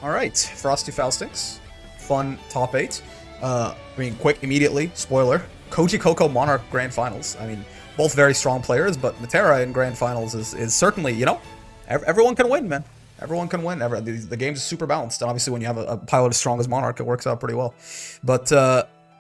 Alright, Frosty Faustings. Fun top 8. Quick, immediately, spoiler. Koujicoco Monarch Grand Finals. Both very strong players, but Matera in Grand Finals is certainly, everyone can win, man. Everyone can win. The game's is super balanced, and obviously when you have a pilot as strong as Monarch, it works out pretty well. But,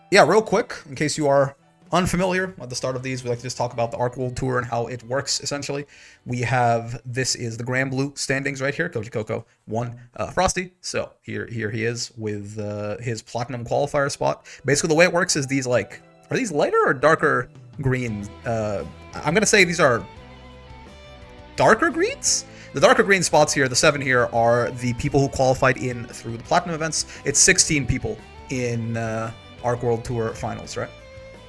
yeah, real quick, in case you are unfamiliar at the start of these, we like to just talk about the Arc World Tour and how it works, essentially. This is the Grand Blue standings right here. Koujicoco won Frosty, so here he is with his Platinum qualifier spot. Basically, the way it works is these, are these lighter or darker green? I'm going to say these are darker greens? The darker green spots here, the 7 here, are the people who qualified in through the Platinum events. It's 16 people in Arc World Tour Finals, right?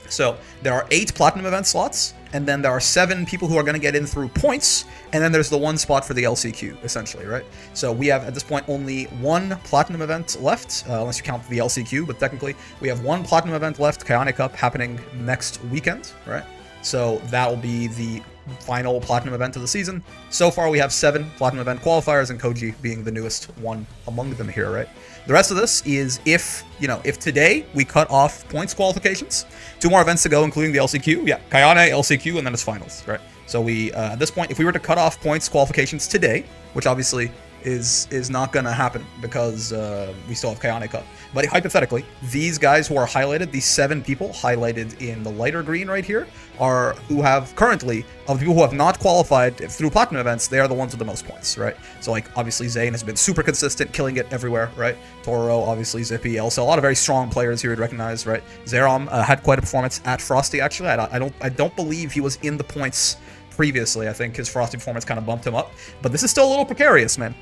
So there are 8 Platinum event slots, and then there are 7 people who are going to get in through points, and then there's the 1 spot for the LCQ, essentially, right? So we have, at this point, only 1 Platinum event left, unless you count the LCQ, but technically we have 1 Platinum event left, Chaotic Cup, happening next weekend, right? So that will be the final Platinum event of the season. So far we have 7 Platinum event qualifiers, and Koji being the newest one among them here, right? The rest of this is if today we cut off points qualifications, 2 more events to go, including the LCQ. Yeah, Kayane, LCQ, and then it's finals, right? So we, at this point, if we were to cut off points qualifications today, which obviously is not going to happen because we still have Kayane Cup. But hypothetically, these guys who are highlighted, these 7 people highlighted in the lighter green right here, are who have currently, of the people who have not qualified through Platinum events, they are the ones with the most points, right? So obviously Zane has been super consistent, killing it everywhere, right? Toro, obviously Zippy, Elsa, a lot of very strong players here you'd recognize, right? Zerom had quite a performance at Frosty, actually. I don't believe he was in the points previously. I think his Frosty performance kind of bumped him up, but this is still a little precarious, man.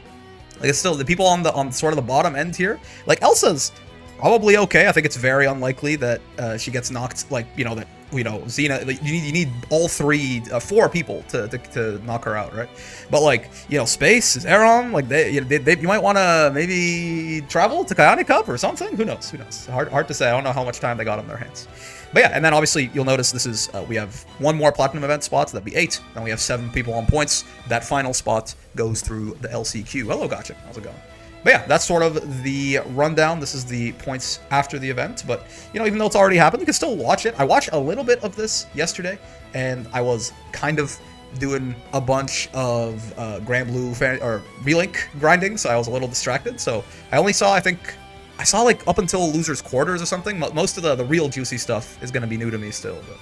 It's still the people on sort of the bottom end here. Elsa's probably okay. I think it's very unlikely that she gets knocked. Xena. You need all 4 people to knock her out, right? But Space, Zeron, you might want to maybe travel to Kayane Cup or something. Who knows? Hard to say. I don't know how much time they got on their hands. But yeah, and then obviously you'll notice this is we have 1 more Platinum event spot, so that'd be 8. Then we have 7 people on points. That final spot goes through the LCQ. Hello, Gotcha. How's it going? But yeah, that's sort of the rundown. This is the points after the event. But, even though it's already happened, you can still watch it. I watched a little bit of this yesterday, and I was kind of doing a bunch of Grand Blue Relink grinding, so I was a little distracted. So I only saw, I saw up until Losers Quarters or something. Most of the real juicy stuff is going to be new to me still. But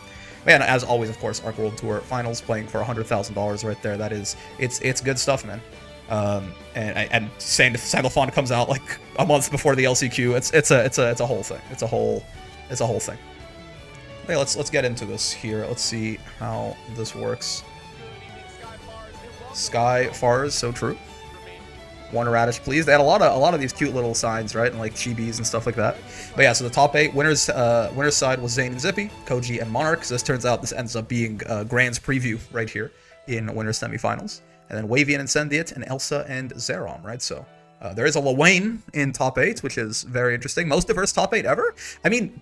man, as always, of course, Arc World Tour Finals playing for $100,000 right there. That is, it's good stuff, man. And saying if Sanglefon comes out a month before the LCQ, it's a whole thing. It's a whole thing. Hey, let's get into this here. Let's see how this works. Sky Fars, so true. One Radish, please. They had a lot of these cute little signs, right? And chibis and stuff like that. But yeah, so the top 8 winners side was Zane and Zippy, Koji and Monarch. So this ends up being Grand's preview right here in winners semifinals. And then Wavy and Incendiate, and Elsa and Zerom, right? So there is a Lawayne in top 8, which is very interesting. Most diverse top 8 ever. I'm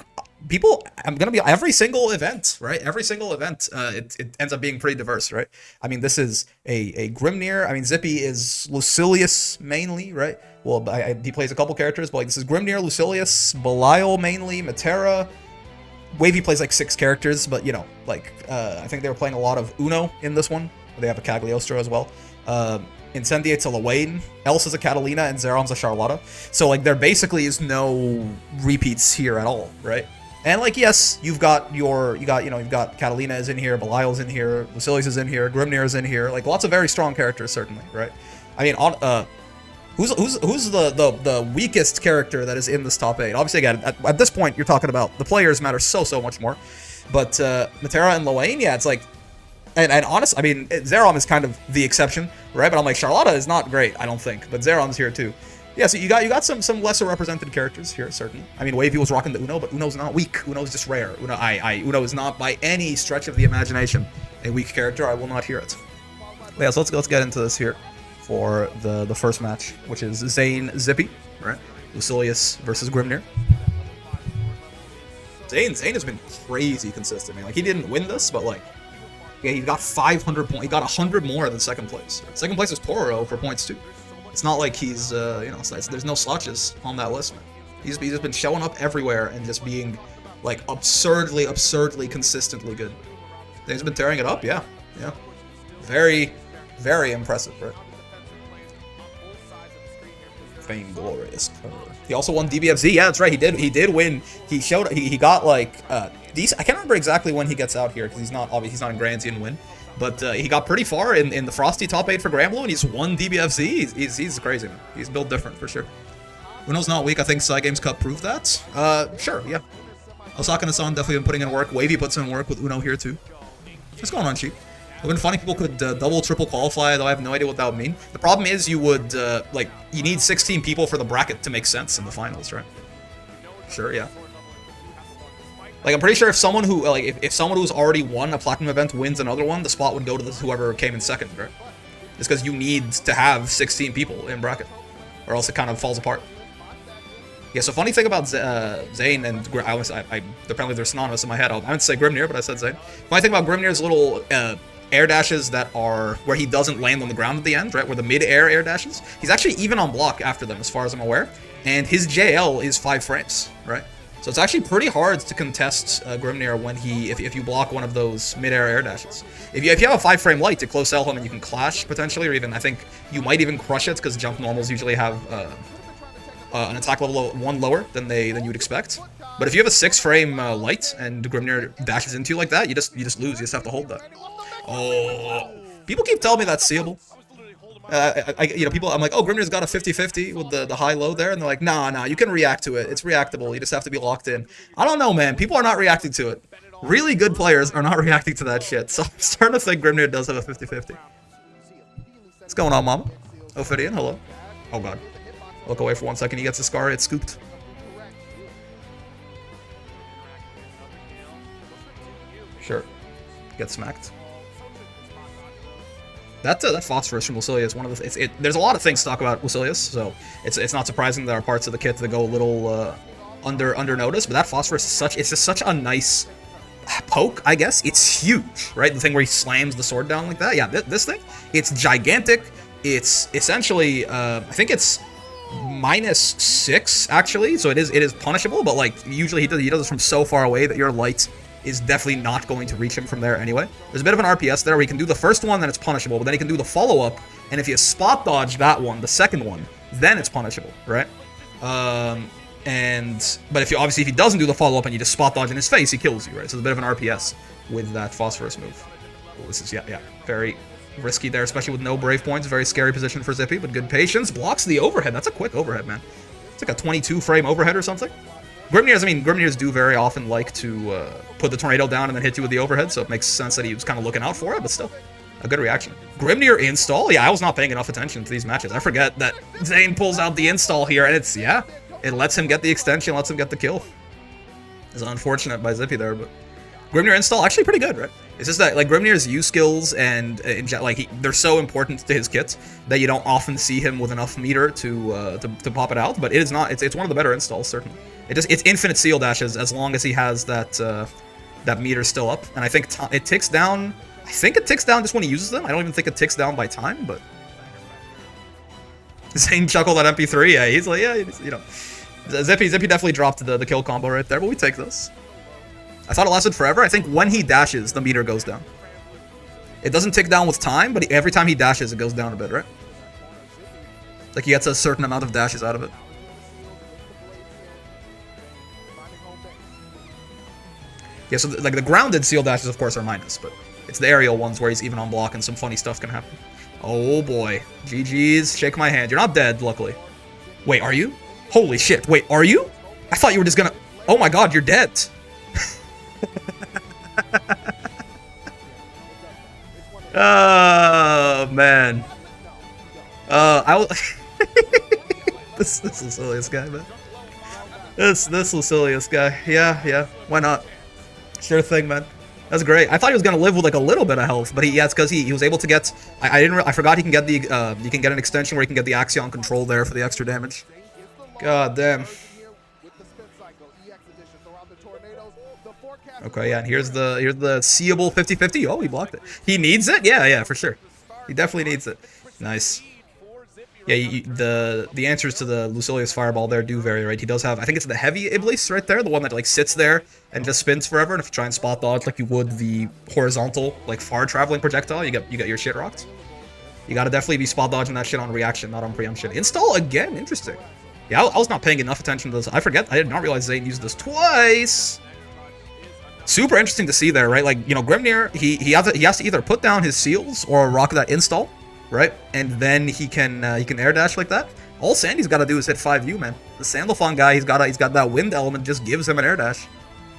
gonna be every single event, right? Every single event, it ends up being pretty diverse, right? This is a Grimnir. Zippy is Lucilius mainly, right? Well, he plays a couple characters, but this is Grimnir, Lucilius, Belial mainly, Matera. Wavy plays 6 characters, but I think they were playing a lot of Uno in this one. They have a Cagliostro as well. Incendiate's a Lawayne, Elsa's a Catalina, and Zerom's a Charlotta. So there basically is no repeats here at all, right? And yes, you've got Catalina is in here, Belial's in here, Lucilius is in here, Grimnir is in here. Lots of very strong characters, certainly, right? Who's the weakest character that is in this top 8? Obviously, again, at this point, you're talking about the players matter so much more. But Matera and Lawayne, yeah, it's and honestly, Zerom is kind of the exception, right? But I'm Charlotta is not great, I don't think. But Zerom's here too. Yeah, so you got some lesser represented characters here, certainly. Wavy was rocking the Uno, but Uno's not weak. Uno's just rare. Uno is not by any stretch of the imagination a weak character. I will not hear it. But yeah, so let's get into this here for the first match, which is Zane Zippy, right? Lucilius versus Grimnir. Zane has been crazy consistent, man. He didn't win this, but yeah, he got 500 points. He got 100 more than second place. Second place is Toro for points too. It's not like he's, you know, there's no slouches on that list, man. He's just been showing up everywhere and just being, like, absurdly consistently good. He's been tearing it up, yeah. Very, very impressive, right? Vainglorious. He also won DBFZ. Yeah, that's right. He did win. He showed. He got like these. I can't remember exactly when he gets out here because he's not obviously he's not in Grands. He didn't win, but he got pretty far in the Frosty top 8 for Granblue, and he's won DBFZ. He's crazy, man. He's built different for sure. Uno's not weak. I think Psy Games Cup proved that. Sure, yeah. Osaka and Hassan definitely been putting in work. Wavy puts in work with Uno here too. What's going on, Cheap? It would have been funny if people could double, triple qualify, though I have no idea what that would mean. The problem is you would, like, you need 16 people for the bracket to make sense in the finals, right? Sure, yeah. Like, I'm pretty sure if someone who, like, if someone who's already won a Platinum event wins another one, the spot would go to whoever came in second, right? Just because you need to have 16 people in bracket, or else it kind of falls apart. Yeah, so funny thing about Zane and apparently they're synonymous in my head. I meant to say Grimnir, but I said Zane. Funny thing about Grimnir's little air dashes that are where he doesn't land on the ground at the end, right? Where the mid-air air dashes. He's actually even on block after them, as far as I'm aware. And his JL is 5 frames, right? So it's actually pretty hard to contest Grimnir when if you block one of those mid-air air dashes. If you have a 5-frame light to close sell him and you can clash potentially, or even I think you might even crush it because jump normals usually have an attack level 1 lower than you would expect. But if you have a 6-frame light and Grimnir dashes into you like that, you just lose. You just have to hold that. Oh, people keep telling me that's seeable. You know, people. I'm like, oh, Grimnir's got a 50-50 with the high-low there, and they're like, nah, you can react to it. It's reactable. You just have to be locked in. I don't know, man. People are not reacting to it. Really good players are not reacting to that shit. So I'm starting to think Grimnir does have a 50-50. What's going on, Mama? Ophidian, hello. Oh god. Look away for 1 second. He gets a scar. It's scooped. Sure. Get smacked. That phosphorus from Lucilius is one of the. There's a lot of things to talk about Lucilius, so it's not surprising there are parts of the kit that go a little under notice. But that phosphorus is just such a nice poke, I guess. It's huge, right? The thing where he slams the sword down like that. Yeah, this thing. It's gigantic. It's essentially I think it's -6 actually, so it is punishable. But like usually he does it from so far away that your light is definitely not going to reach him from there anyway. There's a bit of an RPS there where he can do the first one, then it's punishable, but then he can do the follow-up, and if you spot dodge that one, the second one, then it's punishable, right? But if he doesn't do the follow-up and you just spot dodge in his face, he kills you, right? So there's a bit of an RPS with that phosphorus move. Oh, this is, yeah, very risky there, especially with no brave points. Very scary position for Zippy, but good patience. Blocks the overhead. That's a quick overhead, man. It's like a 22-frame overhead or something. Grimnirs do very often like to put the tornado down and then hit you with the overhead, so it makes sense that he was kind of looking out for it, but still, a good reaction. Grimnir install? Yeah, I was not paying enough attention to these matches. I forget that Zane pulls out the install here, and it lets him get the extension, lets him get the kill. It's unfortunate by Zippy there, but Grimnir install, actually pretty good, right? It's just that, like, Grimnir's use skills and, they're so important to his kits that you don't often see him with enough meter to pop it out, but it's one of the better installs, certainly. It's infinite seal dashes as long as he has that meter still up, and I think it ticks down. I think it ticks down just when he uses them. I don't even think it ticks down by time, but Zane chuckled at MP3. Yeah, he's like, yeah, you know, Zippy definitely dropped the kill combo right there, but we take this. I thought it lasted forever. I think when he dashes, the meter goes down. It doesn't tick down with time, but every time he dashes, it goes down a bit, right? Like he gets a certain amount of dashes out of it. Yeah, so like the grounded seal dashes, of course, are minus, but it's the aerial ones where he's even on block and some funny stuff can happen. Oh boy. GG's. Shake my hand. You're not dead, luckily. Wait, are you? Holy shit. Wait, are you? I thought you were just gonna... Oh my god, you're dead. Oh, man. This Lucilius guy, man. This Lucilius guy. Yeah. Why not? Sure thing, man. That's great. I thought he was gonna live with like a little bit of health, but it's because he was able to get. I forgot he can get the you can get an extension where you can get the Axion control there for the extra damage. God damn. Okay, yeah, and here's the seeable 50-50. Oh, he blocked it. He needs it? Yeah, for sure. He definitely needs it. Nice. Yeah, the answers to the Lucilius Fireball there do vary, right? He does have, I think it's the heavy Iblis right there, the one that like sits there and just spins forever. And if you try and spot dodge like you would the horizontal, like far traveling projectile, you get your shit rocked. You gotta definitely be spot dodging that shit on reaction, not on preemption. Install again, interesting. Yeah, I was not paying enough attention to this. I did not realize Zane used this twice. Super interesting to see there, right? Like, you know, Grimnir, he has to either put down his seals or rock that install, right? And then he can air dash like that. All Sandy's got to do is hit 5U, man. The Sandalphon guy, he's got that wind element, just gives him an air dash.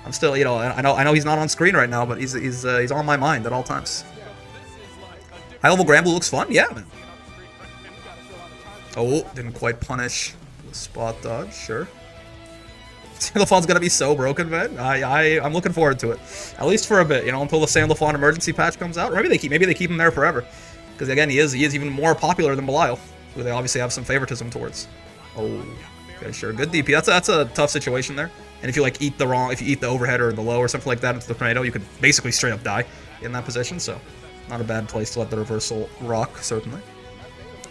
I'm still, you know, I know he's not on screen right now, but he's on my mind at all times. High level Granblue looks fun, yeah, man. Oh, didn't quite punish the spot dodge, sure. Sandalphon's gonna be so broken, man. I'm looking forward to it, at least for a bit, you know, until the Sandalphon emergency patch comes out. Or maybe they keep him there forever, because again, he is even more popular than Belial, who they obviously have some favoritism towards. Oh, okay, sure, good DP. That's a tough situation there. And if you like eat the overhead or the low or something like that into the tornado, you could basically straight up die in that position. So, not a bad place to let the reversal rock, certainly.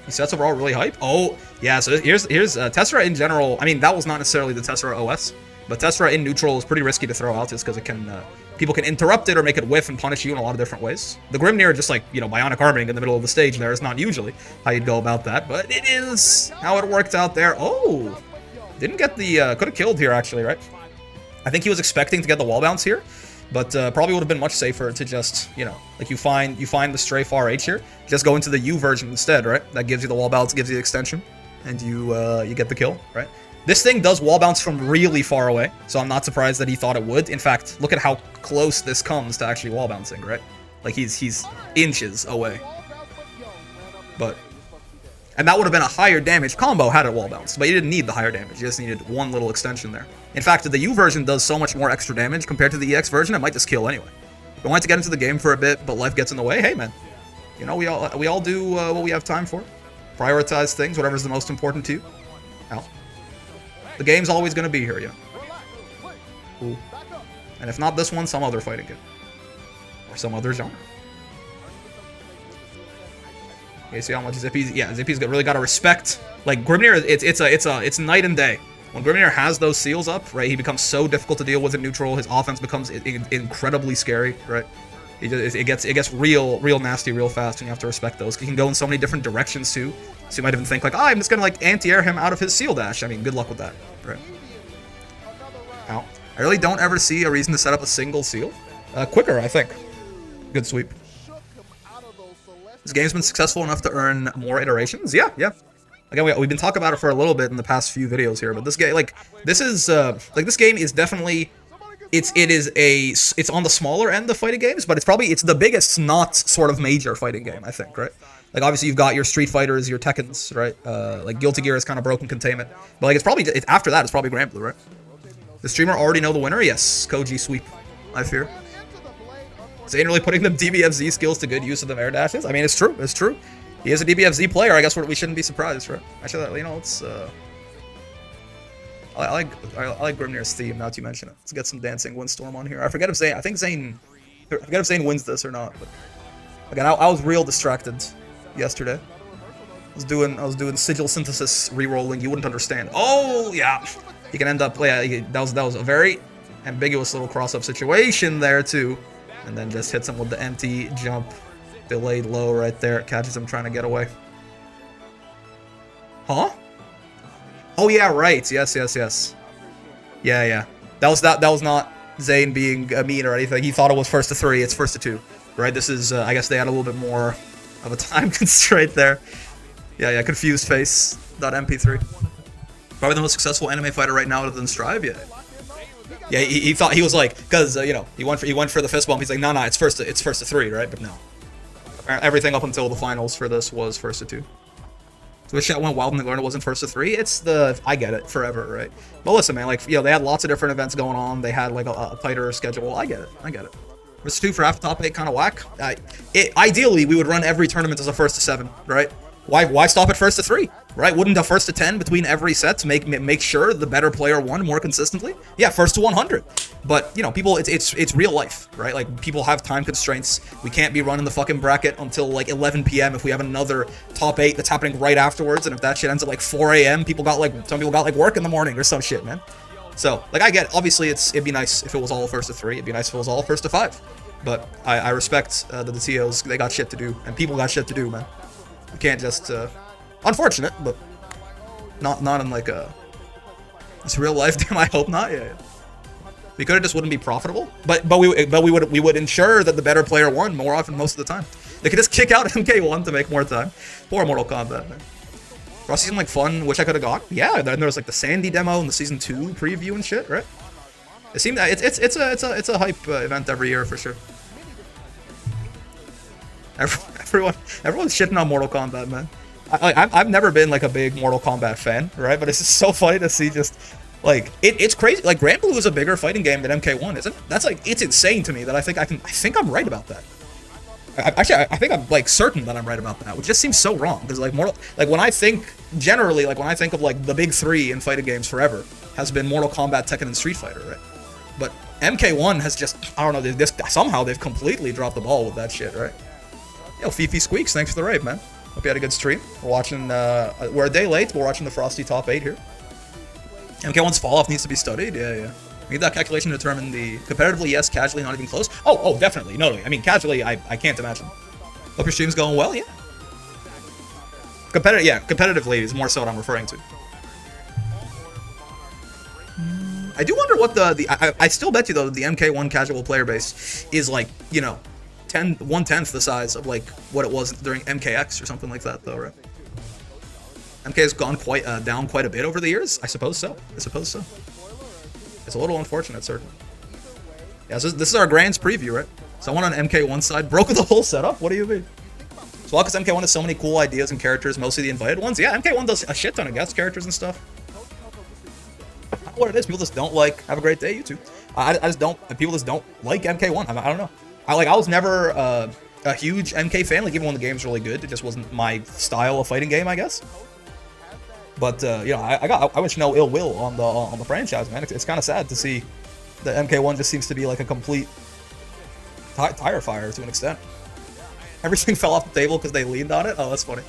He sets overall really hype. Oh, yeah, so here's Tessera in general. I mean, that was not necessarily the Tessera OS, but Tessera in neutral is pretty risky to throw out just because it can, people can interrupt it or make it whiff and punish you in a lot of different ways. The Grimnir, just like, you know, bionic arming in the middle of the stage there is not usually how you'd go about that, but it is how it worked out there. Oh, didn't get the, could have killed here actually, right? I think he was expecting to get the wall bounce here, but probably would have been much safer to just, you know, like you find the stray far H here, just go into the U version instead, right? That gives you the wall bounce, gives you the extension, and you get the kill, right? This thing does wall bounce from really far away, so I'm not surprised that he thought it would. In fact, look at how close this comes to actually wall bouncing, right? Like he's inches away. And that would have been a higher damage combo had it wall bounced, but you didn't need the higher damage, you just needed one little extension there. In fact, the U version does so much more extra damage compared to the EX version, it might just kill anyway. We wanted to get into the game for a bit, but life gets in the way. Hey man, you know, we all do what we have time for. Prioritize things, whatever's the most important to you. Ow. The game's always going to be here, you know. Ooh. And if not this one, some other fighting game. Or some other genre. Okay, see how much Zippy's... Yeah, Zippy's really got to respect... Like, Grimnir, it's night and day. When Grimnir has those seals up, right, he becomes so difficult to deal with in neutral. His offense becomes incredibly scary, right? It gets real nasty real fast, and you have to respect those. He can go in so many different directions, too. So you might even think, like, I'm just going to, like, anti-air him out of his seal dash. I mean, good luck with that, right? Ow. I really don't ever see a reason to set up a single seal. Quicker, I think. Good sweep. This game's been successful enough to earn more iterations. Yeah. Again, we've been talking about it for a little bit in the past few videos here, but this game, this game is definitely, it's on the smaller end of fighting games, but it's the biggest, not sort of major fighting game, I think, right? Like, obviously, you've got your Street Fighters, your Tekkens, right? Like, Guilty Gear is kind of broken containment, but like, after that, it's probably Granblue, right? The streamer already know the winner? Yes, Koji sweep, I fear. Zane really putting them DBFZ skills to good use of the air dashes? I mean, it's true. He is a DBFZ player. I guess we shouldn't be surprised, right? Actually, you know, it's I like Grimnir's theme. Now that you mention it, let's get some dancing Windstorm on here. I forget if Zane wins this or not. But again, I was real distracted yesterday. I was doing sigil synthesis re-rolling. You wouldn't understand. Oh yeah, he can end up. Yeah, that was a very ambiguous little cross-up situation there too. And then just hits him with the empty jump. Delayed low right there. Catches him trying to get away. Huh? Oh yeah, right. Yes. Yeah. That was not Zane being mean or anything. He thought it was first to 3. It's first to 2. Right? This is, I guess they had a little bit more of a time constraint there. Yeah. Confused face. .mp3. Probably the most successful anime fighter right now other than Strive. Yeah, he thought, he was like, because you know, he went for the fist bump. He's like, no, it's first to 3, right? But no, everything up until the finals for this was first to 2. So this shit went wild and they learned it wasn't first to 3. I get it, forever, right? But listen, man, like, you know, they had lots of different events going on. They had like a tighter schedule. I get it. First to 2 for half top 8, kind of whack. Ideally, we would run every tournament as a first to 7, right? Why stop at first to 3, right? Wouldn't a first to 10 between every set to make sure the better player won more consistently? Yeah, first to 100. But, you know, people, it's real life, right? Like, people have time constraints. We can't be running the fucking bracket until, like, 11 p.m. if we have another top 8 that's happening right afterwards, and if that shit ends at, like, 4 a.m., some people got, like, work in the morning or some shit, man. So, like, I get, obviously, it'd be nice if it was all first to 3. It'd be nice if it was all first to 5. But I respect the TOs. They got shit to do, and people got shit to do, man. You can't just, unfortunate, but not in like a, it's real life. Damn, I hope not. Yeah. We could have just wouldn't be profitable, but we would ensure that the better player won more often most of the time. They could just kick out MK1 to make more time. Poor Mortal Kombat, man. Frosty seemed like fun, which I could have got. Yeah, then there was like the Sandy demo and the season 2 preview and shit, right? It seemed that it's a hype event every year for sure. Everyone's shitting on Mortal Kombat, man. I've never been like a big Mortal Kombat fan, right? But it's just so funny to see just like it's crazy. Like Grand Blue is a bigger fighting game than MK1, isn't it? That's like it's insane to me that I think I'm right about that. I think I'm like certain that I'm right about that, which just seems so wrong because like when I think of like the big 3 in fighting games forever has been Mortal Kombat, Tekken, and Street Fighter, right? But MK1 has just I don't know. Somehow they've completely dropped the ball with that shit, right? Yo, Fifi Squeaks, thanks for the raid, man. Hope you had a good stream. We're watching, we're a day late, we're watching the Frosty top 8 here. MK1's fall-off needs to be studied, yeah. We need that calculation to determine the competitively, yes, casually, not even close. Oh, definitely, no, I mean, casually, I can't imagine. Hope your stream's going well, yeah. Competitively is more so what I'm referring to. I do wonder what I still bet you, though, the MK1 casual player base is like, you know, 1/10 the size of like what it was during MKX or something like that, though, right? MK has gone down quite a bit over the years. I suppose so. It's a little unfortunate, certainly. Yeah, so this is our Grands preview, right? Someone on MK1 side broke the whole setup. What do you mean? So, because MK1 has so many cool ideas and characters, mostly the invited ones. Yeah, MK1 does a shit ton of guest characters and stuff. I don't know what it is. People just don't like. Have a great day, YouTube. I just don't. People just don't like MK1. I don't know. I was never a huge MK fan. Like even when the game's really good, it just wasn't my style of fighting game, I guess. But you know, I wish no ill will on the franchise, man. It's kind of sad to see that MK1 just seems to be like a complete tire fire to an extent. Everything fell off the table because they leaned on it. Oh, that's funny.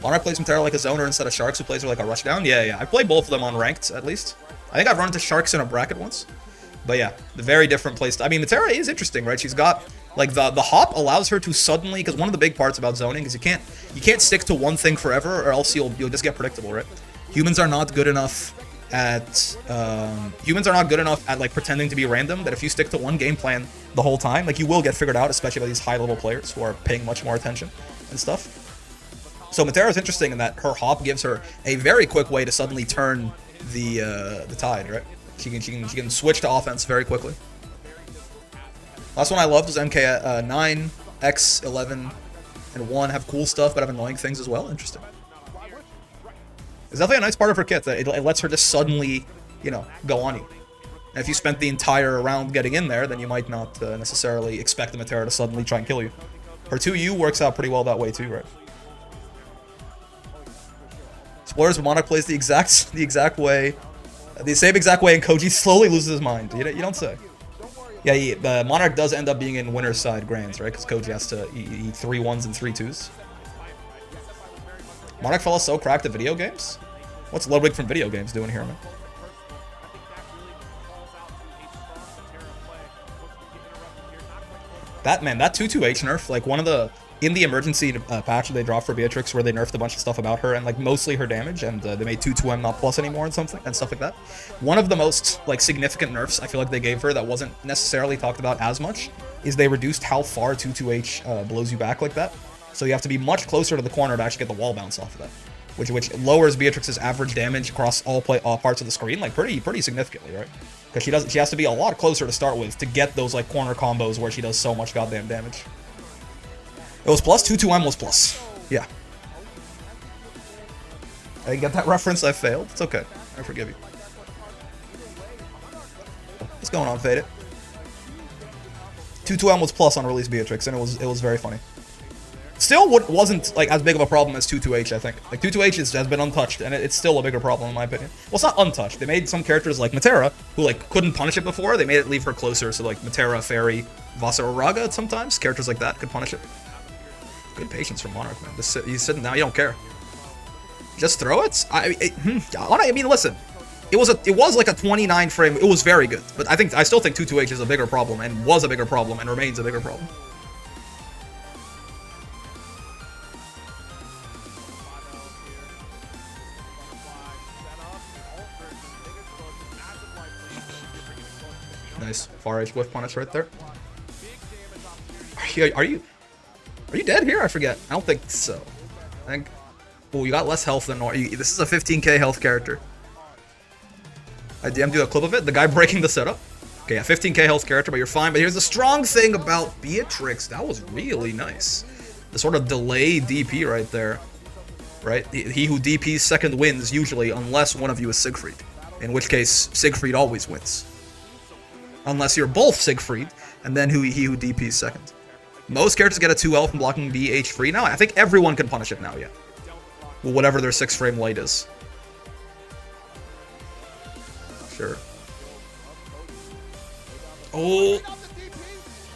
Monarch plays Metera like a zoner instead of Sharks, who plays her like a rushdown. Yeah. I played both of them on ranked at least. I think I've run into Sharks in a bracket once. But yeah, the very different place. I mean, Metera is interesting, right? She's got like the hop allows her to suddenly, because one of the big parts about zoning is you can't stick to one thing forever, or else you'll just get predictable, right? Humans are not good enough at like pretending to be random. That if you stick to one game plan the whole time, like you will get figured out, especially by these high level players who are paying much more attention and stuff. So Metera is interesting in that her hop gives her a very quick way to suddenly turn the tide, right? She can switch to offense very quickly. Last one I loved was MK 9, X, 11, and 1 have cool stuff, but have annoying things as well. Interesting. It's definitely a nice part of her kit that it lets her just suddenly, you know, go on you. And if you spent the entire round getting in there, then you might not necessarily expect the Metera to suddenly try and kill you. Her 2U works out pretty well that way too, right? Spoilers, but Monarch plays the same exact way, and Koji slowly loses his mind. You don't say. Yeah, Monarch does end up being in winner's side Grands, right? Because Koji has to eat 3 1s and 3 2s. Monarch fella so cracked at video games? What's Ludwig from video games doing here, man? That 2-2H nerf, like one of the in the emergency patch that they dropped for Beatrix, where they nerfed a bunch of stuff about her and like mostly her damage, and they made 2-2M not plus anymore and stuff like that. One of the most like significant nerfs I feel like they gave her that wasn't necessarily talked about as much is they reduced how far 2-2H blows you back like that. So you have to be much closer to the corner to actually get the wall bounce off of that, which lowers Beatrix's average damage across all parts of the screen like pretty significantly, right? Because she has to be a lot closer to start with to get those like corner combos where she does so much goddamn damage. It was plus, 2-2M was plus. Yeah. I didn't get that reference, I failed. It's okay. I forgive you. What's going on, Fade It? 2-2M was plus on release Beatrix, and it was very funny. Still wasn't like as big of a problem as 2-2H, I think. Like 2-2H has been untouched, and it's still a bigger problem in my opinion. Well, it's not untouched. They made some characters like Matera, who like couldn't punish it before. They made it leave her closer, so like Matera, Fairy, Vasaraga sometimes. Characters like that could punish it. Good patience from Monarch, man. Just he's sitting down, you don't care. Just throw it? I mean, listen. It was like a 29 frame. It was very good, but I still think 2-2H is a bigger problem, and was a bigger problem, and remains a bigger problem. Nice far edge whiff punish right there. Are you dead here? I forget. I don't think so. I think. Oh, you got less health than normal. This is a 15k health character. I DM'd you a clip of it. The guy breaking the setup. Okay, yeah, 15k health character, but you're fine. But here's the strong thing about Beatrix. That was really nice. The sort of delay DP right there. Right? He who DPs second wins usually, unless one of you is Siegfried. In which case, Siegfried always wins. Unless you're both Siegfried, and then he who DPs second. Most characters get a 2L from blocking BH free now. I think everyone can punish it now, yeah. Well, whatever their 6 frame light is. Sure. Oh!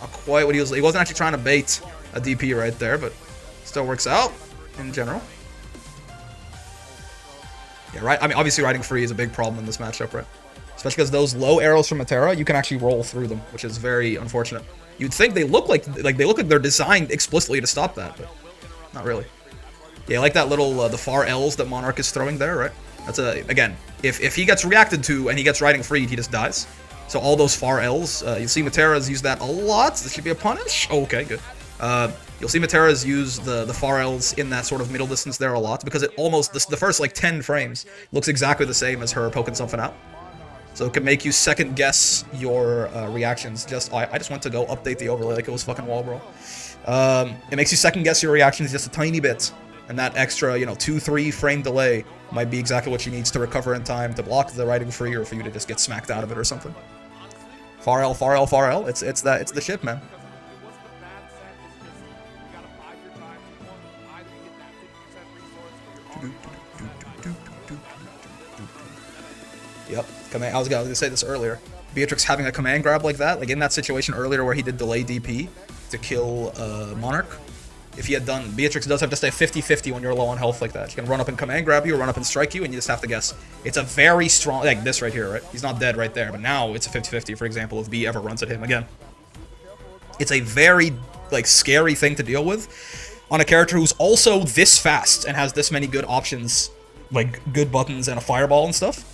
Not quite what he wasn't actually trying to bait a DP right there, but still works out in general. Yeah, right. I mean, obviously riding free is a big problem in this matchup, right? Especially because those low arrows from Matera, you can actually roll through them, which is very unfortunate. You'd think they look like they're designed explicitly to stop that, but not really. Yeah, like that little the far L's that Monarch is throwing there, right? That's again, if he gets reacted to and he gets riding free, he just dies. So all those far L's, you see Matera's use that a lot. This should be a punish. Oh, okay, good. You'll see Matera's use the far L's in that sort of middle distance there a lot because it almost the first like 10 frames looks exactly the same as her poking something out. So it can make you second guess your reactions. I just went to go update the overlay like it was fucking wall, bro. It makes you second guess your reactions just a tiny bit. And that extra, 2-3 frame delay might be exactly what she needs to recover in time to block the riding free or for you to just get smacked out of it or something. Far L, far L, far L. It's the shit, man. Yep. I was gonna say this earlier. Beatrix having a command grab like that, like in that situation earlier where he did delay DP to kill Monarch. If he had done, Beatrix does have to stay 50-50 when you're low on health like that. She can run up and command grab you or run up and strike you, and you just have to guess. It's a very strong, like this right here, right? He's not dead right there, but now it's a 50-50, for example, if B ever runs at him again. It's a very, like, scary thing to deal with on a character who's also this fast and has this many good options, like good buttons and a fireball and stuff.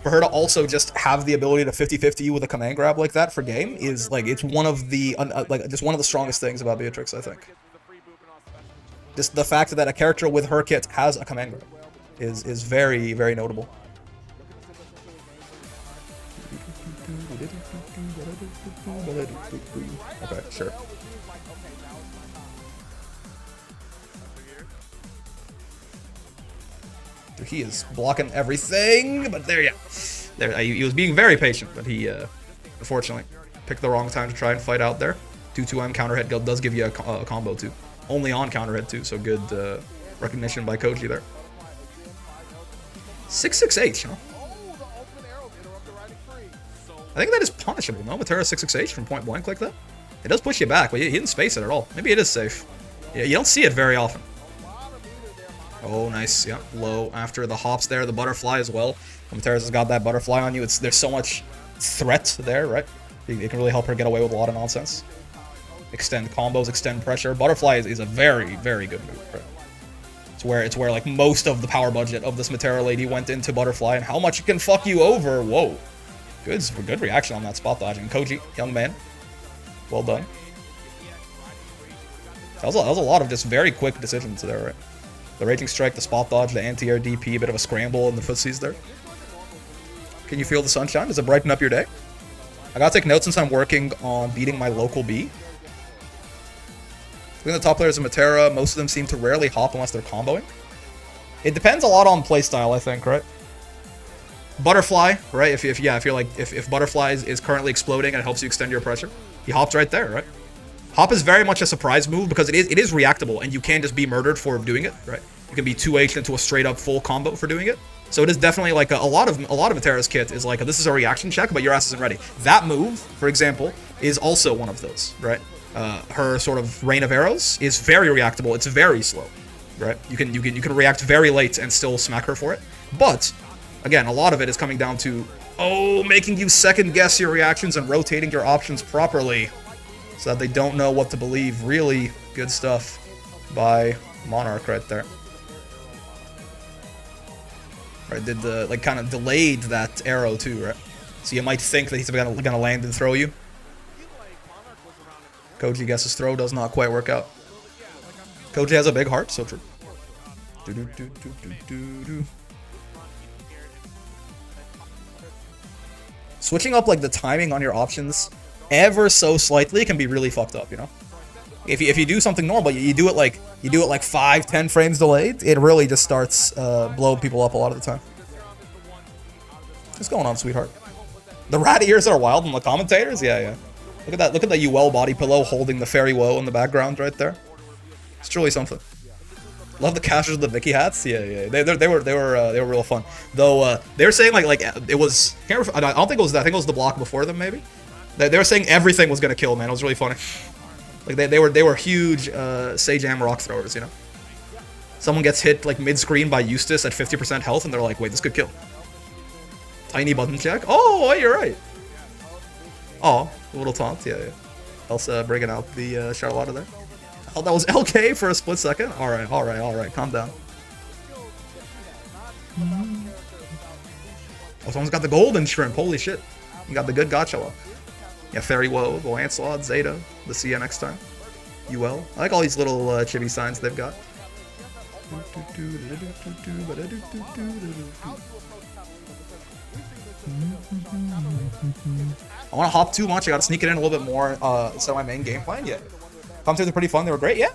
For her to also just have the ability to 50-50 you with a command grab like that for game is, like, it's one of the, just one of the strongest things about Beatrix, I think. Just the fact that a character with her kit has a command grab is very, very notable. Okay, sure. He is blocking everything, but there, yeah. He was being very patient, but he, unfortunately, picked the wrong time to try and fight out there. 2-2M counterhead guild does give you a combo, too. Only on counterhead, too, so good recognition by Koji there. 6-6-H, huh? I think that is punishable, no? Matera 6-6-H from point blank like that? It does push you back, but he didn't space it at all. Maybe it is safe. Yeah, you don't see it very often. Oh, nice. Yeah, low after the hops there, the butterfly as well. When Matera's has got that butterfly on you, there's so much threat there, right? It can really help her get away with a lot of nonsense. Extend combos, extend pressure. Butterfly is a very, very good move, right? It's where like most of the power budget of this Matera lady went into Butterfly and how much it can fuck you over. Whoa. Good reaction on that spot dodge. And Koji, young man. Well done. That was a lot of just very quick decisions there, right? The Raging Strike, the spot dodge, the anti-air DP, a bit of a scramble in the footsies there. Can you feel the sunshine? Does it brighten up your day? I gotta take notes since I'm working on beating my local B. Between the top players of Matera, most of them seem to rarely hop unless they're comboing. It depends a lot on playstyle, I think, right? Butterfly, right? If Butterfly is currently exploding and it helps you extend your pressure, he hops right there, right? Hop is very much a surprise move because it is reactable, and you can just be murdered for doing it, right? You can be 2H'd into a straight up full combo for doing it. So it is definitely like a lot of Matera's kit is like this is a reaction check, but your ass isn't ready. That move, for example, is also one of those, right? Her sort of rain of arrows is very reactable. It's very slow, right? You can react very late and still smack her for it. But again, a lot of it is coming down to making you second guess your reactions and rotating your options properly so that they don't know what to believe. Really good stuff by Monarch right there. Right, did the like kind of delayed that arrow too, right? So you might think that he's gonna land and throw you. Koji guesses throw, does not quite work out. Koji has a big heart, so true. Switching up like the timing on your options ever so slightly can be really fucked up, you know? If you do something normal, you do it like 5-10 frames delayed, it really just starts blowing people up a lot of the time. What's going on, sweetheart? The rat ears are wild in the commentators? Yeah. Look at that UL body pillow holding the fairy woe in the background right there. It's truly something. Love the cashers of the Vicky hats. Yeah. They were real fun. Though they were saying like it was. I don't think it was that. I think it was the block before them maybe. They were saying everything was gonna kill, man. It was really funny. Like they were huge Sage Am rock throwers, you know. Someone gets hit like mid-screen by Eustace at 50% health, and they're like, wait, this could kill. Tiny button check. Oh, you're right. Oh, a little taunt. Yeah. Elsa bringing out the Charlotta there. Oh, that was LK for a split second. All right. Calm down. Oh, someone's got the golden shrimp. Holy shit. You got the good gacha luck. Yeah, Fairy Woe, the Lancelot, Zeta, the see ya next time. UL. I like all these little chibi signs they've got. I want to hop too much. I got to sneak it in a little bit more instead of my main game plan. Yeah. Commentators are pretty fun. They were great. Yeah.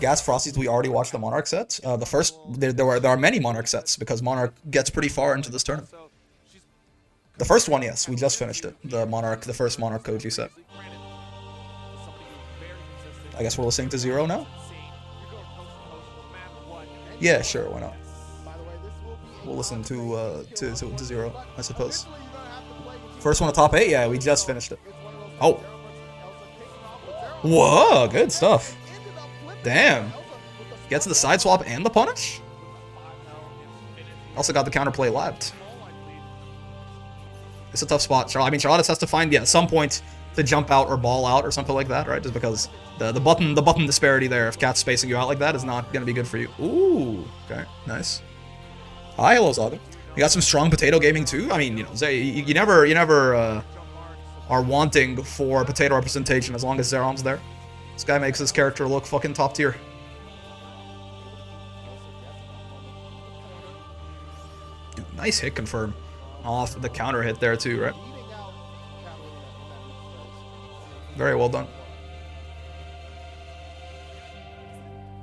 Gas Frosties, we already watched the Monarch sets. The first, there are many Monarch sets because Monarch gets pretty far into this tournament. The first one, yes, we just finished it. The first Monarch Koji set. I guess we're listening to Zero now? Yeah, sure, why not? We'll listen to Zero, I suppose. First one to top 8? Yeah, we just finished it. Oh. Whoa, good stuff. Damn. Gets the side swap and the punish? Also got the counterplay labbed. It's a tough spot. I mean, Charlotte has to find at some point to jump out or ball out or something like that, right? Just because the button disparity there, if Cat's spacing you out like that, is not gonna be good for you. Ooh, okay, nice. Hi, hello, Zaga. You got some strong potato gaming too. I mean, you know, you never are wanting for potato representation as long as Zeron's there. This guy makes his character look fucking top tier. Dude, nice hit confirm off the counter hit there too, right? Very well done.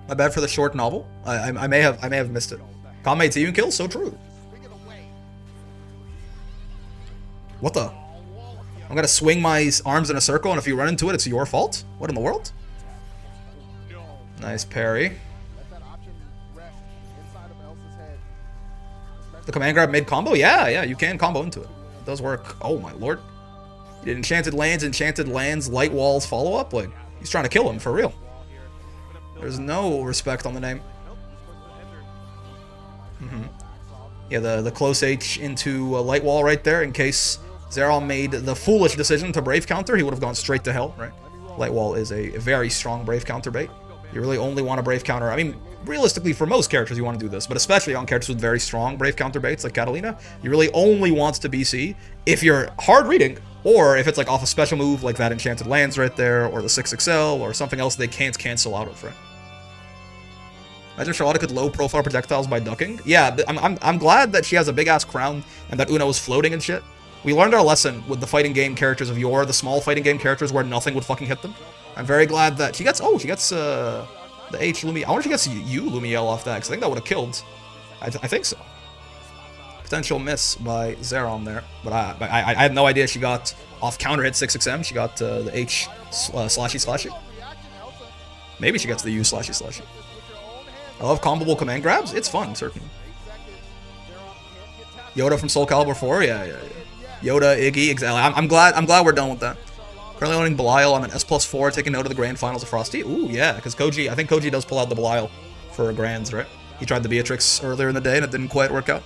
My bad for the short novel. I may have missed it. Kame team kill, so true. What the? I'm gonna swing my arms in a circle, and if you run into it, it's your fault? What in the world? Nice parry. The command grab mid combo? Yeah, you can combo into it. It does work. Oh my lord. He did Enchanted Lands, Light Walls follow-up? Like, he's trying to kill him, for real. There's no respect on the name. Yeah, the close H into Light Wall right there, in case Zeron made the foolish decision to Brave counter, he would have gone straight to hell, right? Light Wall is a very strong Brave counter bait. You really only want a Brave counter. I mean, realistically, for most characters, you want to do this, but especially on characters with very strong Brave counter baits like Catalina, you really only want to BC if you're hard reading, or if it's like off a special move like that Enchanted Lands right there, or the 6XL, or something else they can't cancel out of, right? Imagine Charlotte could low profile projectiles by ducking. Yeah, I'm glad that she has a big ass crown and that Uno is floating and shit. We learned our lesson with the fighting game characters of yore, the small fighting game characters where nothing would fucking hit them. I'm very glad that she gets, the H Lumiel. I wonder if she gets U Lumiel off that, because I think that would have killed. I think so. Potential miss by Zeron there, but I had no idea she got off counter hit 6XM. She got the H slashy. Maybe she gets the U slashy. I love combable command grabs. It's fun, certainly. Yoda from Soul Calibur 4, yeah. Yoda, Iggy, exactly. I'm glad we're done with that. Currently owning Belial. I'm an S+4, taking note of the grand finals of Frosty. Ooh, yeah, because I think Koji does pull out the Belial for grands, right? He tried the Beatrix earlier in the day and it didn't quite work out.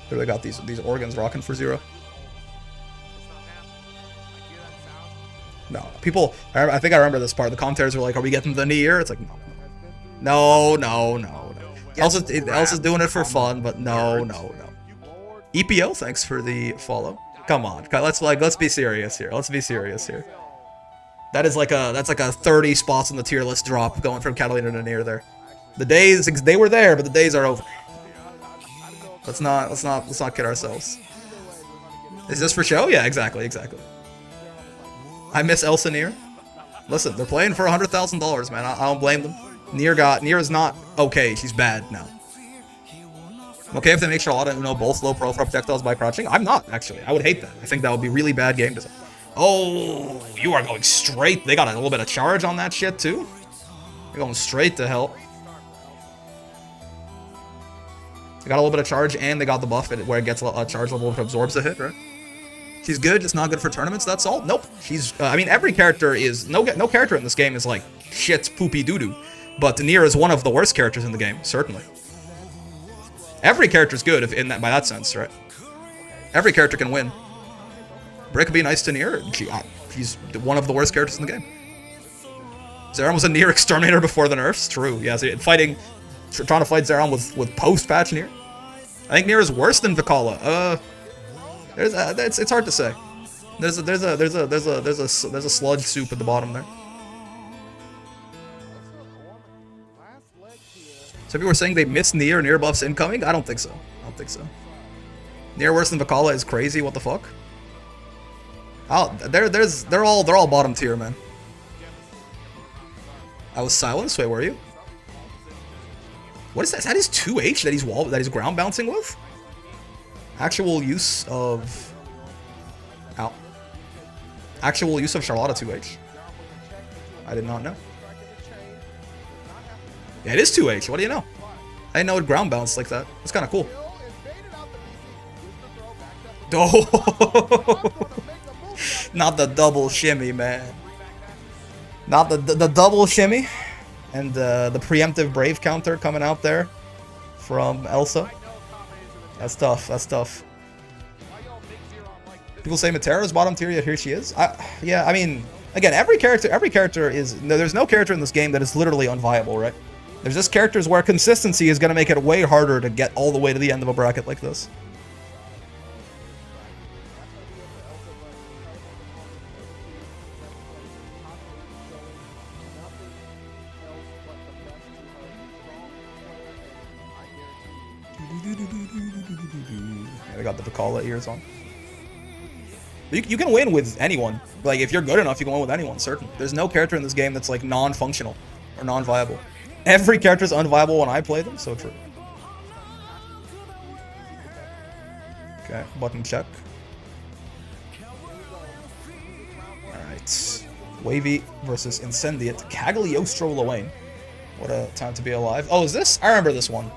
Here they got these organs rocking for 0. No, people. I think I remember this part. The commentators were like, "Are we getting the knee?" It's like, no. Elsa's doing it for fun, but no. EPO, thanks for the follow. Come on, let's be serious here. That's like a 30 spots on the tier list drop going from Catalina to Nier there. The days they were there, but the days are over. Let's not kid ourselves. Is this for show? Yeah, exactly. I miss Elsa Nier. Listen, they're playing for $100,000, man. I don't blame them. Nier is not okay. She's bad now. I'm okay if they make Charlotta and both low profile projectiles by crouching. I'm not, actually. I would hate that. I think that would be really bad game design. Oh, you are going straight. They got a little bit of charge on that shit, too. They're going straight to hell. They got a little bit of charge, and they got the buff where it gets a charge level that absorbs the hit, right? She's good, just not good for tournaments, that's all? Nope. She's, I mean, every character is, no character in this game is like, shit's poopy doo-doo. But Nier is one of the worst characters in the game, certainly. Every character's good by that sense, right? Every character can win. Brick would be nice to Nier. She's one of the worst characters in the game. Zeron was a Nier exterminator before the nerfs. True, yeah. So trying to fight Zeron with post-patch Nier. I think Nier is worse than Vikala. It's hard to say. There's a sludge soup at the bottom there. So people were saying they missed Nier buffs incoming. I don't think so. Nier worse than Vikala is crazy. What the fuck? Oh, they're all bottom tier, man. I was silenced. Wait, were you? What is that? Is that his 2H that he's ground bouncing with? Actual use of... Ow. Actual use of Charlotta 2H. I did not know. Yeah, it is 2H. What do you know? I didn't know it ground bounced like that. It's kind of cool. Oh! Not the double shimmy, man. Not the double shimmy. And the preemptive Brave counter coming out there from Elsa. That's tough. People say Matera's bottom tier, yet here she is. Yeah, I mean, again, every character is... There's no character in this game that is literally unviable, right? There's just characters where consistency is going to make it way harder to get all the way to the end of a bracket like this. Yeah, they got the Vikala ears on. You can win with anyone. Like, if you're good enough, you can win with anyone, certainly. There's no character in this game that's, like, non-functional or non-viable. Every character is unviable when I play them, so true. Okay, button check. Alright. Wavy versus Incendiate. Cagliostro Lane. What a time to be alive. Oh, is this? I remember this one.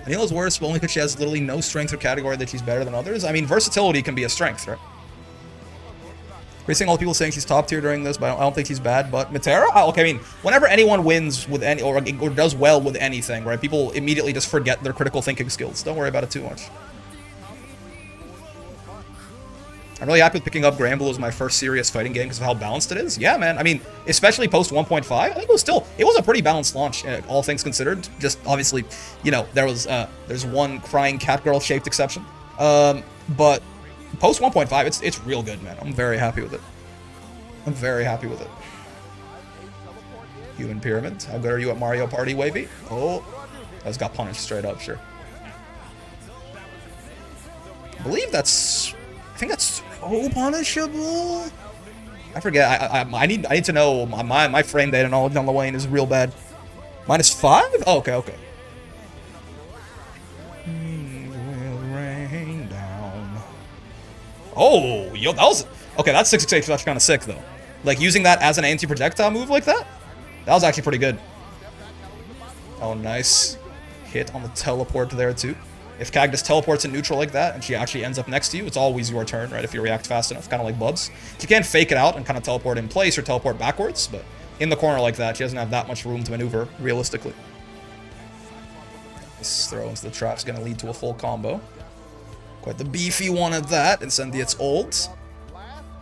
Anila's worse, but only because she has literally no strength or category that she's better than others. I mean, versatility can be a strength, right? We're seeing all the people saying she's top tier during this, but I don't think she's bad. But Matera? Okay, I mean, whenever anyone wins with any, or does well with anything, right? People immediately just forget their critical thinking skills. Don't worry about it too much. I'm really happy with picking up Granblue as my first serious fighting game because of how balanced it is. Yeah, man. I mean, especially post 1.5, I think it was a pretty balanced launch, all things considered. Just obviously, you know, there's one crying cat girl shaped exception. But post 1.5, it's real good, man. I'm very happy with it. Human Pyramid. How good are you at Mario Party, Wavy? Oh, I just got punished straight up, sure. I believe I think that's so punishable. I forget. I need to know my frame data knowledge on Lil is real bad. -5? Oh, okay, okay. Rain down. Oh, yo, that was okay. That's 668. That's kind of sick though. Like using that as an anti-projectile move like that. That was actually pretty good. Oh, nice hit on the teleport there too. If Cactus teleports in neutral like that, and she actually ends up next to you, it's always your turn, right? If you react fast enough, kind of like Bubs. She can fake it out and kind of teleport in place or teleport backwards, but in the corner like that, she doesn't have that much room to maneuver, realistically. This throw into the trap's going to lead to a full combo. Quite the beefy one at that. Incendiate's ult.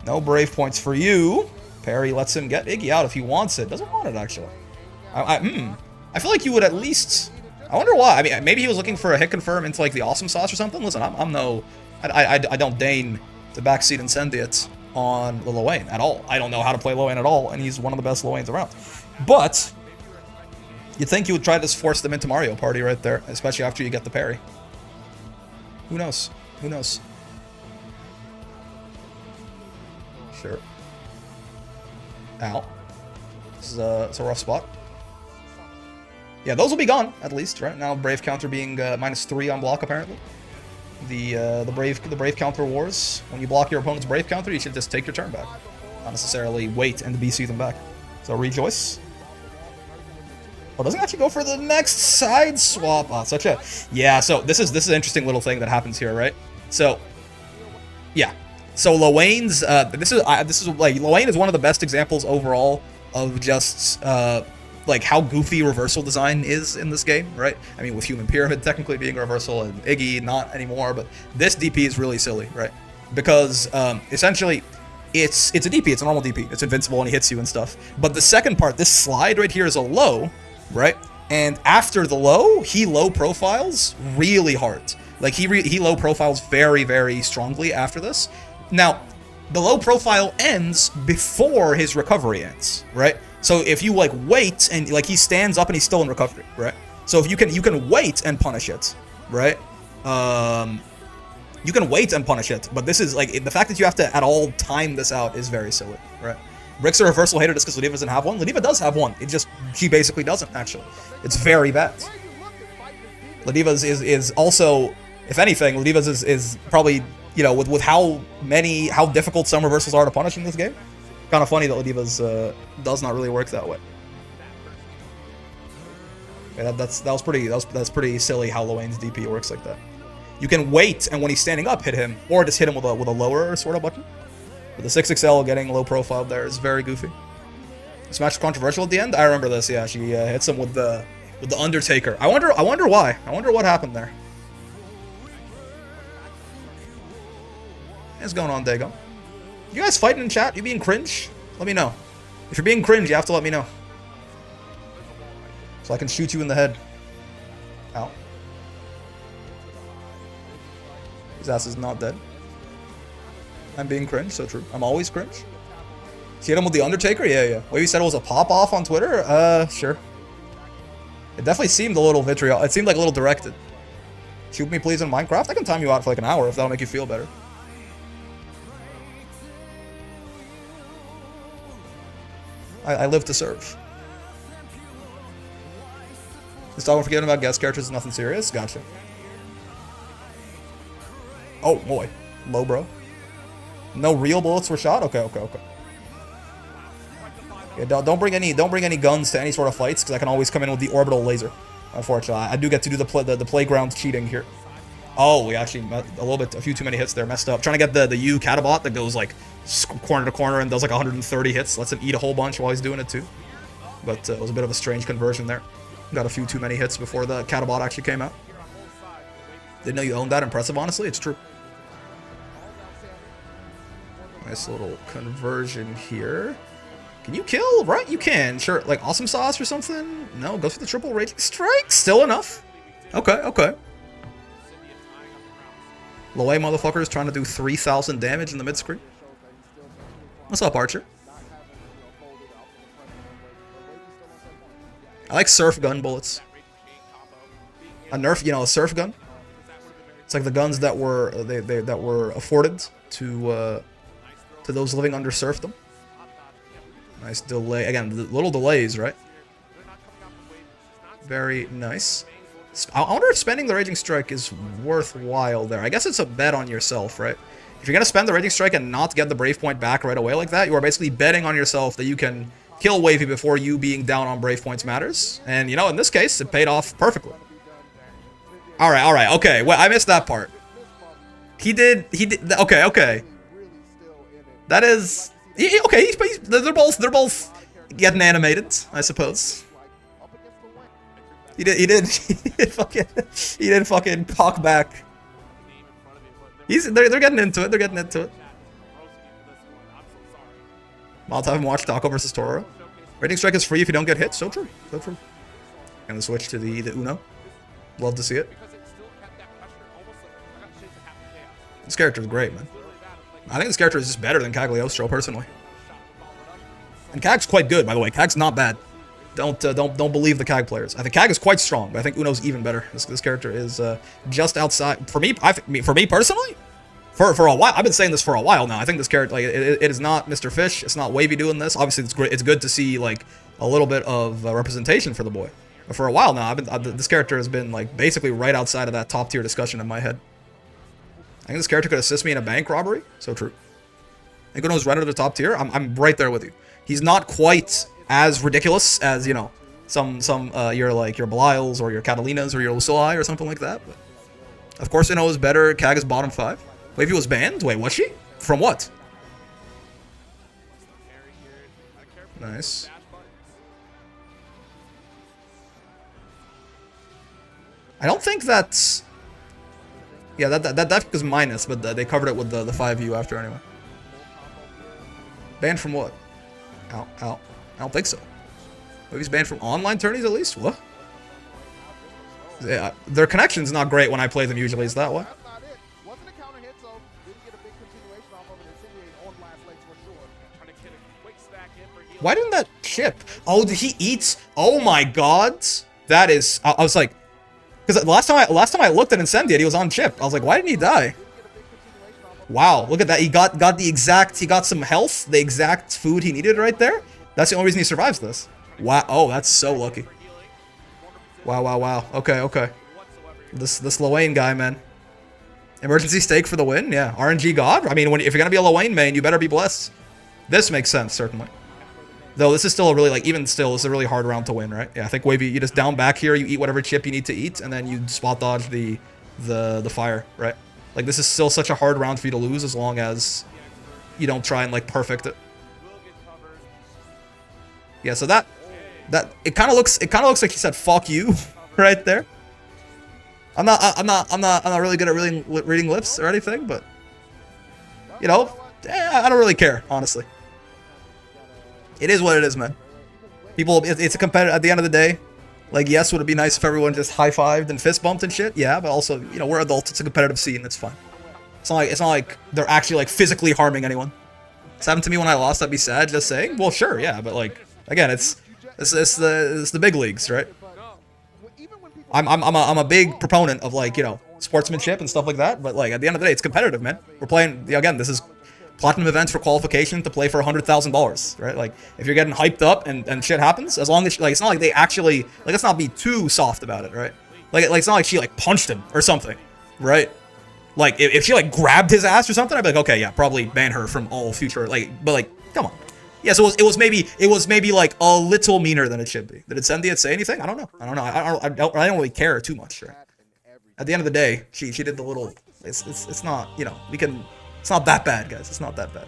No Brave points for you. Parry lets him get Iggy out if he wants it. Doesn't want it, actually. I feel like you would at least... I wonder why. I mean, maybe he was looking for a hit confirm into, like, the awesome sauce or something. Listen, I don't deign to backseat Incendiate on Lil Wayne at all. I don't know how to play Lil Wayne at all, and he's one of the best Lil Waynes around. But you'd think you would try to just force them into Mario Party right there, especially after you get the parry. Who knows? Who knows? Sure. Ow. This is it's a rough spot. Yeah, those will be gone, at least, right? Now Brave counter being -3 on block, apparently. The Brave counter wars. When you block your opponent's Brave counter, you should just take your turn back. Not necessarily wait and BC them back. So rejoice. Oh, doesn't actually go for the next side swap. Oh, such a... Yeah, so this is an interesting little thing that happens here, right? So, yeah. So Lil Wayne's... this is like... Lil Wayne is one of the best examples overall of just... like how goofy reversal design is in this game, right? I mean, with Human Pyramid technically being reversal and Iggy not anymore, but this DP is really silly, right? Because essentially, it's a DP, it's a normal DP, it's invincible and he hits you and stuff. But the second part, this slide right here is a low, right? And after the low, he low profiles really hard. Like he low profiles very, very strongly after this. Now, the low profile ends before his recovery ends, right? So if you like wait and like he stands up and he's still in recovery, right? So if you can wait and punish it, right? You can wait and punish it, but this is like the fact that you have to at all time this out is very silly, right? Brick's a reversal hater just because Ladiva doesn't have one. Ladiva does have one. It just she basically doesn't actually. It's very bad. Ladiva's is also, if anything, Ladiva's is probably, you know, with how difficult some reversals are to punish in this game. Kind of funny that Ladiva's does not really work that way. Yeah, that's pretty silly how Lil Wayne's DP works like that. You can wait and when he's standing up hit him, or just hit him with a lower sort of button. But the 6XL getting low profile there is very goofy. This match is controversial at the end. I remember this. Yeah, she hits him with the Undertaker. I wonder why. I wonder what happened there. What's going on, Dago? You guys fighting in chat? You being cringe? Let me know. If you're being cringe, you have to let me know. So I can shoot you in the head. Ow. His ass is not dead. I'm being cringe, so true. I'm always cringe. She hit him with the Undertaker? Yeah. Well, you said it was a pop-off on Twitter? Sure. It definitely seemed a little vitriol. It seemed like a little directed. Shoot me please in Minecraft? I can time you out for like an hour if that'll make you feel better. I live to serve. This time we're forgetting about guest characters is nothing serious? Gotcha. Oh, boy. Low, bro. No real bullets were shot? Okay. Yeah, don't bring any guns to any sort of fights, because I can always come in with the orbital laser. Unfortunately, I do get to do the playground cheating here. Oh, we actually a few too many hits there, messed up. Trying to get the U Catabot that goes like corner to corner and does like 130 hits. Lets him eat a whole bunch while he's doing it too. But it was a bit of a strange conversion there. Got a few too many hits before the Catabot actually came out. Didn't know you owned that. Impressive, honestly. It's true. Nice little conversion here. Can you kill? Right, you can. Sure, like Awesome Sauce or something? No, goes for the triple Raging Strike. Still enough. Okay. Low A motherfuckers trying to do 3,000 damage in the mid-screen. What's up, Archer? I like surf gun bullets. A nerf, a surf gun. It's like the guns that were that were afforded to those living under serfdom. Nice delay. Again, little delays, right? Very nice. I wonder if spending the Raging Strike is worthwhile there. I guess it's a bet on yourself, right? If you're going to spend the Raging Strike and not get the Brave Point back right away like that, you are basically betting on yourself that you can kill Wavy before you being down on Brave Points matters. And, you know, in this case, it paid off perfectly. Alright, okay. Well, I missed that part. He did, okay. That is... okay, they're both getting animated, I suppose. He did fucking cock back. They're getting into it. Molotov and Watch Taco versus Toro. Rating Strike is free if you don't get hit. So true. Gonna switch to the Uno. Love to see it. This character is great, man. I think this character is just better than Cagliostro, personally. And Cag's quite good, by the way. Cag's not bad. Don't believe the Cag players. I think Cag is quite strong, but I think Uno's even better. This character is just outside. For me personally, for a while, I've been saying this for a while now. I think this character, like, it is not Mr. Fish. It's not Wavy doing this. Obviously, it's great. It's good to see like a little bit of representation for the boy. But for a while now, this character has been like basically right outside of that top tier discussion in my head. I think this character could assist me in a bank robbery. So true. I think Uno's right under the top tier. I'm right there with you. He's not quite as ridiculous as, you know, some your Belials or your Catalinas or your Lucilii or something like that. But of course, Uno is better. Cag is bottom 5. Wavy was banned? Wait, was she? From what? Nice. I don't think that's... Yeah, that was minus, but they covered it with the 5U after anyway. Banned from what? Ow. I don't think so. Maybe he's banned from online tourneys at least? What? Yeah, their connection's not great when I play them usually, is that why? Why didn't that chip? Oh, did he eat? Oh my god. That is... I was like... Because last time I looked at Incendiate, he was on chip. I was like, why didn't he die? Wow, look at that. He got the exact... He got some health, the exact food he needed right there. That's the only reason he survives this. Wow. Oh, that's so lucky. Wow. Okay. This Lowain guy, man. Emergency stake for the win? Yeah. RNG God? I mean, if you're going to be a Lowain main, you better be blessed. This makes sense, certainly. Though this is still a really, like, even still, this is a really hard round to win, right? Yeah, I think Wavy, you just down back here, you eat whatever chip you need to eat, and then you spot dodge the fire, right? Like, this is still such a hard round for you to lose as long as you don't try and, like, perfect it. Yeah, so that it kind of looks like he said "fuck you" right there. I'm not really good at reading lips or anything, but you know, I don't really care, honestly. It is what it is, man. People, it's a competitive. At the end of the day, like, yes, would it be nice if everyone just high-fived and fist bumped and shit? Yeah, but also, you know, we're adults. It's a competitive scene. It's fun. It's not like they're actually like physically harming anyone. It's happened to me when I lost. I'd be sad just saying. Well, sure, yeah, but like, again, it's the big leagues, right? I'm a big proponent of, like, you know, sportsmanship and stuff like that. But like, at the end of the day, it's competitive, man. We're playing, again, this is platinum events for qualification to play for $100,000, right? Like, if you're getting hyped up and shit happens, as long as, like, it's not like they actually, like, let's not be too soft about it, right? Like it's not like she, like, punched him or something, right? Like, if she, like, grabbed his ass or something, I'd be like, okay, yeah, probably ban her from all future, like, but, like, come on. Yeah, so it was maybe like a little meaner than it should be. Did Incendiate say anything? I don't know. I don't really care too much, right? At the end of the day, she did the little, it's not, you know, it's not that bad, guys. It's not that bad.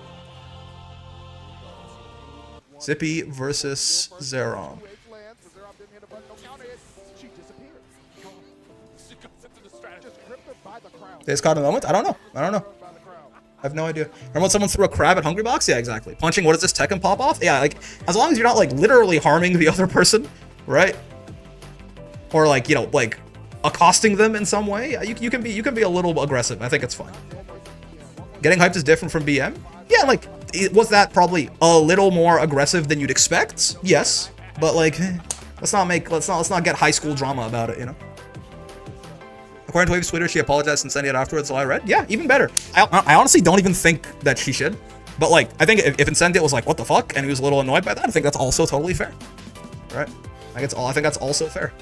Zippy versus Zeron. Days caught in the moment? I don't know. I have no idea. Remember when someone threw a crab at Hungry Box? Yeah, exactly. Punching, what is this, Tekken pop off? Yeah, like, as long as you're not, like, literally harming the other person, right? Or, like, you know, like, accosting them in some way, you can be a little aggressive. I think it's fine. Getting hyped is different from BM? Yeah, like, was that probably a little more aggressive than you'd expect? Yes. But, like, let's not get high school drama about it, you know? According to Wave's Twitter, she apologized and sent it afterwards, so I read. Yeah, even better. I honestly don't even think that she should. But like, I think if Incendit was like, what the fuck, and he was a little annoyed by that, I think that's also totally fair, right? I think that's also fair.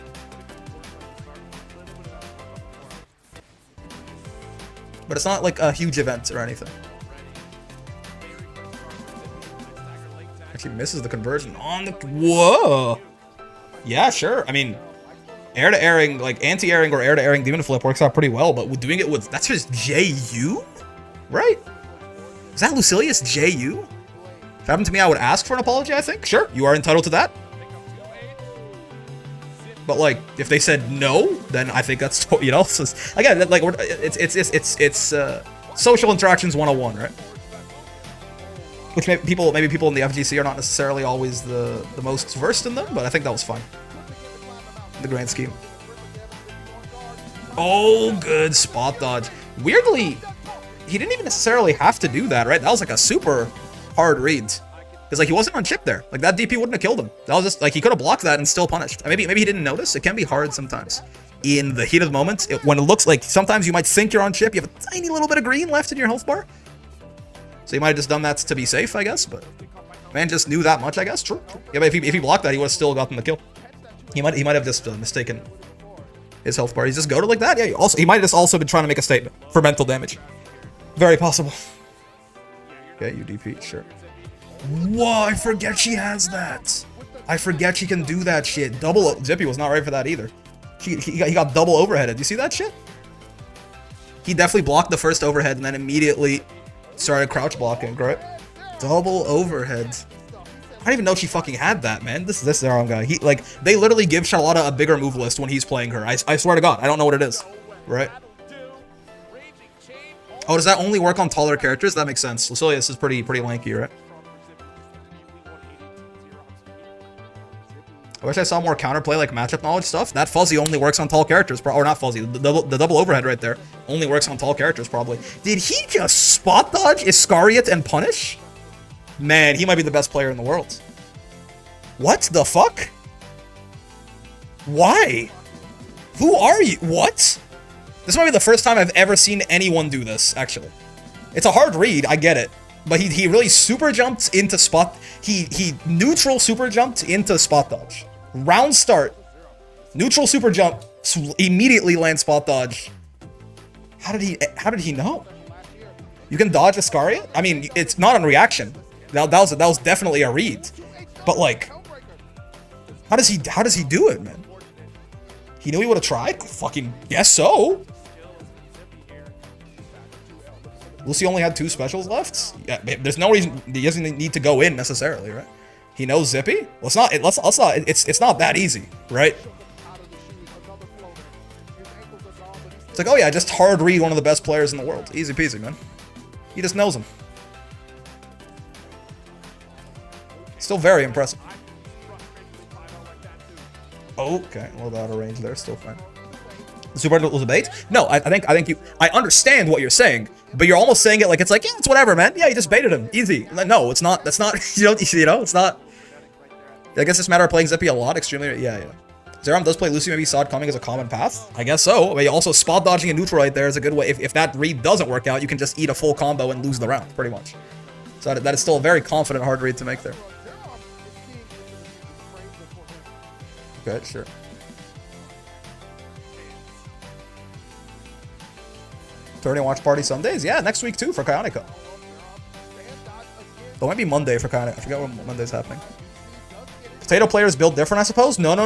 But it's not like a huge event or anything. Actually misses the conversion on the... Whoa! Yeah, sure. I mean, air-to-airing, like anti-airing or air-to-airing demon flip works out pretty well, but doing it with... That's just JU? Right? Is that Lucilius JU? If it happened to me, I would ask for an apology, I think. Sure, you are entitled to that. But like, if they said no, then I think that's, you know, so again, like it's social interactions 101, right? Which maybe people in the FGC are not necessarily always the most versed in them, but I think that was fine in the grand scheme. Oh, good spot dodge. Weirdly, he didn't even necessarily have to do that, right? That was like a super hard read. Because like he wasn't on chip there. Like that DP wouldn't have killed him. That was just like he could have blocked that and still punished. Maybe he didn't notice. It can be hard sometimes. In the heat of the moment, when it looks like sometimes you might think you're on chip, you have a tiny little bit of green left in your health bar. So you might have just done that to be safe, I guess. But man just knew that much, I guess. True. Yeah, but if he blocked that, he would have still gotten the kill. He might have just mistaken his health bar. He's just goaded like that. Yeah. He might have just also been trying to make a statement for mental damage. Very possible. Okay, UDP, sure. Whoa, I forget she has that. I forget she can do that shit. Double Zippy was not right for that either. He got double overheaded. You see that shit? He definitely blocked the first overhead and then immediately started crouch blocking, right? Double overhead. I didn't even know she fucking had that, man. This Zerom guy. He like they literally give Charlotta a bigger move list when he's playing her. I swear to God, I don't know what it is. Right? Oh, does that only work on taller characters? That makes sense. Lucilius is pretty lanky, right? I wish I saw more counterplay like matchup knowledge stuff. That fuzzy only works on tall characters, or not fuzzy. The double overhead right there only works on tall characters probably. Did he just spot dodge Iscariot and punish? Man, he might be the best player in the world. What the fuck? Why? Who are you? What? This might be the first time I've ever seen anyone do this, actually. It's a hard read, I get it. But he really super jumped into spot. He neutral super jumped into spot dodge. Round start. Neutral super jump. Immediately land spot dodge. How did he know? You can dodge Iscariot? I mean, it's not on reaction. That was definitely a read. But like, how does he do it, man? He knew he would have tried? Fucking guess so. Lucy only had 2 specials left. Yeah, there's no reason he doesn't need to go in necessarily, right? He knows Zippy. Well, it's not. It's not that easy, right? It's like, oh yeah, just hard read one of the best players in the world. Easy peasy, man. He just knows him. Still very impressive. Okay, a little out of range there. Still fine. The super was a bait? No, I think you. I understand what you're saying, but you're almost saying it like it's like, yeah, it's whatever, man. Yeah, you just baited him, easy. No, it's not. That's not. You know, it's not. I guess it's a matter of playing Zippy a lot. Extremely, yeah. Zerom does play Lucy. Maybe saw it coming as a common path. I guess so. But also spot dodging a neutral right there is a good way. If that read doesn't work out, you can just eat a full combo and lose the round, pretty much. So that is still a very confident hard read to make there. Okay, sure. Turning watch party Sundays? Yeah, next week too for Koujicoco. So it might be Monday for Koujicoco. I forgot when Monday's happening. Potato players build different, I suppose? No.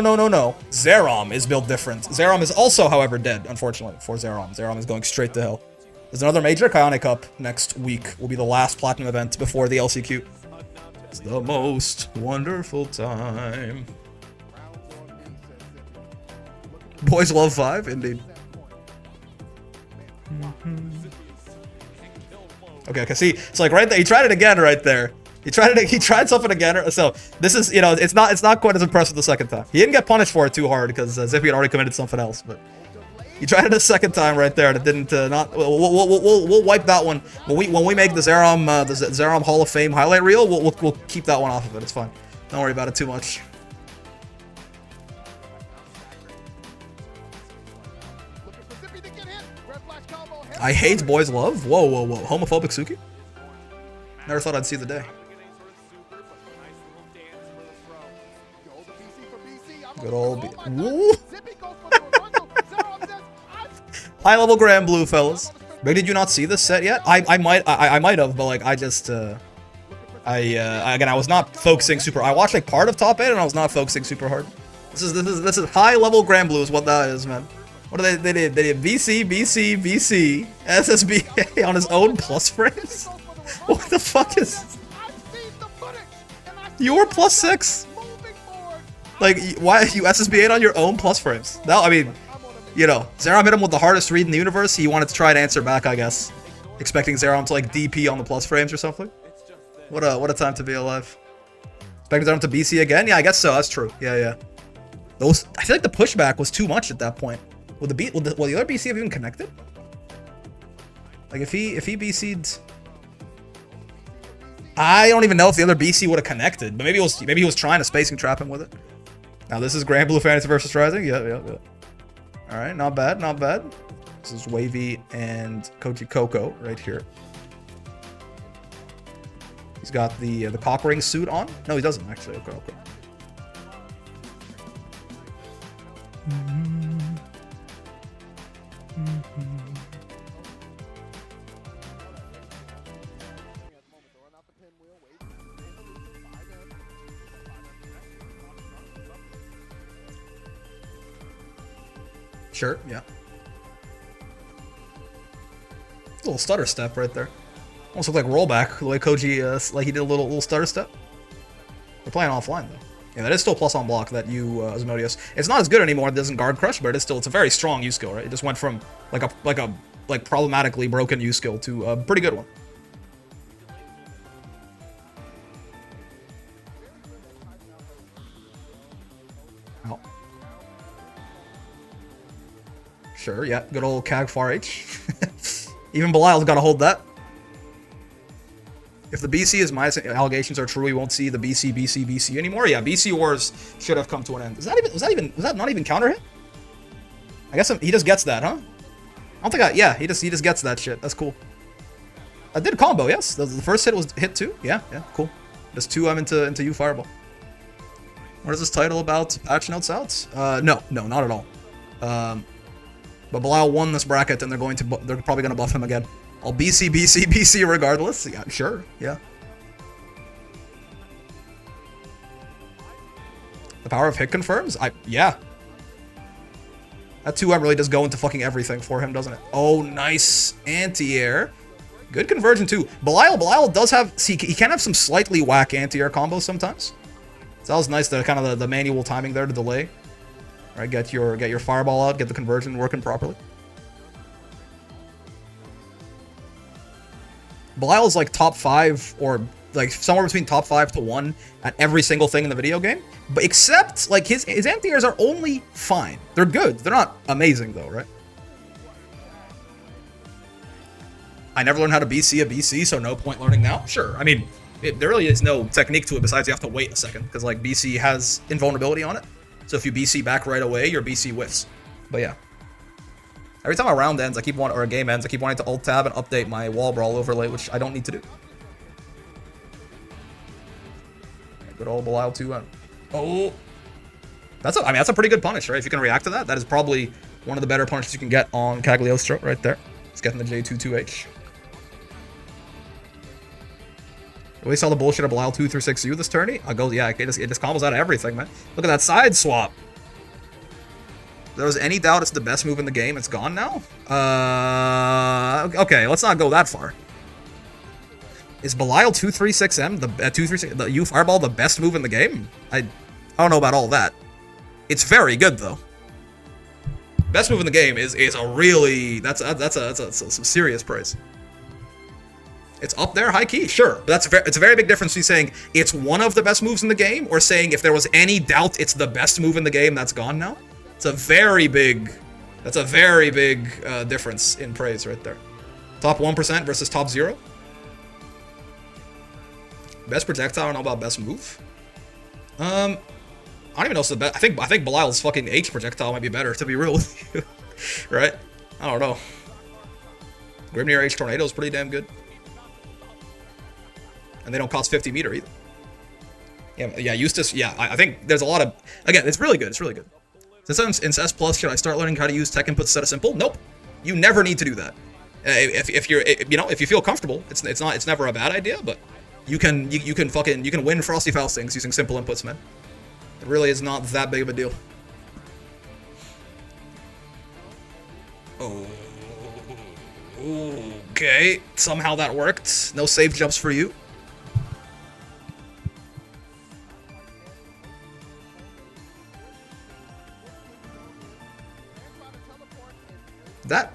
Zerom is built different. Zerom is also, however, dead, unfortunately, for Zerom. Zerom is going straight to hell. There's another major Koujicoco next week. Will be the last platinum event before the LCQ. It's the most wonderful time. Boys love 5, indeed. Okay, see, it's like right there. He tried it again right there. He tried something again. So this is, you know, it's not quite as impressive the second time. He didn't get punished for it too hard because Zippy had already committed something else. But he tried it a second time right there, and it didn't. We'll wipe that one when we make the Zerom Hall of Fame highlight reel. We'll keep that one off of it. It's fine. Don't worry about it too much. I hate boys love. Whoa. Homophobic Suki? Never thought I'd see the day. Good old Woo! High level Grand Blue, fellas. But did you not see this set yet? I might have, but like I just again I was not focusing super. I watched like part of top 8 and I was not focusing super hard. This is high level Grand Blue is what that is, man. What did they did? They did BC, BC, BC, SSBA on his own plus frames? What the fuck is... You were +6? Like, why you SSBA'd on your own plus frames? Now, I mean, you know, Zerom hit him with the hardest read in the universe. He wanted to try and answer back, I guess. Expecting Zerom to, like, DP on the plus frames or something. What a time to be alive. Expecting Zerom to BC again? Yeah, I guess so. That's true. Yeah. I feel like the pushback was too much at that point. Will the other BC have even connected? Like if he BC'd, I don't even know if the other BC would have connected, but maybe he was trying to spacing trap him with it. Now this is Grand Blue Fantasy versus Rising. Yeah. All right, not bad. This is Wavy and Koujicoco right here. He's got the cock ring suit on. No, he doesn't actually. Okay. Sure, yeah. Little stutter step right there. Almost looked like rollback, the way Koji, like he did a little stutter step. We're playing offline, though. Yeah, that is still plus on block, that U Asmodeus. It's not as good anymore, it doesn't guard crush, but it's a very strong U skill, right? It just went from, like problematically broken U skill to a pretty good one. Oh. Sure, yeah, good old Kag Far H. Even Belial's gotta hold that. If the BC is my allegations are true, we won't see the BC anymore. Yeah, BC Wars should have come to an end. Was that not even counter hit? I guess he just gets that, huh? I don't think yeah, he just gets that shit. That's cool. I did a combo, yes. The first hit was hit 2. Yeah, cool. Just 2 I'm into U Fireball. What is this title about? Patch notes out? No, not at all. But Belial won this bracket, and they're probably gonna buff him again. I'll BC regardless. Yeah, sure. Yeah. The power of hit confirms? Yeah. That 2M really does go into fucking everything for him, doesn't it? Oh, nice anti-air. Good conversion too. Belial does have, see, he can have some slightly whack anti-air combos sometimes. So that was nice, the kind of the manual timing there to delay. All right, get your fireball out, get the conversion working properly. Belial is like top 5 or like somewhere between top 5 to 1 at every single thing in the video game. But except like his anti-airs are only fine. They're good. They're not amazing though, right? I never learned how to BC a BC, so no point learning now. Sure. I mean, there really is no technique to it besides you have to wait a second because like BC has invulnerability on it. So if you BC back right away, your BC whiffs. But yeah. Every time a round ends, or a game ends, I keep wanting to alt tab and update my wall brawl overlay, which I don't need to do. Good old Belial 2-1. Oh, that's a pretty good punish, right? If you can react to that, that is probably one of the better punishes you can get on Cagliostro right there. It's getting the J22H. Really saw the bullshit of Belial 2 through 6U this tourney. Yeah, it just combos out of everything, man. Look at that side swap. If there was any doubt it's the best move in the game, it's gone now? Okay, let's not go that far. Is Belial 236M, the U Fireball, the best move in the game? I don't know about all that. It's very good, though. Best move in the game is a really... That's some serious praise. It's up there, high key, sure. But it's a very big difference between saying it's one of the best moves in the game or saying if there was any doubt it's the best move in the game, that's gone now. It's a very big... That's a very big difference in praise right there. Top 1% versus top 0. Best projectile, I don't know about best move. I don't even know if it's the best. I think Belial's fucking H projectile might be better, to be real with you. Right? I don't know. Grimnir H Tornado is pretty damn good. and they don't cost 50 meter either. Yeah, Eustace, yeah, I think there's a lot of, again, it's really good, it's really good. Since in S Plus, should I start learning how to use tech inputs instead of simple? Nope. You never need to do that. If you're, if you feel comfortable, it's never a bad idea, but you can win Frosty Faustings using simple inputs, man. It really is not that big of a deal. Oh. Okay, somehow that worked. No save jumps for you. That?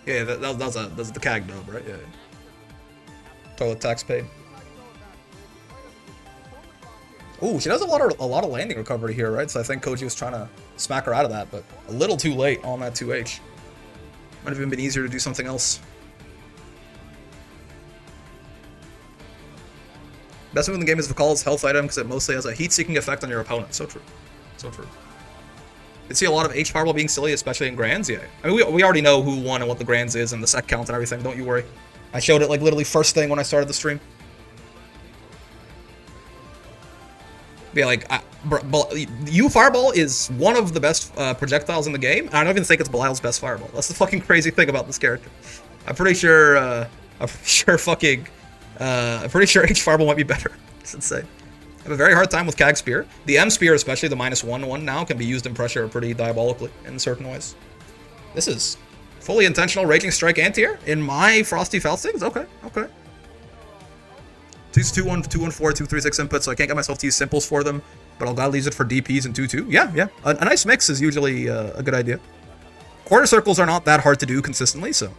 Yeah, that's the CAG dub, right? Yeah. Total tax paid. Ooh, she does a lot of landing recovery here, right? So I think Koji was trying to smack her out of that, but a little too late on that 2H. Might have even been easier to do something else. Best move in the game is Vikal's health item because it mostly has a heat-seeking effect on your opponent. So true. So true. You'd see a lot of H Fireball being silly, especially in Grands, yeah. I mean, we already know who won and what the Grands is and the sec count and everything, don't you worry. I showed it like literally first thing when I started the stream. Yeah, like, U Fireball is one of the best projectiles in the game, and I don't even think it's Belial's best Fireball. That's the fucking crazy thing about this character. I'm pretty sure H Fireball might be better. It's insane. I have a very hard time with CAG Spear. The M Spear, especially the -1 one now, can be used in pressure pretty diabolically in certain ways. This is fully intentional Raging Strike anti-air in my Frosty Faustings? Okay, okay. 2-1, 2-1-4, 2-3-6 inputs, so I can't get myself to use simples for them, but I'll gladly use it for DPs and 2-2. Yeah. A nice mix is usually a good idea. Quarter circles are not that hard to do consistently, so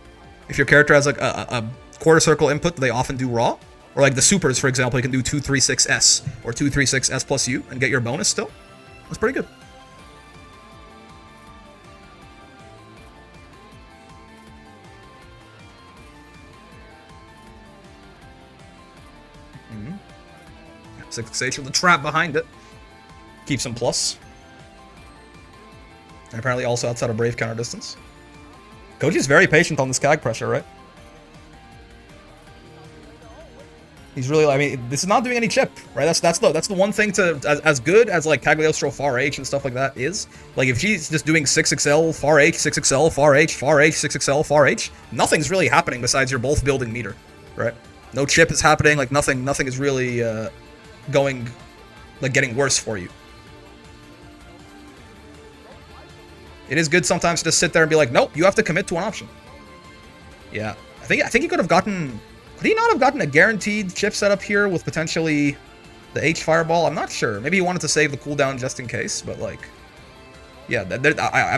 if your character has like a quarter circle input, they often do raw. Or like the supers, for example, you can do 2-3-6-S or 2-3-6-S plus U and get your bonus still. That's pretty good. Mm-hmm. 6-6 with the trap behind it. Keeps him plus. And apparently also outside of Brave counter distance. Koji's very patient on this CAG pressure, right? He's really, I mean, this is not doing any chip, right? That's the one thing to, as good as like Cagliostro far H and stuff like that is, like if she's just doing 6XL, far H, 6XL, far H, far H, 6XL, far H, nothing's really happening besides you're both building meter, right? No chip is happening, like nothing is really going, like getting worse for you. It is good sometimes to just sit there and be like, nope, you have to commit to an option. Yeah, I think he could have gotten. Could he not have gotten a guaranteed chip setup here with potentially the H Fireball? I'm not sure. Maybe he wanted to save the cooldown just in case, but like, yeah,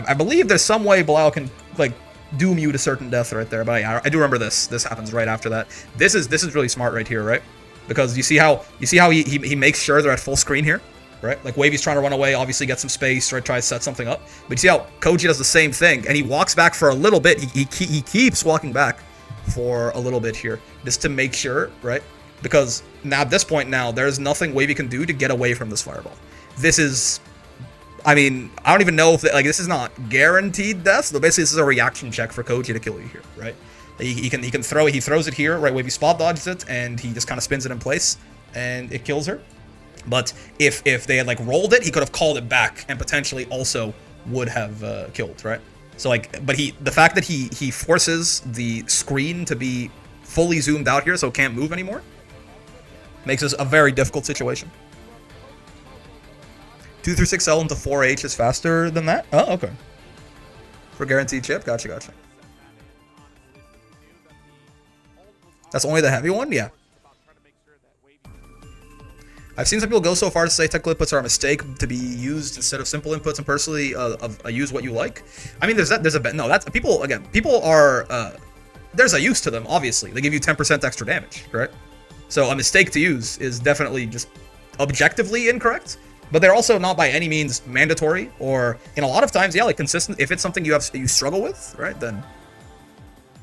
I believe there's some way Belial can like doom you to certain death right there. But I do remember this. This happens right after that. This is really smart right here, right? Because you see how he makes sure they're at full screen here, right? Like Wavy's trying to run away, obviously get some space, right? Try to set something up. But you see how Koji does the same thing, and he walks back for a little bit. He keeps walking back for a little bit here, just to make sure, right? Because now at this point now, there's nothing Wavy can do to get away from this fireball. This is, I mean, I don't even know if, like, this is not guaranteed death, so basically this is a reaction check for Koji to kill you here, right? He can throw it, he throws it here, right? Wavy spot dodges it, and he just kind of spins it in place, and it kills her. But if they had, like, rolled it, he could have called it back, and potentially also would have killed, right? So like, but the fact that he forces the screen to be fully zoomed out here so it can't move anymore makes this a very difficult situation. 2-6L into 4H is faster than that? Oh, okay. For guaranteed chip? Gotcha. That's only the heavy one? Yeah. I've seen some people go so far to say technical inputs are a mistake to be used instead of simple inputs, and personally, use what you like. I mean, there's people are, there's a use to them, obviously. They give you 10% extra damage, right? So a mistake to use is definitely just objectively incorrect, but they're also not by any means mandatory, or in a lot of times, yeah, like consistent, if it's something you struggle with, right, then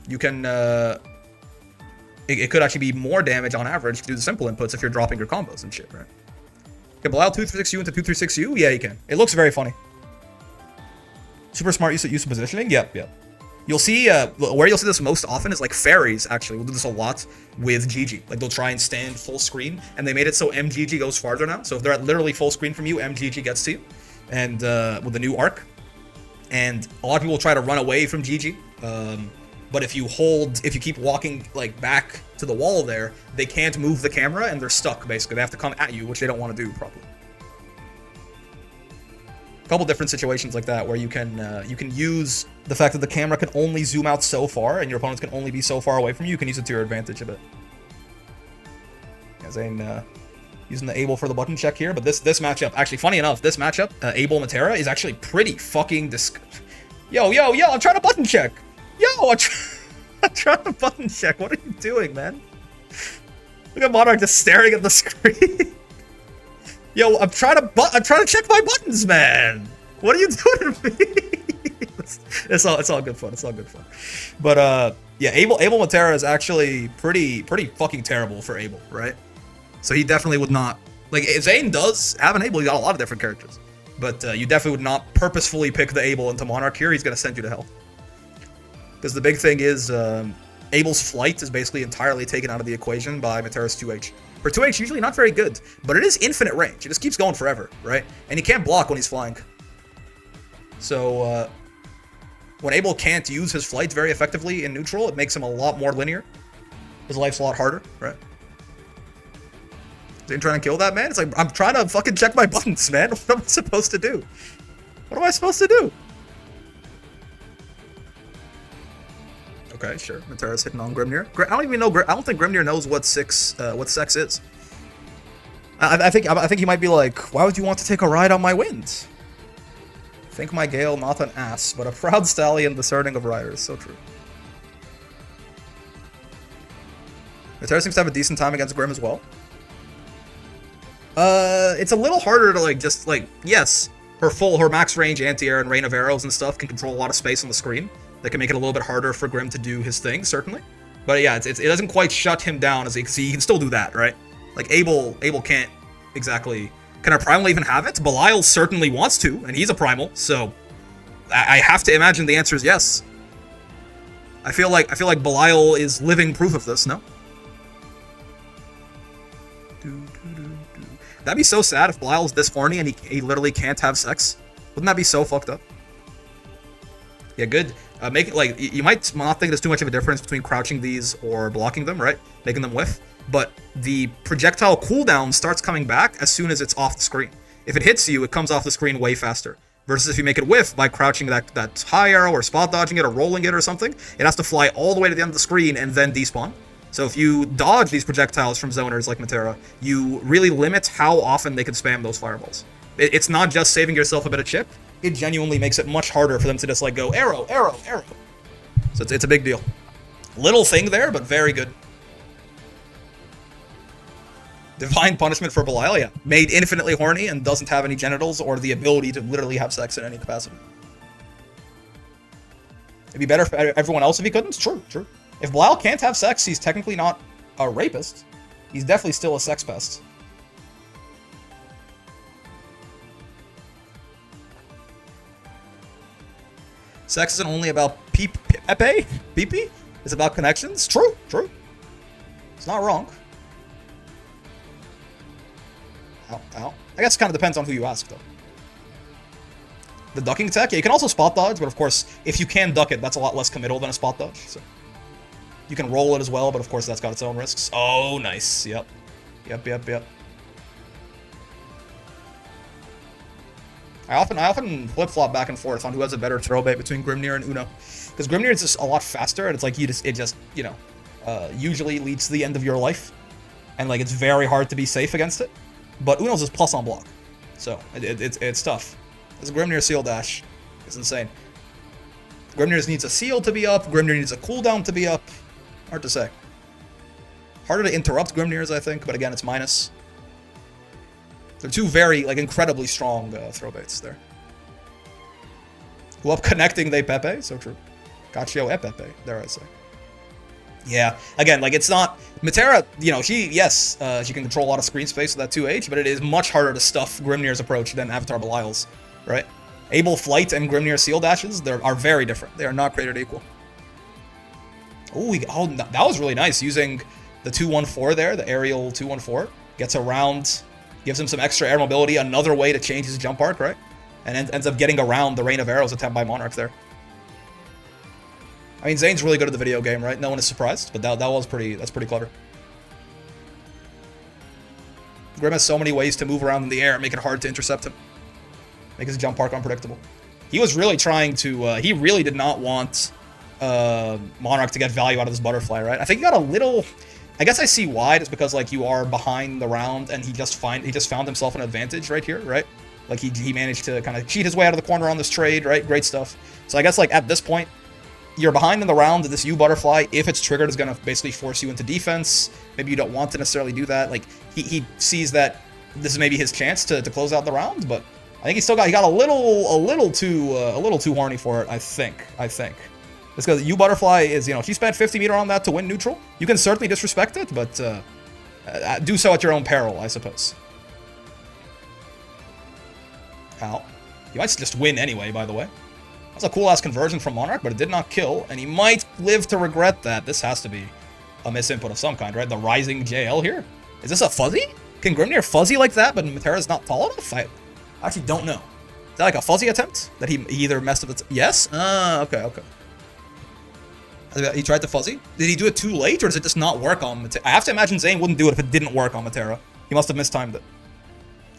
you can, it could actually be more damage on average to do the simple inputs if you're dropping your combos and shit, right? Can Belial 2-3-6U into 2-3-6U? Yeah, you can. It looks very funny. Super smart use of positioning? Yep. You'll see, where you'll see this most often is like fairies, actually. We'll do this a lot with GG. Like, they'll try and stand full screen, and they made it so MGG goes farther now. So if they're at literally full screen from you, MGG gets to you. And, with the new arc. And a lot of people will try to run away from GG. But if you keep walking, like, back to the wall there, they can't move the camera, and they're stuck, basically. They have to come at you, which they don't want to do, probably. A couple different situations like that where you can use the fact that the camera can only zoom out so far and your opponents can only be so far away from you. You can use it to your advantage a bit. Yeah, Zane using the Abel for the button check here, but this matchup, actually, funny enough, this matchup, Abel Matera, is actually pretty fucking Yo, I'm trying to button check. Yo, I'm trying to button check. What are you doing, man? Look at Monarch just staring at the screen. Yo, I'm trying to check my buttons, man. What are you doing to me? it's all good fun. It's all good fun. But yeah, Abel Matera is actually pretty fucking terrible for Abel, right? So he definitely would not, like, Zane does have an Abel. He's got a lot of different characters, but you definitely would not purposefully pick the Abel into Monarch here. He's gonna send you to hell. Because the big thing is Abel's flight is basically entirely taken out of the equation by Matera's 2H. For 2H, usually not very good, but it is infinite range. It just keeps going forever, right? And he can't block when he's flying. So, when Abel can't use his flight very effectively in neutral, it makes him a lot more linear. His life's a lot harder, right? Is he trying to kill that man? It's like, I'm trying to fucking check my buttons, man. What am I supposed to do? What am I supposed to do? Okay, sure. Matera's hitting on Grimnir. I don't even know. I don't think Grimnir knows what sex is. I think he might be like, why would you want to take a ride on my wind? Think my Gale not an ass, but a proud stallion discerning of riders. So true. Matera seems to have a decent time against Grim as well. It's a little harder to yes, her max range anti-air and rain of arrows and stuff can control a lot of space on the screen. That can make it a little bit harder for Grim to do his thing, certainly. But yeah, it doesn't quite shut him down, as he can still do that, right? Like, Abel can't exactly... Can our Primal even have it? Belial certainly wants to, and he's a Primal, so... I have to imagine the answer is yes. I feel like Belial is living proof of this, no? That'd be so sad if Belial's this horny and he literally can't have sex. Wouldn't that be so fucked up? Yeah, good. Make it like, you might not think there's too much of a difference between crouching these or blocking them, right? Making them whiff. But the projectile cooldown starts coming back as soon as it's off the screen. If it hits you, it comes off the screen way faster. Versus if you make it whiff by crouching that high arrow or spot dodging it or rolling it or something, it has to fly all the way to the end of the screen and then despawn. So if you dodge these projectiles from zoners like Matera, you really limit how often they can spam those fireballs. It's not just saving yourself a bit of chip. It genuinely makes it much harder for them to just like go arrow, arrow, arrow. So it's a big deal. Little thing there, but very good. Divine punishment for Belial, yeah. Made infinitely horny and doesn't have any genitals or the ability to literally have sex in any capacity. It'd be better for everyone else if he couldn't. True, true. If Belial can't have sex, he's technically not a rapist. He's definitely still a sex pest. Sex isn't only about Pepe? Pee-pee? It's about connections? True, true. It's not wrong. Ow, ow. I guess it kind of depends on who you ask, though. The ducking tech? Yeah, you can also spot dodge, but of course, if you can duck it, that's a lot less committal than a spot dodge, so. You can roll it as well, but of course that's got its own risks. Oh, nice. Yep. Yep. I often flip-flop back and forth on who has a better throw bait between Grimnir and Uno. Because Grimnir is just a lot faster, and it's like it just usually leads to the end of your life. And like it's very hard to be safe against it. But Uno's just plus on block. So it's tough. This Grimnir seal dash is insane. Grimnir needs a seal to be up, Grimnir needs a cooldown to be up. Hard to say. Harder to interrupt Grimnirs, I think, but again, it's minus. They're two very, like, incredibly strong throw baits there. Who up connecting they Pepe? So true. Gachio e Pepe, dare I say. Yeah, again, like, it's not... Matera, she can control a lot of screen space with that 2H, but it is much harder to stuff Grimnir's approach than Avatar Belial's, right? Abel Flight and Grimnir Seal Dashes, are very different. They are not created equal. Oh, that was really nice. Using the 2-1-4 there, the aerial 2-1-4. Gets around, gives him some extra air mobility. Another way to change his jump arc, right? And ends up getting around the rain of arrows attempt by Monarch there. I mean, Zane's really good at the video game, right? No one is surprised, but that's pretty clever. Grim has so many ways to move around in the air and make it hard to intercept him. Make his jump arc unpredictable. He was really trying to, he really did not want Monarch to get value out of this butterfly, right? I think he got a little, I guess I see why. It's because, like, you are behind the round and he just found himself an advantage right here, right? Like, he managed to kind of cheat his way out of the corner on this trade, right? Great stuff. So I guess, like, at this point, you're behind in the round. This U butterfly, if it's triggered, is going to basically force you into defense. Maybe you don't want to necessarily do that. Like, he sees that this is maybe his chance to close out the round, but I think he got a little too horny for it. I think. It's because U butterfly is, if you spent 50 meter on that to win neutral, you can certainly disrespect it, but do so at your own peril, I suppose. Ow. You might just win anyway, by the way. That's a cool-ass conversion from Monarch, but it did not kill, and he might live to regret that. This has to be a misinput of some kind, right? The Rising JL here? Is this a fuzzy? Can Grimnir fuzzy like that, but Matera's not tall enough? I actually don't know. Is that like a fuzzy attempt? That he either messed with it? Yes? Okay. He tried to fuzzy? Did he do it too late, or does it just not work on Matera? I have to imagine Zane wouldn't do it if it didn't work on Matera. He must have mistimed it.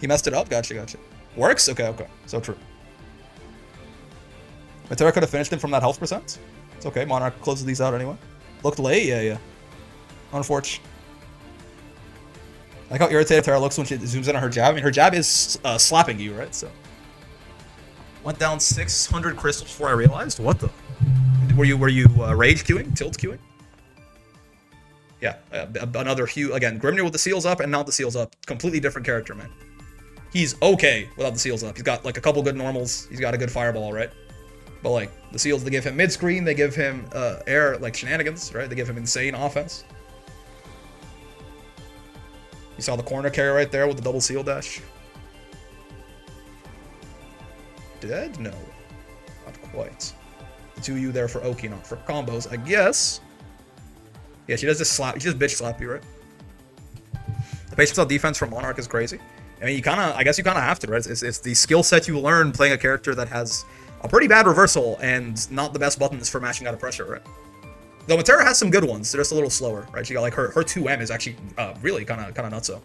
He messed it up? Gotcha. Works? Okay. So true. Matera could have finished him from that health percent. It's okay, Monarch closes these out anyway. Looked late? Yeah. Unfortunate. I like how irritated Matera looks when she zooms in on her jab. I mean, her jab is slapping you, right? So went down 600 crystals before I realized. What the? Were you rage queuing? Tilt queuing? Yeah, another hue. Again, Grimnir with the seals up and not the seals up. Completely different character, man. He's okay without the seals up. He's got like a couple good normals. He's got a good fireball, right? But, like, the seals, they give him mid-screen, they give him air, like, shenanigans, right? They give him insane offense. You saw the corner carry right there with the double seal dash. Dead? No. Not quite. The 2U there for Oki, not for combos, I guess. Yeah, she does just slap, she just bitch slap you, right? The patience on defense from Monarch is crazy. I mean, I guess you kind of have to, right? It's the skill set you learn playing a character that has a pretty bad reversal and not the best buttons for mashing out of pressure, right? Though Matera has some good ones, they're just a little slower, right? She got like her 2M is actually really kind of nutso.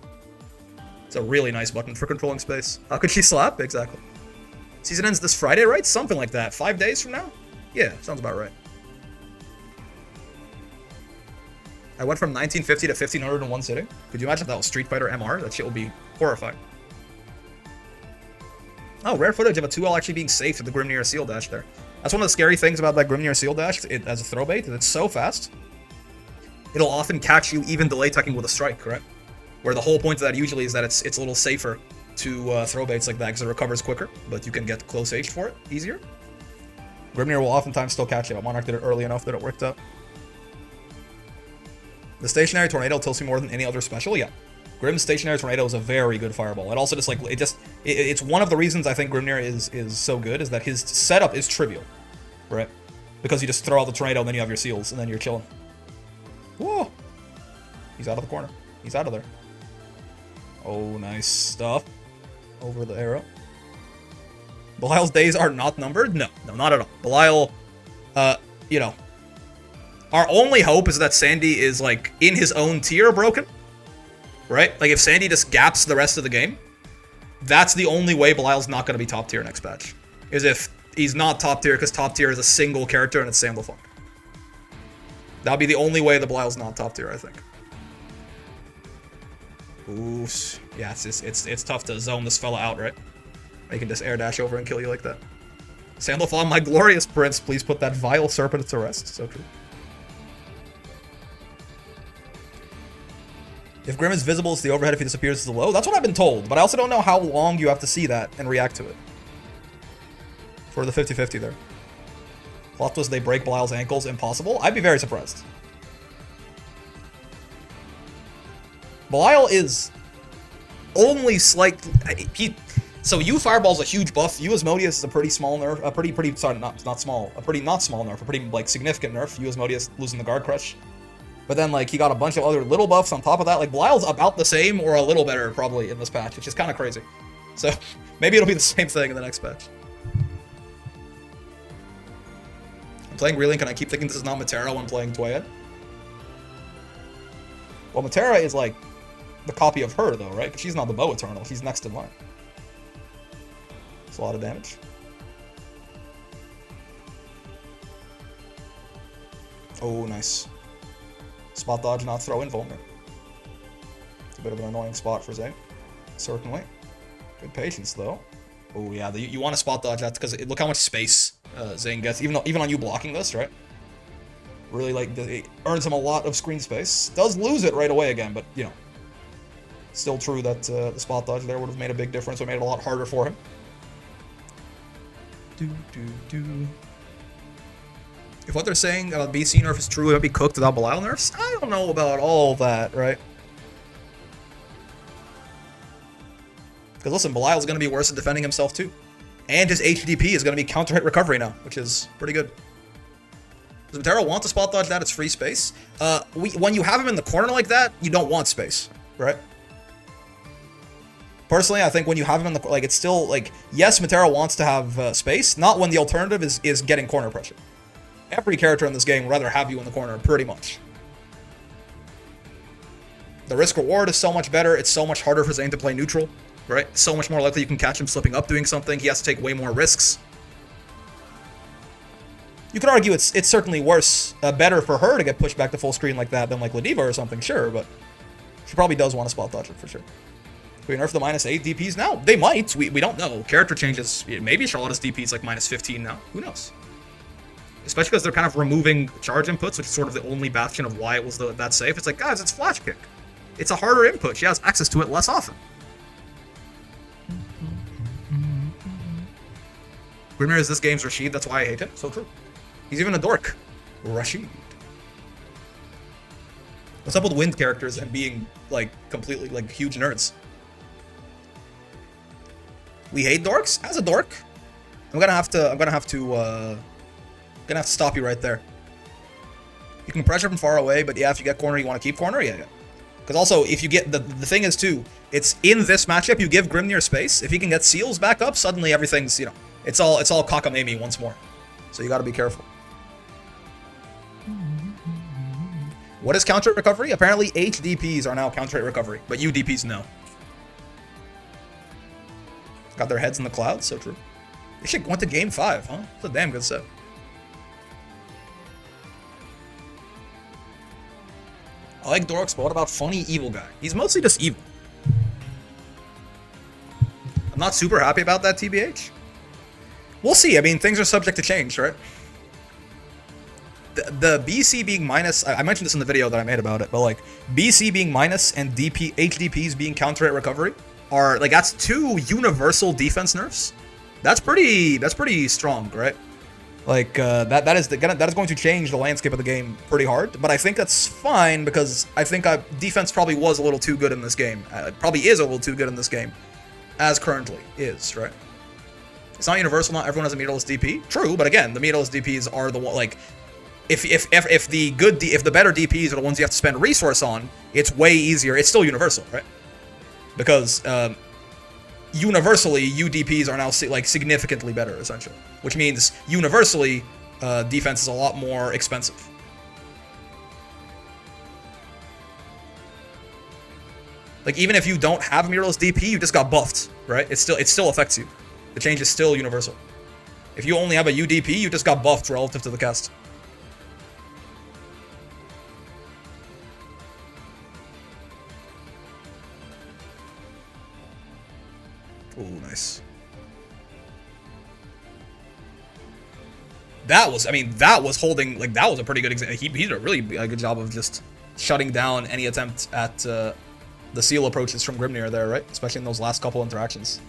It's a really nice button for controlling space. How could she slap? Exactly. Season ends this Friday, right? Something like that. 5 days from now? Yeah, sounds about right. I went from 1950 to 1500 in one sitting. Could you imagine if that was Street Fighter MR? That shit would be horrifying. Oh, rare footage of a 2L actually being safe with the Grimnir Seal Dash there. That's one of the scary things about that Grimnir Seal Dash as a throw bait, is it's so fast. It'll often catch you even delay teching with a strike, correct? Where the whole point of that usually is that it's a little safer to throw baits like that because it recovers quicker, but you can get close H for it easier. Grimnir will oftentimes still catch it, but Monarch did it early enough that it worked out. The Stationary Tornado tilts you more than any other special, yeah. Grim's Stationary Tornado is a very good fireball. It also just, like, it's one of the reasons I think Grimnir is so good, is that his setup is trivial, right? Because you just throw out the Tornado and then you have your seals, and then you're chilling. Whoa! He's out of the corner. He's out of there. Oh, nice stuff. Over the arrow. Belial's days are not numbered? No, not at all. Belial, you know, our only hope is that Sandy is, like, in his own tier broken. Right? Like, if Sandy just gaps the rest of the game, that's the only way Belial's not going to be top tier next patch. Is if he's not top tier, because top tier is a single character and it's Sandalfunk. That'll be the only way that Belial's not top tier, I think. Ooh, yeah, it's tough to zone this fella out, right? He can just air dash over and kill you like that. Sandalfon, my glorious prince, please put that vile serpent to rest. So true. If Grim is visible, it's the overhead. If he disappears, it's the low. That's what I've been told, but I also don't know how long you have to see that and react to it. For the 50-50 there. Plot twist, they break Belial's ankles. Impossible? I'd be very surprised. Belial is only slightly... So U Fireball's a huge buff. U Asmodeus is a pretty small nerf. A pretty sorry, not small. A pretty not small nerf. A pretty like significant nerf. U Asmodeus losing the guard crush. But then like he got a bunch of other little buffs on top of that. Like Belial's about the same or a little better probably in this patch, which is kind of crazy. So maybe it'll be the same thing in the next patch. I'm playing Relink and I keep thinking this is not Matera when playing Dwayed. Well, Matera is like the copy of her though, right? Because she's not the Bow Eternal. She's next in line. It's a lot of damage. Oh, nice. Spot dodge, not throw invulner. It's a bit of an annoying spot for Zane. Certainly. Good patience, though. Oh, yeah, you want to spot dodge that, because look how much space Zane gets, even on you blocking this, right? Really, like, it earns him a lot of screen space. Does lose it right away again, but, you know. Still true that the spot dodge there would have made a big difference, or made it a lot harder for him. If what they're saying about BC nerf is true, it would be cooked without Belial nerfs? I don't know about all that, right? Because listen, Belial's going to be worse at defending himself too. And his HDP is going to be counter hit recovery now, which is pretty good. Does Matera want to spot dodge that? It's free space. When you have him in the corner like that, you don't want space, right? Personally, I think when you have him in the like, it's still like yes, Matera wants to have space, not when the alternative is getting corner pressure. Every character in this game would rather have you in the corner, pretty much. The risk reward is so much better. It's so much harder for Zane to play neutral, right? So much more likely you can catch him slipping up doing something. He has to take way more risks. You could argue it's certainly worse, better for her to get pushed back to full screen like that than like Ladiva or something, sure, but she probably does want to spot dodge it for sure. Do we nerf the -8 DPs now? They might. We don't know. Character changes. Maybe Charlotta's DP is like -15 now. Who knows? Especially because they're kind of removing charge inputs, which is sort of the only bastion of why it was that safe. It's like, guys, it's flash kick. It's a harder input. She has access to it less often. Grimnir is this game's Rashid. That's why I hate him. So true. He's even a dork. Rashid. What's up with wind characters and being like completely like huge nerds? We hate dorks? As a dork, I'm gonna have to stop you right there. You can pressure from far away, but yeah, if you get corner, you want to keep corner, yeah. Because also, if you get the thing is too, it's in this matchup you give Grimnir space. If he can get seals back up, suddenly everything's it's all cockamamie once more. So you got to be careful. What is counter recovery? Apparently HDPs are now counter hit recovery, but UDPs no. Got their heads in the clouds, so true. They should went to game 5, huh? That's a damn good set. I like dorks, but what about funny evil guy? He's mostly just evil. I'm not super happy about that, TBH. We'll see. I mean, things are subject to change, right? The BC being minus, I mentioned this in the video that I made about it, but like BC being minus and HDPs being counter hit recovery are like, that's 2 universal defense nerfs. That's pretty strong, right? Like that is going to change the landscape of the game pretty hard. But I think that's fine because I think defense probably was a little too good in this game. It probably is a little too good in this game, as currently is, right? It's not universal. Not everyone has a meterless DP. True, but again, the meterless DPs are the one like. If the better DPs are the ones you have to spend resource on, it's way easier. It's still universal, right? Because universally, UDPs are now like significantly better, essentially. Which means universally, defense is a lot more expensive. Like even if you don't have a mirrorless DP, you just got buffed, right? It still affects you. The change is still universal. If you only have a UDP, you just got buffed relative to the cast. Oh, nice. That was holding, like, that was a pretty good example. He did a really good job of just shutting down any attempt at the seal approaches from Grimnir there, right? Especially in those last couple interactions.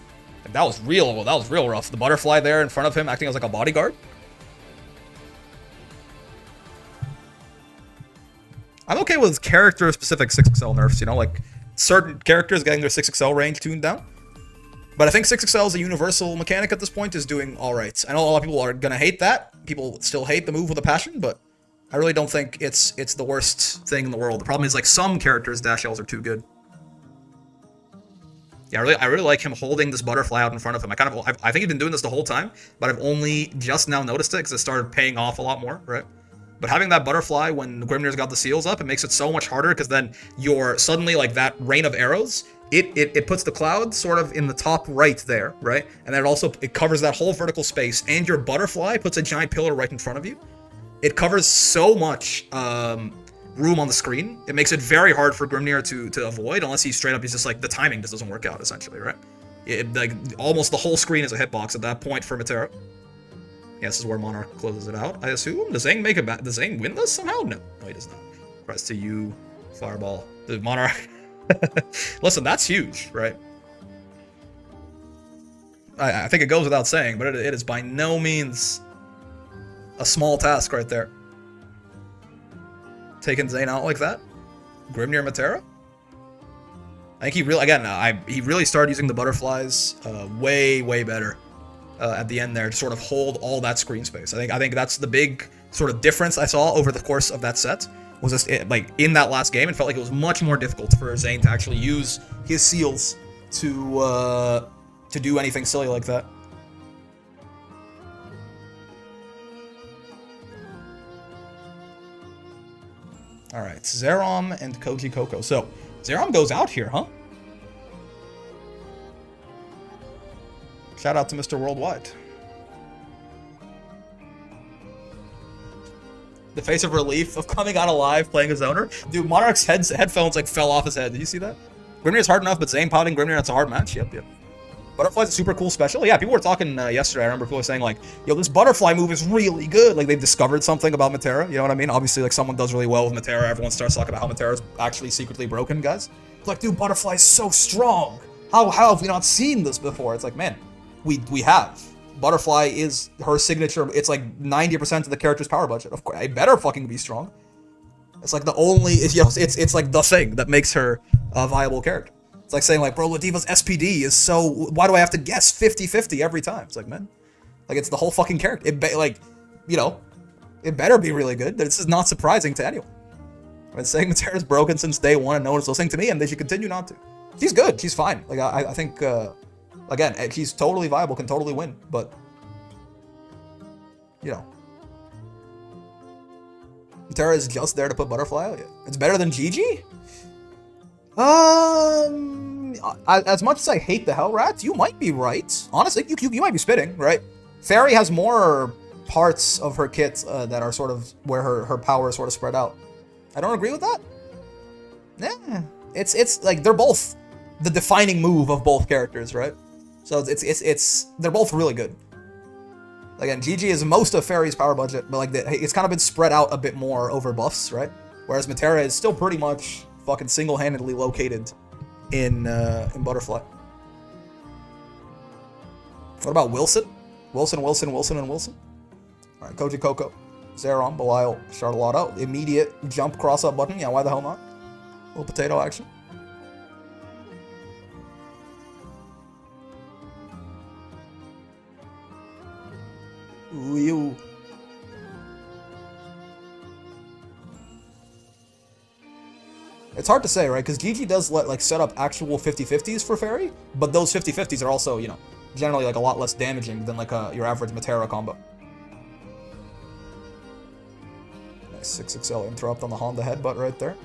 Like, that was real rough. The butterfly there in front of him acting as like a bodyguard. I'm okay with character-specific 6XL nerfs, like certain characters getting their 6XL range tuned down. But I think 6XL is a universal mechanic at this point, is doing alright. I know a lot of people are gonna hate that. People still hate the move with a passion, but I really don't think it's the worst thing in the world. The problem is, like, some characters' dash Ls are too good. Yeah, I really like him holding this butterfly out in front of him. I think he's been doing this the whole time, but I've only just now noticed it because it started paying off a lot more, right? But having that butterfly when Grimnir's got the seals up, it makes it so much harder because then you're suddenly, like, that rain of arrows, it puts the cloud sort of in the top right there, right? And then it covers that whole vertical space, and your butterfly puts a giant pillar right in front of you. It covers so much room on the screen. It makes it very hard for Grimnir to avoid, unless he's just like, the timing just doesn't work out, essentially, right? Like, almost the whole screen is a hitbox at that point for Metera. Yeah, this is where Monarch closes it out, I assume. Does Zhang make it back? Does Zhang win this somehow? No, he does not. Press to you, Fireball. The Monarch. Listen, that's huge, right? I think it goes without saying, but it is by no means a small task right there. Taking Zane out like that? Grimnir Metera? I think he really started using the butterflies way better at the end there to sort of hold all that screen space. I think that's the big sort of difference I saw over the course of that set. Was just like, in that last game, it felt like it was much more difficult for Zane to actually use his seals to do anything silly like that. Alright, Zerom and Koujicoco. So, Zerom goes out here, huh? Shout out to Mr. Worldwide. The face of relief of coming out alive playing a zoner. Dude, Monarch's headphones like fell off his head. Did you see that? Grimnir's hard enough, but Zane potting Grimnir, that's a hard match. Yep. Butterfly's a super cool special. Yeah, people were talking yesterday. I remember people were saying, like, yo, this butterfly move is really good. Like, they've discovered something about Metera. You know what I mean? Obviously, like, someone does really well with Metera. Everyone starts talking about how Metera's actually secretly broken, guys. It's like, dude, Butterfly's so strong. How have we not seen this before? It's like, man, we have. Butterfly is her signature. It's like 90% of the character's power budget. Of course, I better fucking be strong. It's like the only, it's like the thing that makes her a viable character. It's like saying, like, bro, Latifa's SPD is so, why do I have to guess 50-50 every time? It's like, man, like, it's the whole fucking character. It better be really good. This is not surprising to anyone. I've been saying Metera's broken since day one, and no one's listening to me, and they should continue not to. She's good. She's fine. Like, I think, again, she's totally viable, can totally win, but, Metera is just there to put Butterfly out. It's better than Gigi? As much as I hate the Hell Rats, you might be right. Honestly, you might be spitting, right? Fairy has more parts of her kit that are sort of where her power is sort of spread out. I don't agree with that. Yeah, it's like, they're both the defining move of both characters, right? So they're both really good. Again, GG is most of Fairy's power budget, but like it's kind of been spread out a bit more over buffs, right? Whereas Metera is still pretty much fucking single-handedly located in Butterfly. What about Wilson? Wilson, and Wilson. All right, Koujicoco, Zeron, Belial, Charlotta. Immediate jump cross-up button. Yeah, why the hell not? Little potato action. Ooh. It's hard to say, right? Because GG does set up actual 50-50s for Fairy, but those 50-50s are also, generally like a lot less damaging than like your average Metera combo. Nice 6XL interrupt on the Honda headbutt right there.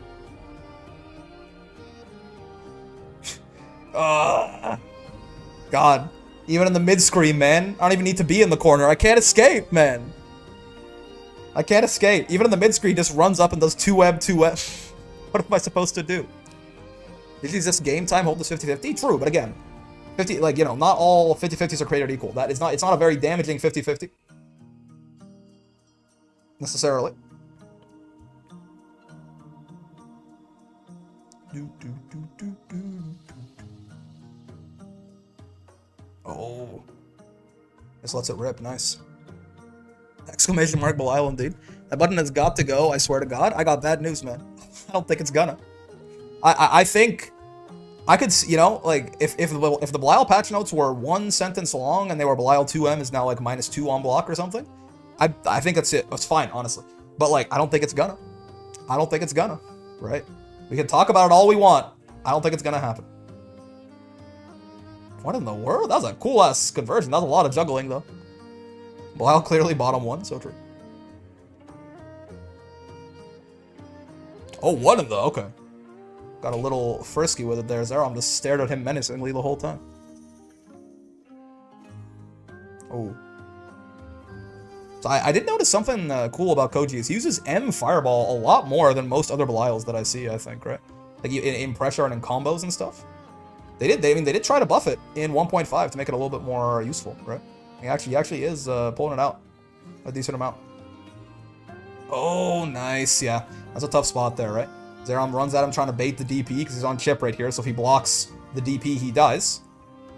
God. Even in the mid-screen, man. I don't even need to be in the corner. I can't escape, man. I can't escape. Even in the mid-screen, just runs up and does 2-web. What am I supposed to do? Usually just game time, hold this 50-50? True, but again, 50, not all 50-50s are created equal. It's not a very damaging 50-50. Necessarily. Oh. This lets it rip, nice. Exclamation mark Belial indeed. That button has got to go, I swear to God. I got bad news, man. I don't think it's gonna. I think I could, you know, like, if the Belial patch notes were 1 sentence long and they were Belial 2M is now, like, -2 on block or something, I think that's it. It's fine, honestly. But, like, I don't think it's gonna. I don't think it's gonna, right? We can talk about it all we want. I don't think it's gonna happen. What in the world? That was a cool-ass conversion. That was a lot of juggling, though. Belial clearly bottom 1, so true. Oh, what in the... Okay. Got a little frisky with it there. Zerom just stared at him menacingly the whole time. Oh. So I did notice something cool about Koji. He uses M Fireball a lot more than most other Belials that I see, I think, right? Like in pressure and in combos and stuff. They did try to buff it in 1.5 to make it a little bit more useful, right? He actually is pulling it out a decent amount. Oh, nice, yeah. That's a tough spot there, right? Zerom runs at him trying to bait the DP because he's on chip right here, so if he blocks the DP, he dies.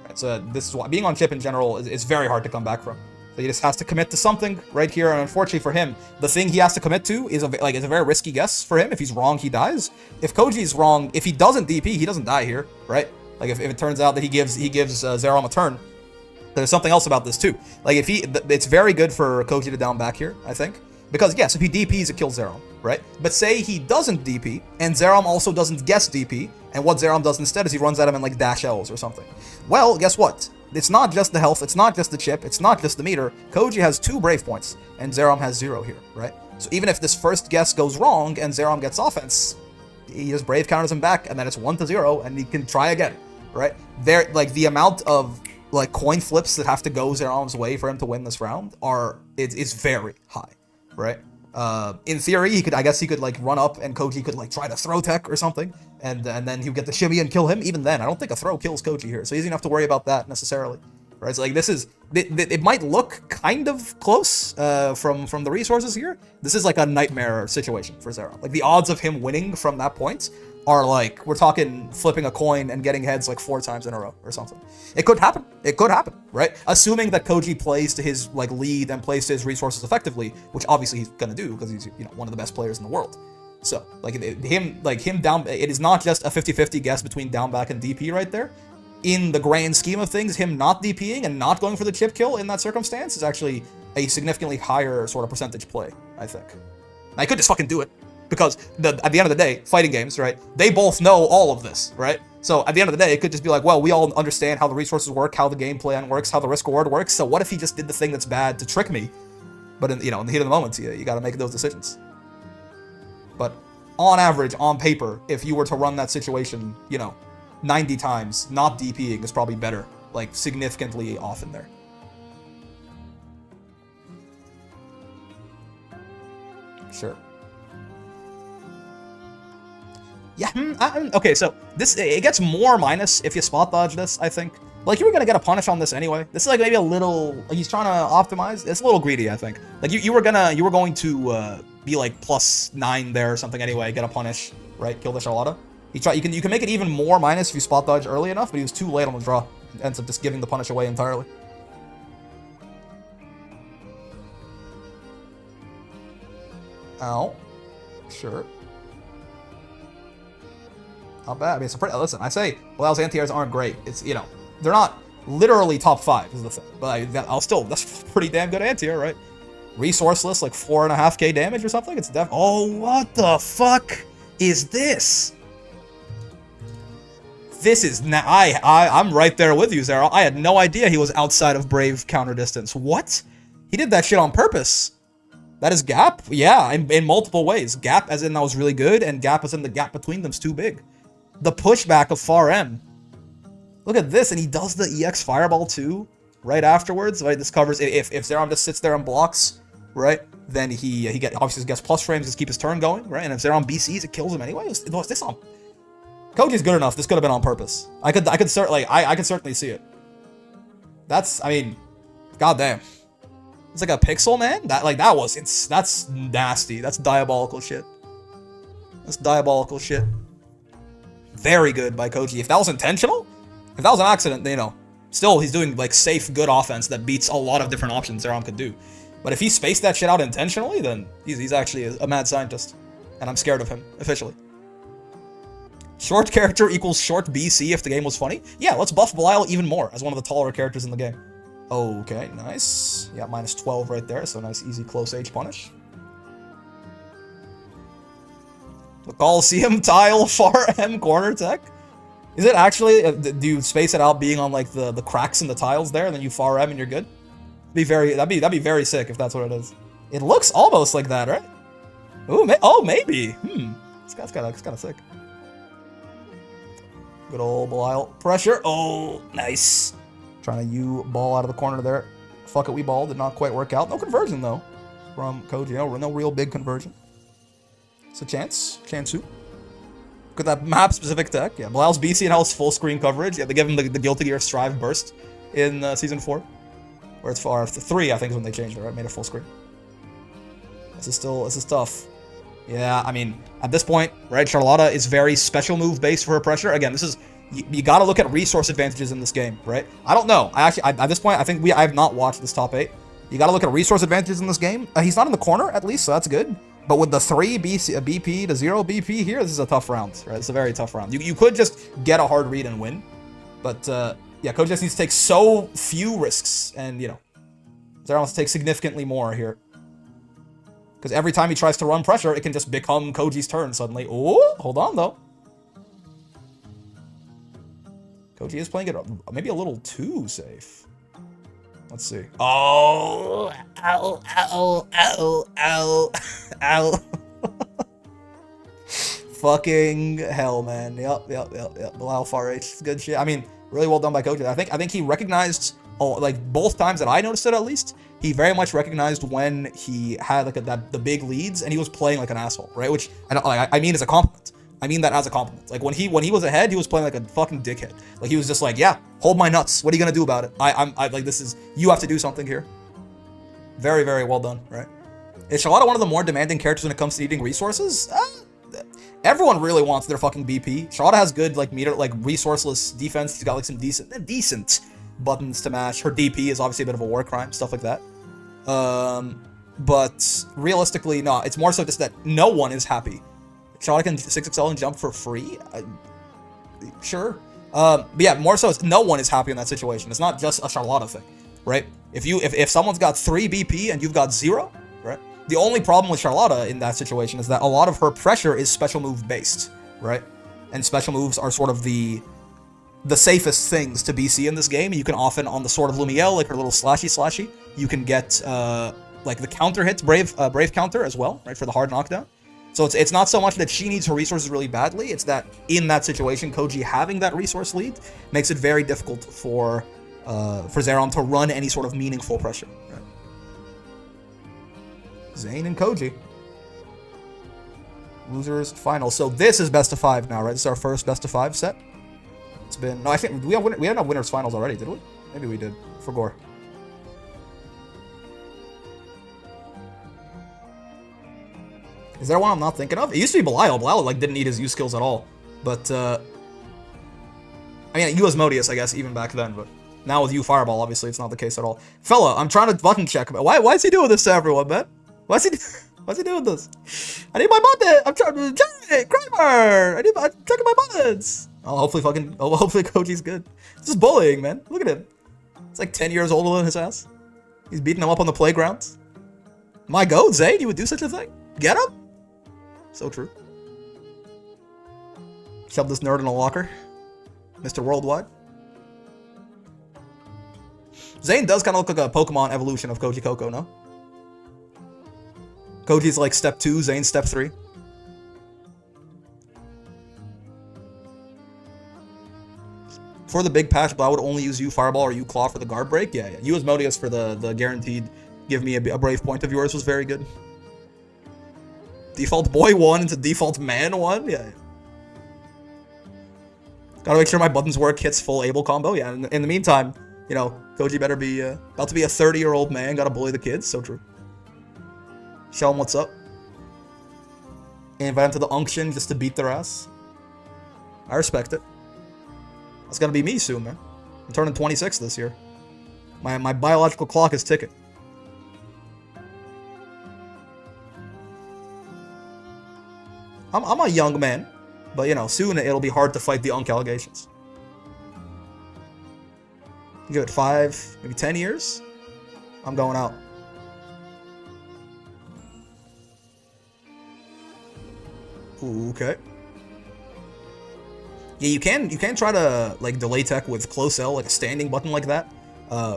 Right, so this is why being on chip in general is very hard to come back from. So he just has to commit to something right here, and unfortunately for him, the thing he has to commit to is a very risky guess for him. If he's wrong, he dies. If Koji's wrong, if he doesn't DP, he doesn't die here, right? Like if it turns out that he gives Zerom a turn, there's something else about this too. Like it's very good for Koji to down back here, I think. Because, yes, if he DPs, it kills Zerom, right? But say he doesn't DP, and Zerom also doesn't guess DP, and what Zerom does instead is he runs at him in, like, dash Ls or something. Well, guess what? It's not just the health, it's not just the chip, it's not just the meter. Koji has 2 Brave points, and Zerom has 0 here, right? So even if this first guess goes wrong, and Zerom gets offense, he just Brave counters him back, and then it's 1-0, and he can try again, right? Like, the amount of, like, coin flips that have to go Zerom's way for him to win this round is very high. Right? In theory, I guess he could like run up and Koji could like try to throw tech or something, and then he would get the shimmy and kill him. Even then, I don't think a throw kills Koji here, so he doesn't have to worry about that necessarily. Right? So like it might look kind of close from the resources here. This is like a nightmare situation for Zerom. Like the odds of him winning from that point are like, we're talking flipping a coin and getting heads like 4 times in a row or something. It could happen. It could happen, right? Assuming that Koji plays to his like lead and plays to his resources effectively, which obviously he's gonna do because he's one of the best players in the world. So like him down, it is not just a 50-50 guess between down back and DP right there. In the grand scheme of things, him not DPing and not going for the chip kill in that circumstance is actually a significantly higher sort of percentage play, I think. I could just fucking do it. Because at the end of the day, fighting games, right? They both know all of this, right? So at the end of the day, it could just be like, well, we all understand how the resources work, how the game plan works, how the risk reward works. So what if he just did the thing that's bad to trick me? But in the heat of the moment, you got to make those decisions. But on average, on paper, if you were to run that situation, 90 times, not DPing is probably better, like significantly often there. Sure. Yeah, okay, so it gets more minus if you spot dodge this, I think. Like, you were gonna get a punish on this anyway. This is like maybe a little, like he's trying to optimize. It's a little greedy, I think. Like you were going to be like +9 there or something anyway, get a punish, right? Kill the Charlotta. You can make it even more minus if you spot dodge early enough, but he was too late on the draw. Ends up just giving the punish away entirely. Ow. Sure. Not bad. I mean, it's a pretty, listen, I say Belial's anti-airs aren't great. It's, they're not literally top 5 is the thing. But that's pretty damn good anti-air, right? Resourceless, like 4.5k damage or something. It's oh, what the fuck is this? This is, I'm right there with you, Zero. I had no idea he was outside of Brave counter distance. What? He did that shit on purpose. That is gap? Yeah, in multiple ways. Gap as in that was really good, and gap as in the gap between them's too big. The pushback of far M. Look at this, and he does the EX Fireball too, right afterwards. Right, this covers, if Zerom just sits there and blocks, right, then he obviously gets plus frames to keep his turn going, right, and if Zerom BCs, it kills him anyway. Was this on? Koji's good enough. This could have been on purpose. I could certainly see it. That's, I mean, goddamn. It's like a pixel, man. That's nasty. That's diabolical shit. That's diabolical shit. Very good by Koji. If that was intentional, if that was an accident, still he's doing like safe, good offense that beats a lot of different options Zerom could do. But if he spaced that shit out intentionally, then he's actually a mad scientist, and I'm scared of him officially. Short character equals short BC if the game was funny. Yeah, let's buff Belial even more as one of the taller characters in the game. Okay, nice. Yeah, minus 12 right there, so nice, easy, close age punish. The Coliseum tile far M corner tech. Is it actually, do you space it out being on like the cracks in the tiles there, and then you far M and you're good? That'd be very sick if that's what it is. It looks almost like that, right? Ooh, maybe. It's kind of sick. Good old Belial. Pressure. Oh, nice. Trying to ball out of the corner there. Fuck it, we ball. Did not quite work out. No conversion, though, from Koji. No real big conversion. It's a chance. Chansu. Look at that map-specific tech. Yeah, Belial's BC and Hell's full screen coverage. Yeah, they give him the Guilty Gear Strive burst in Season 4. Or it's 3, I think, is when they changed it, right? Made it full screen. This is tough. Yeah, I mean, at this point, right, Charlotta is very special move based for her pressure. Again, this is, you gotta look at resource advantages in this game, right? I don't know. At this point, I think I have not watched this top 8. You gotta look at resource advantages in this game. He's not in the corner, at least, so that's good. But with the 3 BP to 0 BP here, this is a tough round, right? It's a very tough round. You could just get a hard read and win. But, yeah, Koji just needs to take so few risks. And, you know, Zera wants to take significantly more here. Because every time he tries to run pressure, it can just become Koji's turn suddenly. Oh, hold on, though. Koji is playing it maybe a little too safe. Let's see. Oh, ow, ow, ow, ow, ow. Fucking hell, man. Yep. Belial far H. Good shit. I mean, really well done by Koji. I think he recognized, like, both times that I noticed it, at least, he very much recognized when he had like the big leads and he was playing like an asshole, right? Which I mean as a compliment. I mean that as a compliment. Like when he was ahead, he was playing like a fucking dickhead. Like he was just like, yeah, hold my nuts. What are you gonna do about it? I'm like, this is, you have to do something here. Very, very well done, right? Is Charlotta one of the more demanding characters when it comes to needing resources? Everyone really wants their fucking BP. Charlotta has good like resourceless defense. She's got like some decent buttons to mash. Her DP is obviously a bit of a war crime, stuff like that. But realistically, no, it's more so just that no one is happy. Charlotte can 6XL and jump for free? Sure. But yeah, more so it's no one is happy in that situation. It's not just a Charlotta thing, right? If someone's got 3 BP and you've got 0, right? The only problem with Charlotta in that situation is that a lot of her pressure is special move based, right? And special moves are sort of the safest things to BC in this game. You can often, on the Sword of Lumiel, like her little slashy, you can get like the counter hits, brave counter as well, right, for the hard knockdown. So it's not so much that she needs her resources really badly, it's that in that situation, Koji having that resource lead makes it very difficult for Zeron to run any sort of meaningful pressure. Right? Zane and Koji. Losers final. So this is best of 5 now, right? This is our first best of 5 set. It's been, no, I think we had no winners finals already, did we? Maybe we did for Gore. Is there one I'm not thinking of? It used to be Belial. Belial like didn't need his use skills at all. But I mean, you Asmodeus, I guess, even back then. But now with you Fireball, obviously, it's not the case at all. Fella, I'm trying to button check. Why is he doing this to everyone, man? Why's he doing this? I need my button. I'm trying to Kramer. I'm checking my buttons. Oh, hopefully Koji's good. This is bullying, man. Look at him. It's like 10 years older than his ass. He's beating him up on the playground. My God, Zane, you would do such a thing? Get him? So true. Shove this nerd in a locker. Mr. Worldwide. Zane does kind of look like a Pokemon evolution of Koujicoco, no? Koji's like step 2, Zane's step 3. For the big patch, but I would only use you Fireball or you Claw for the guard break. Yeah. You Asmodeus for the guaranteed give me a brave point of yours was very good. Default boy 1 into default man 1? Yeah. Gotta make sure my buttons work, hits full able combo. Yeah, in the meantime, you know, Koji better be about to be a 30-year-old man, gotta bully the kids. So true. Show him what's up. Invite him to the unction just to beat their ass. I respect it. That's gonna be me soon, man. I'm turning 26 this year. My biological clock is ticking. I'm a young man. But, you know, soon it'll be hard to fight the Unk allegations. Give it 5, maybe 10 years? I'm going out. Ooh, okay. Yeah, you can try to like delay tech with close L, like a standing button like that,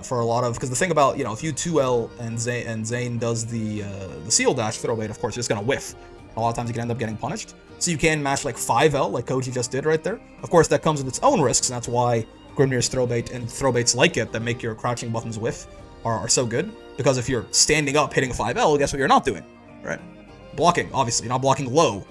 for a lot of, because the thing about, you know, if you 2L and Zane does the seal dash throw bait, of course you're just gonna whiff. A lot of times you can end up getting punished. So you can match like 5L like Koji just did right there. Of course that comes with its own risks, and that's why Grimnir's throw bait and throw baits like it that make your crouching buttons whiff are so good. Because if you're standing up hitting 5L, guess what you're not doing, right? Blocking, obviously. You're not blocking low,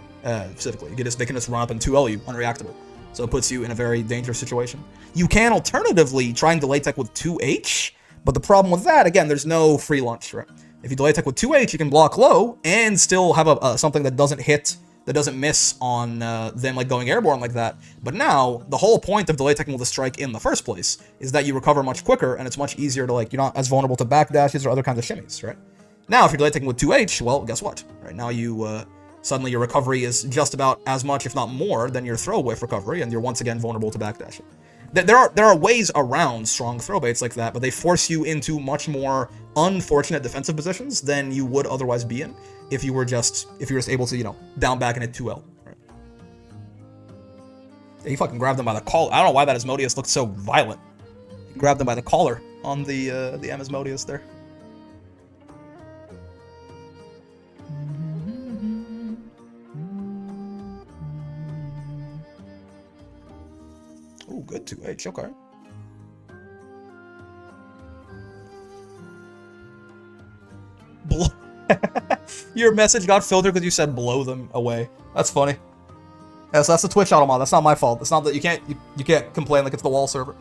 specifically. They can just run up and 2L you unreactable. So it puts you in a very dangerous situation. You can alternatively try and delay tech with 2H, but the problem with that, again, there's no free lunch, right? If you delay tech with 2H, you can block low and still have something that doesn't hit, that doesn't miss on them like going airborne like that. But now, the whole point of delay teching with a strike in the first place is that you recover much quicker and it's much easier to, like, you're not as vulnerable to backdashes or other kinds of shimmies, right? Now, if you're delay teching with 2H, well, guess what? Right now you, suddenly your recovery is just about as much, if not more, than your throw whiff recovery, and you're once again vulnerable to backdashing. There are ways around strong throw baits like that, but they force you into much more unfortunate defensive positions than you would otherwise be in if you were just able to, you know, down back and hit 2L. Right? Yeah, he fucking grabbed him by the collar. I don't know why that Asmodeus looked so violent. He grabbed him by the collar on the M Asmodeus there. Ooh, good 2H, okay. Your message got filtered because you said blow them away. That's funny. Yeah, so that's the Twitch auto mod. That's not my fault. It's not that you can't complain like it's the wall server.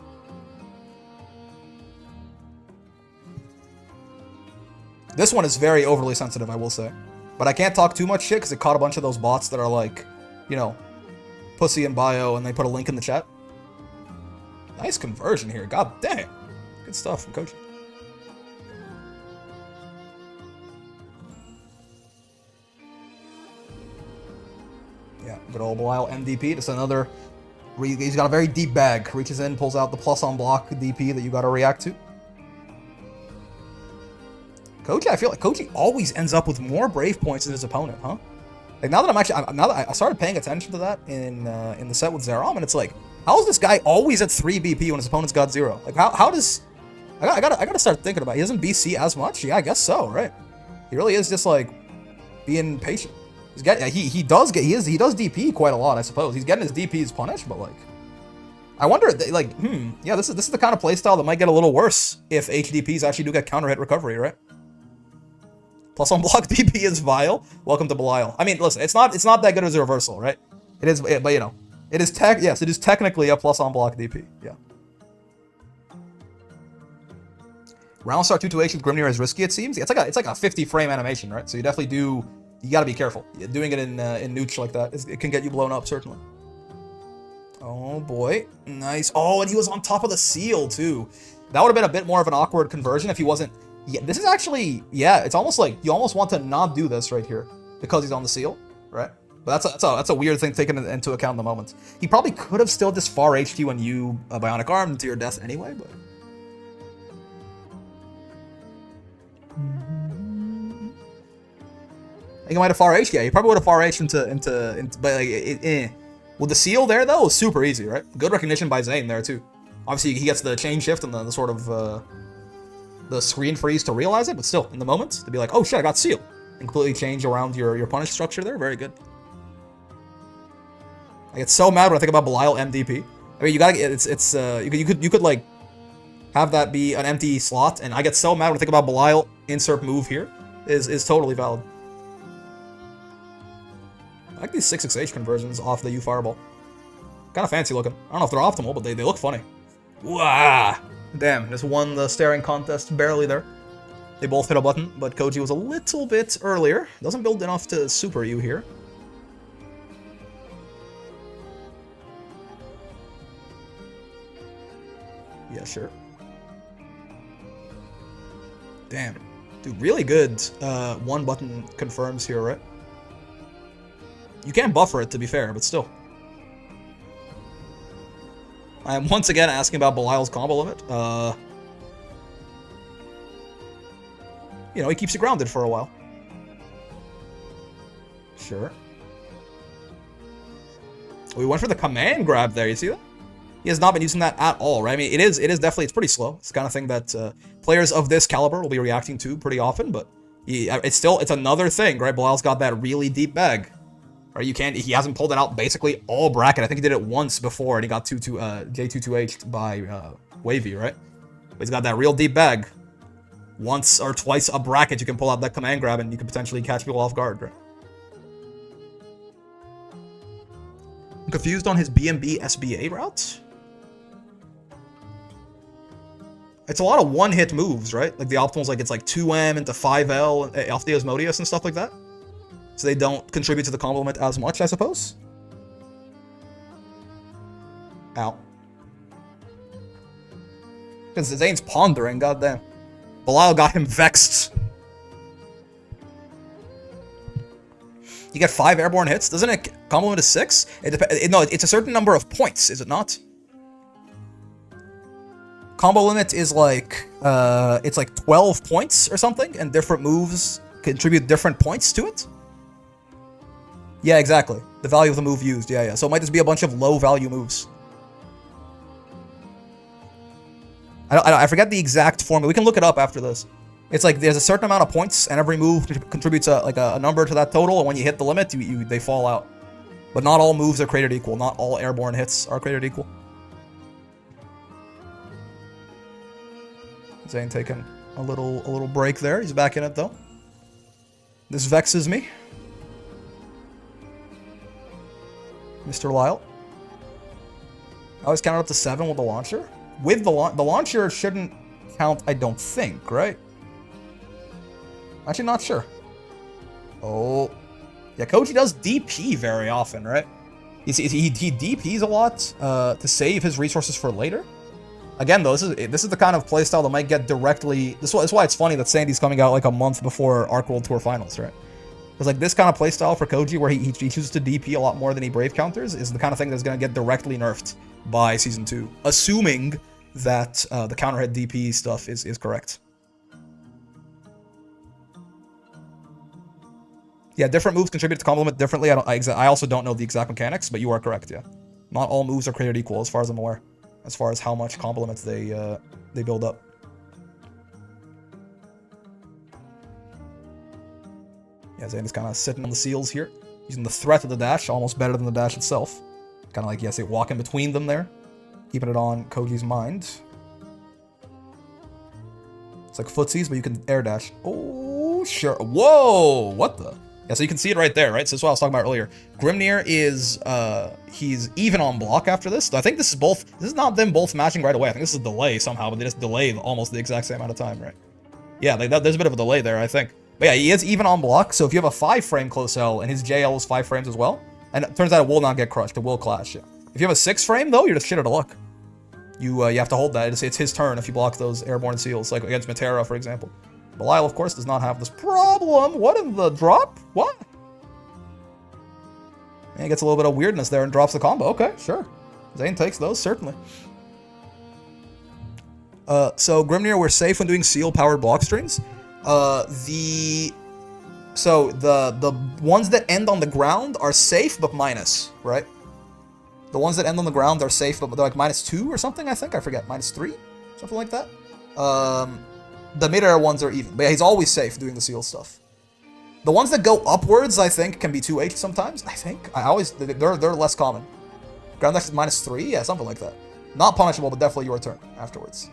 This one is very overly sensitive, I will say. But I can't talk too much shit because it caught a bunch of those bots that are like, you know, pussy in bio and they put a link in the chat. Nice conversion here. God damn. Good stuff from Koji. Yeah, good old Belial MDP. Just another. He's got a very deep bag. Reaches in, pulls out the plus on block DP that you gotta react to. Koji, I feel like Koji always ends up with more brave points than his opponent, huh? Like now that I started paying attention to that in the set with Zerom, and it's like, how is this guy always at 3 BP when his opponent's got 0? Like how does I gotta start thinking about it. He doesn't BC as much? Yeah, I guess so, right? He really is just like being patient. He does DP quite a lot, I suppose. He's getting his DPs punished, but like I wonder, like, yeah, this is the kind of playstyle that might get a little worse if HDPs actually do get counter hit recovery, right? Plus on block DP is vile. Welcome to Belial. I mean, listen, it's not that good as a reversal, right? It is, but you know, it is technically a plus on block DP. Yeah. Round start 2-2H with Grimnir is risky, it seems. It's like a 50 frame animation, right? So you gotta be careful. Doing it in Nooch like that, it can get you blown up, certainly. Oh boy, nice. Oh, and he was on top of the seal too. That would have been a bit more of an awkward conversion if he wasn't. Yeah, this is actually, yeah, it's almost like you almost want to not do this right here because he's on the seal, right? But that's a weird thing taken into account in the moment. He probably could have still just far HT when you bionic arm to your death anyway, but. I think he might have far H. Yeah, he probably would have far H into but like with the seal there though, it was super easy, right? Good recognition by Zane there too. Obviously he gets the chain shift and the sort of the screen freeze to realize it, but still, in the moment, to be like, oh shit, I got seal. And completely change around your punish structure there. Very good. I get so mad when I think about Belial MDP. I mean, you gotta get, you could like, have that be an empty slot, and I get so mad when I think about Belial insert move here. Is totally valid. I like these 6-6H conversions off the U Fireball. Kind of fancy looking. I don't know if they're optimal, but they look funny. Wah! Damn, just won the staring contest barely there. They both hit a button, but Koji was a little bit earlier. Doesn't build enough to super you here. Yeah, sure. Damn. Dude, really good one button confirms here, right? You can buffer it, to be fair, but still. I am once again asking about Belial's combo limit. You know, he keeps you grounded for a while. Sure. We went for the command grab there, you see that? He has not been using that at all, right? I mean, it is definitely, it's pretty slow. It's the kind of thing that players of this caliber will be reacting to pretty often, but it's another thing, right? Belial's got that really deep bag. Right, he hasn't pulled it out basically all bracket. I think he did it once before, and he got J22H'd by Wavy, right? But he's got that real deep bag. Once or twice a bracket, you can pull out that command grab, and you can potentially catch people off guard, right? I'm confused on his BMB SBA route. It's a lot of one-hit moves, right? Like the optimal's like it's like 2M into 5L off the Asmodeus and stuff like that. So they don't contribute to the complement as much, I suppose. Ow. Because Zane's pondering, goddamn. Belial got him vexed. You get 5 airborne hits? Doesn't it complement to 6? No, it's a certain number of points, is it not? Combo limit is like, it's like 12 points or something, and different moves contribute different points to it? Yeah, exactly. The value of the move used, yeah. So it might just be a bunch of low-value moves. I forget the exact formula. We can look it up after this. It's like there's a certain amount of points, and every move contributes a number to that total, and when you hit the limit, they fall out. But not all moves are created equal. Not all airborne hits are created equal. Zane taking a little break there. He's back in it, though. This vexes me. Mr. Lyle. I always count up to 7 with the launcher. With the launcher shouldn't count, I don't think, right? Actually, not sure. Oh. Yeah, Koji does DP very often, right? He DPs a lot to save his resources for later. Again, though, this is the kind of playstyle that might get directly... This is why it's funny that Sandy's coming out like a month before Arc World Tour Finals, right? Because like this kind of playstyle for Koji, where he chooses to DP a lot more than he Brave counters, is the kind of thing that's going to get directly nerfed by Season 2. Assuming that the counterhit DP stuff is correct. Yeah, different moves contribute to complement differently. I also don't know the exact mechanics, but you are correct, yeah. Not all moves are created equal, as far as I'm aware. As far as how much complements they build up. Yeah, Zane is kind of sitting on the seals here. Using the threat of the dash, almost better than the dash itself. Kind of like, yes, they walk in between them there. Keeping it on Koji's mind. It's like footsies, but you can air dash. Oh, sure. Whoa! What the? Yeah, so you can see it right there, right? So that's what I was talking about earlier. Grimnir is, he's even on block after this. So I think this is not them both matching right away. I think this is a delay somehow, but they just delay almost the exact same amount of time, right? Yeah, like there's a bit of a delay there, I think. But yeah, he is even on block, so if you have a 5-frame close L, and his JL is 5 frames as well, and it turns out it will not get crushed, it will clash, yeah. If you have a 6-frame, though, you're just shit out of luck. You have to hold that. It's his turn if you block those airborne seals, like against Matera, for example. Belial, of course, does not have this problem. What in the drop? What? And he gets a little bit of weirdness there and drops the combo. Okay, sure. Zane takes those, certainly. So Grimnir, we're safe when doing seal-powered block strings. The ones that end on the ground are safe, but minus, right? The ones that end on the ground are safe, but they're like -2 or something, I think. I forget. -3? Something like that. The mid-air ones are even. But yeah, he's always safe doing the seal stuff. The ones that go upwards, I think, can be 2H sometimes. I think. They're less common. Ground dash is -3? Yeah, something like that. Not punishable, but definitely your turn afterwards.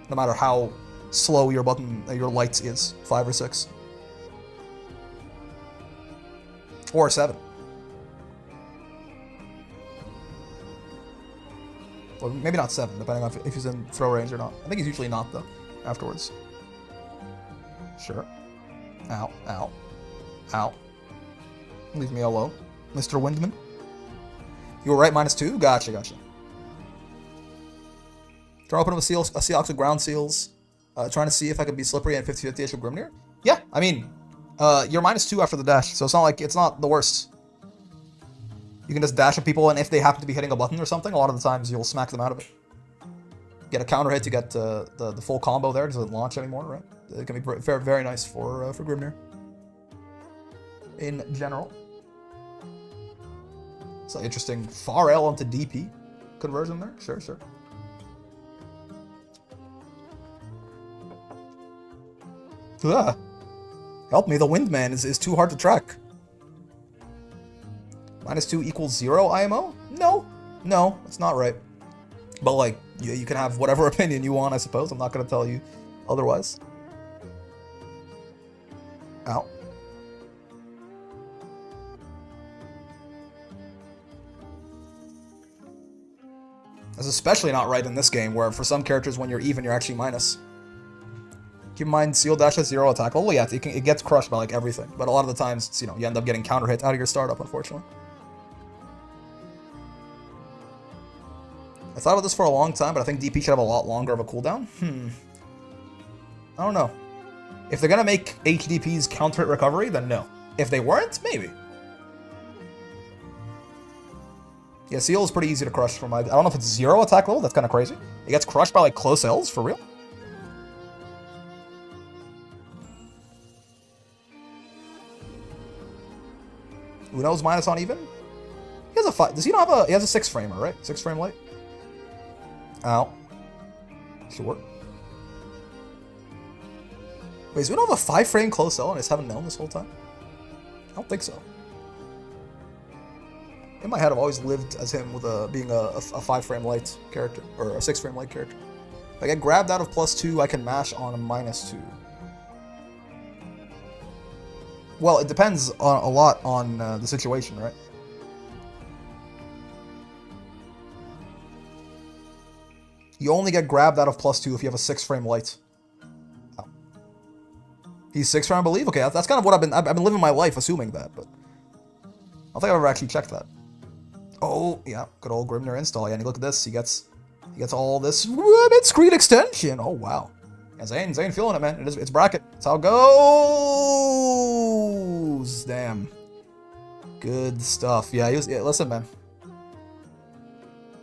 No matter how slow your light is. 5 or 6. Or 7. Well, maybe not 7, depending on if he's in throw range or not. I think he's usually not, though, afterwards. Sure. Ow, ow, ow. Leave me alone, Mr. Windman. You were right, -2? Gotcha, gotcha. Trying to open up a Seahawks with ground seals. Trying to see if I could be slippery and 50-50 with Grimnir. Yeah, I mean, you're -2 after the dash, so it's not the worst. You can just dash at people, and if they happen to be hitting a button or something, a lot of the times you'll smack them out of it. Get a counter hit to get the full combo there. Doesn't launch anymore, right? It can be very, very nice for Grimnir. In general. It's an interesting far L into DP conversion there. Sure, sure. Ugh. Help me, the Windman is too hard to track. -2 equals 0 IMO? No. No, that's not right. But, like, you can have whatever opinion you want, I suppose. I'm not going to tell you otherwise. Ow. That's especially not right in this game, where for some characters, when you're even, you're actually minus. Keep in mind, Seal Dash has 0 attack. Well, yeah, it gets crushed by, like, everything. But a lot of the times, it's, you know, you end up getting counter hit out of your startup, unfortunately. I thought about this for a long time, but I think DP should have a lot longer of a cooldown. I don't know. If they're gonna make HDP's counter hit recovery, then no. If they weren't, maybe. Yeah, Seal is pretty easy to crush from my... I don't know if it's 0 attack level, that's kind of crazy. It gets crushed by, like, close L's, for real? Uno's minus on even? He has a 5... Does he not have a... He has a 6 framer, right? 6 frame light? Ow. Sure. Wait, does Uno have a 5 frame close L and I just haven't known this whole time? I don't think so. In my head, I've always lived as him with being a 5 frame light character, or a 6 frame light character. If I get grabbed out of +2, I can mash on a -2. Well, it depends a lot on the situation, right? You only get grabbed out of +2 if you have a 6 frame light. Oh. He's 6 frame, I believe? Okay, that's kind of what I've been living my life assuming that, but I don't think I've ever actually checked that. Oh, yeah, good old Grimnir install. Yeah, and look at this. He gets all this mid-screen extension. Oh, wow. Yeah, Zane feeling it, man. It's bracket. That's how it goes. Damn. Good stuff. Yeah, listen, man.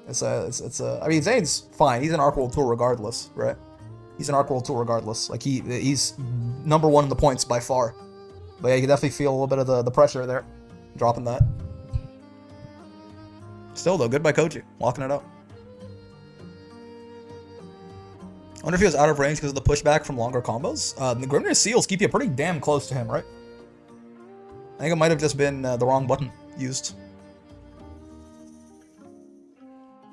I mean, Zane's fine. He's an Arc World Tour regardless, right? He's an Arc World Tour regardless. Like, he's #1 in the points by far. But yeah, you can definitely feel a little bit of the pressure there. Dropping that. Still, though, good by Koji. Locking it up. I wonder if he was out of range because of the pushback from longer combos. The Grimnir Seals keep you pretty damn close to him, right? I think it might have just been the wrong button used.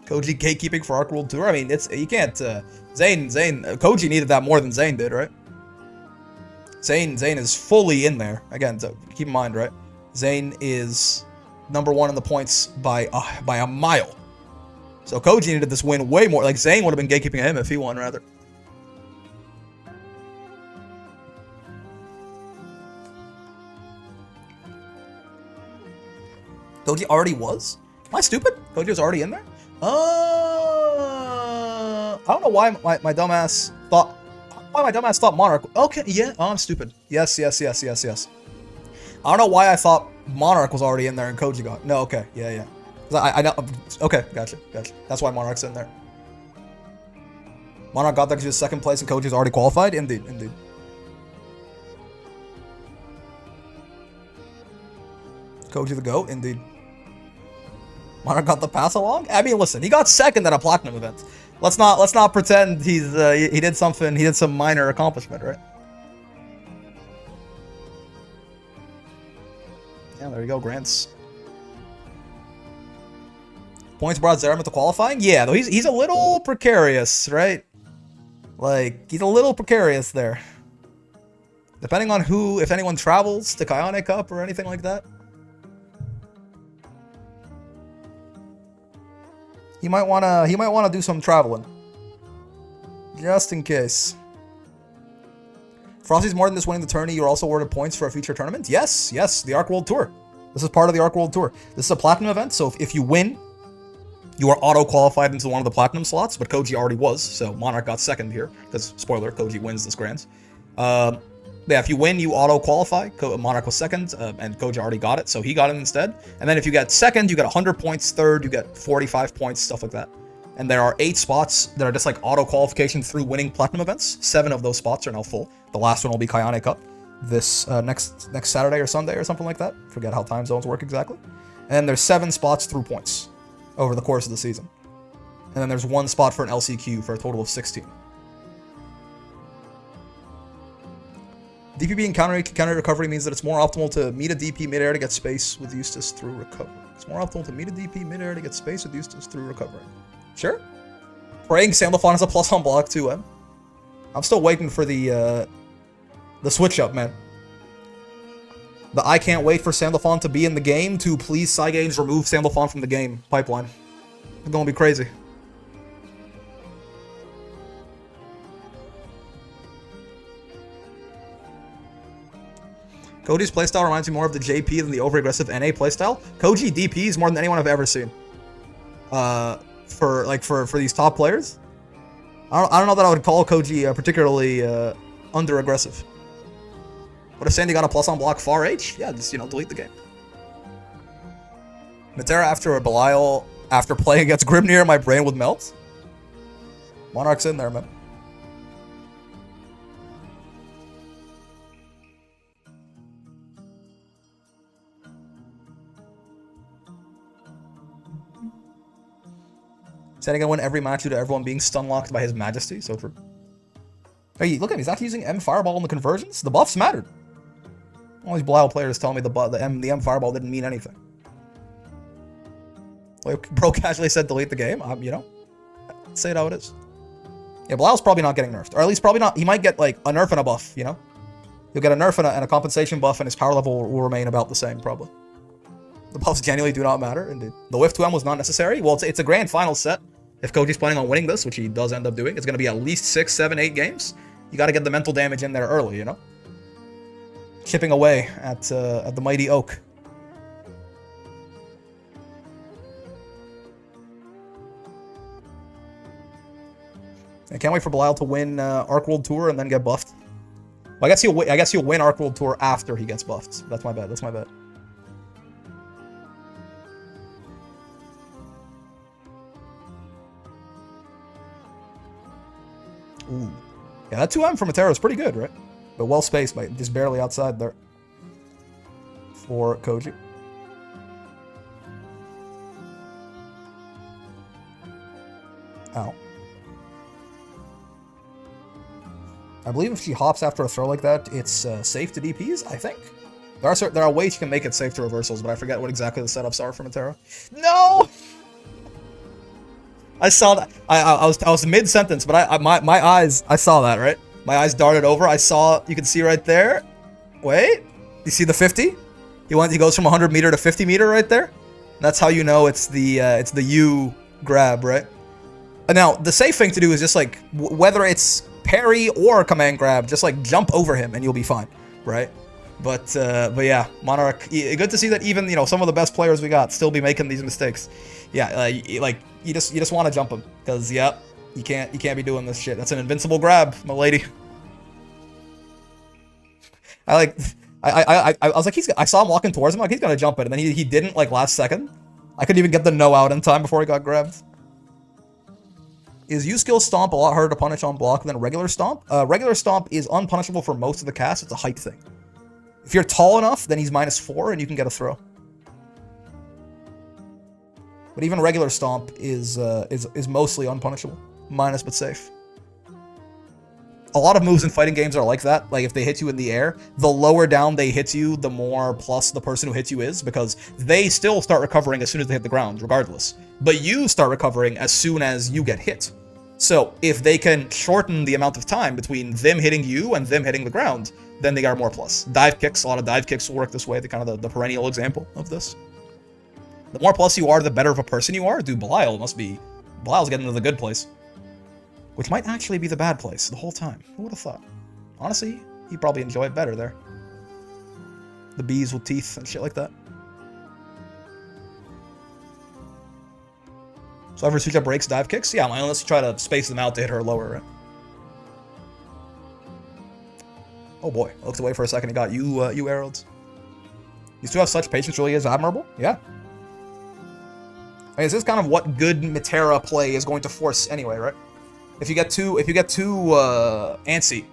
Koji gatekeeping for Arc World Tour? I mean, you can't... Koji needed that more than Zane did, right? Zane is fully in there. Again, so keep in mind, right? Zane is #1 in the points by a mile. So Koji needed this win way more. Like, Zane would have been gatekeeping him if he won, rather. Koji already was? Am I stupid? Koji was already in there? I don't know why my dumbass thought... Why my dumbass thought Monarch... Okay, yeah, oh, I'm stupid. Yes. I don't know why I thought Monarch was already in there and Koji got... No, okay, yeah. I know... Okay, gotcha. That's why Monarch's in there. Monarch got there because he was 2nd place and Koji's already qualified? Indeed. Koji the GOAT? Indeed. Monarch got the pass along? I mean, listen, he got 2nd at a Platinum event. Let's not pretend he did something, he did some minor accomplishment, right? Yeah, there you go, Grants. Points brought Zeram to qualifying? Yeah, though he's a little precarious, right? Like, he's a little precarious there. Depending on if anyone travels to Kayane Cup or anything like that. He might wanna do some traveling. Just in case. Frosty's more than just winning the tourney, you're also awarded points for a future tournament? Yes, the Arc World Tour. This is part of the Arc World Tour. This is a Platinum event, so if you win, you are auto-qualified into one of the Platinum slots, but Koji already was, so Monarch got 2nd here, because, spoiler, Koji wins this Grands. Yeah, if you win, you auto-qualify. Monarch was 2nd, and Koji already got it, so he got it instead. And then if you get 2nd, you get 100 points. 3rd, you get 45 points, stuff like that. And there are 8 spots that are just like auto qualification through winning platinum events. 7 of those spots are now full. The last one will be Kayane Cup this next Saturday or Sunday or something like that. Forget how time zones work exactly. And then there's 7 spots through points over the course of the season. And then there's 1 spot for an LCQ for a total of 16. DP being counter recovery means that it's more optimal to meet a DP midair to get space with Eustace through recovery. It's more optimal to meet a DP midair to get space with Eustace through recovery. Sure. Praying Sandalphon is a plus on block too, I'm still waiting for the switch up, man. The I can't wait for Sandalphon to be in the game to please Cygames remove Sandalphon from the game pipeline. It's gonna be crazy. Koji's playstyle reminds me more of the JP than the over-aggressive NA playstyle. Koji DPs more than anyone I've ever seen. For these top players. I don't know that I would call Koji particularly under-aggressive. What if Sandy got a plus on block far H? Yeah, just, delete the game. Matera after a Belial, after playing against Grimnir, my brain would melt. Monarch's in there, man. Sandy gonna win every match due to everyone being stun-locked by his majesty, so true. Hey, look at him, he's actually using M Fireball in the conversions? The buffs mattered. All these Belial players telling me the M Fireball didn't mean anything. Like, bro casually said delete the game, say it how it is. Yeah, Belial's probably not getting nerfed, or at least probably not, he might get like a nerf and a buff, He'll get a nerf and a compensation buff and his power level will remain about the same, probably. The buffs genuinely do not matter, indeed. The whiff to M was not necessary. Well, it's a grand final set. If Koji's planning on winning this, which he does end up doing, it's going to be at least 6, 7, 8 games. You got to get the mental damage in there early, Chipping away at the mighty oak. I can't wait for Belial to win Arc World Tour and then get buffed. Well, I guess he'll win Arc World Tour after he gets buffed. That's my bet. That's my bet. Ooh. Yeah, that 2M from Matera is pretty good, right? But well spaced, mate. Just barely outside there. For Koji. Ow. I believe if she hops after a throw like that, it's safe to DPs, I think. There are ways you can make it safe to reversals, but I forget what exactly the setups are for Matera. No! I saw that. I was mid-sentence, but my eyes, I saw that, right? My eyes darted over. You can see right there. Wait. You see the 50? He goes from 100 meter to 50 meter right there. That's how you know it's the U grab, right? Now, the safe thing to do is just like, whether it's parry or command grab, just like jump over him and you'll be fine, right? But yeah, Monarch, good to see that even, some of the best players we got still be making these mistakes. Yeah, you just want to jump him, because yeah, you can't be doing this shit. That's an invincible grab, my lady. I was like, I saw him walking towards him, like he's gonna jump it, and then he didn't, like last second. I couldn't even get the no out in time before he got grabbed. Is U-skill stomp a lot harder to punish on block than regular stomp? Regular stomp is unpunishable for most of the cast. It's a height thing. If you're tall enough, then he's -4 and you can get a throw. But even regular stomp is mostly unpunishable. Minus but safe. A lot of moves in fighting games are like that. Like if they hit you in the air, the lower down they hit you, the more plus the person who hits you is, because they still start recovering as soon as they hit the ground, regardless. But you start recovering as soon as you get hit. So if they can shorten the amount of time between them hitting you and them hitting the ground, then they got more plus. Dive kicks, a lot of dive kicks will work this way. They're kind of the perennial example of this. The more plus you are, the better of a person you are. Dude, Belial's getting to the good place. Which might actually be the bad place the whole time. Who would have thought? Honestly, he'd probably enjoy it better there. The bees with teeth and shit like that. So ever Suja breaks dive kicks? Yeah, unless you try to space them out to hit her lower, right? Oh boy, I looked away for a second and got you arrowed. You still have such patience really is admirable? Yeah. I mean, this is kind of what good Metera play is going to force anyway, right? If you get too antsy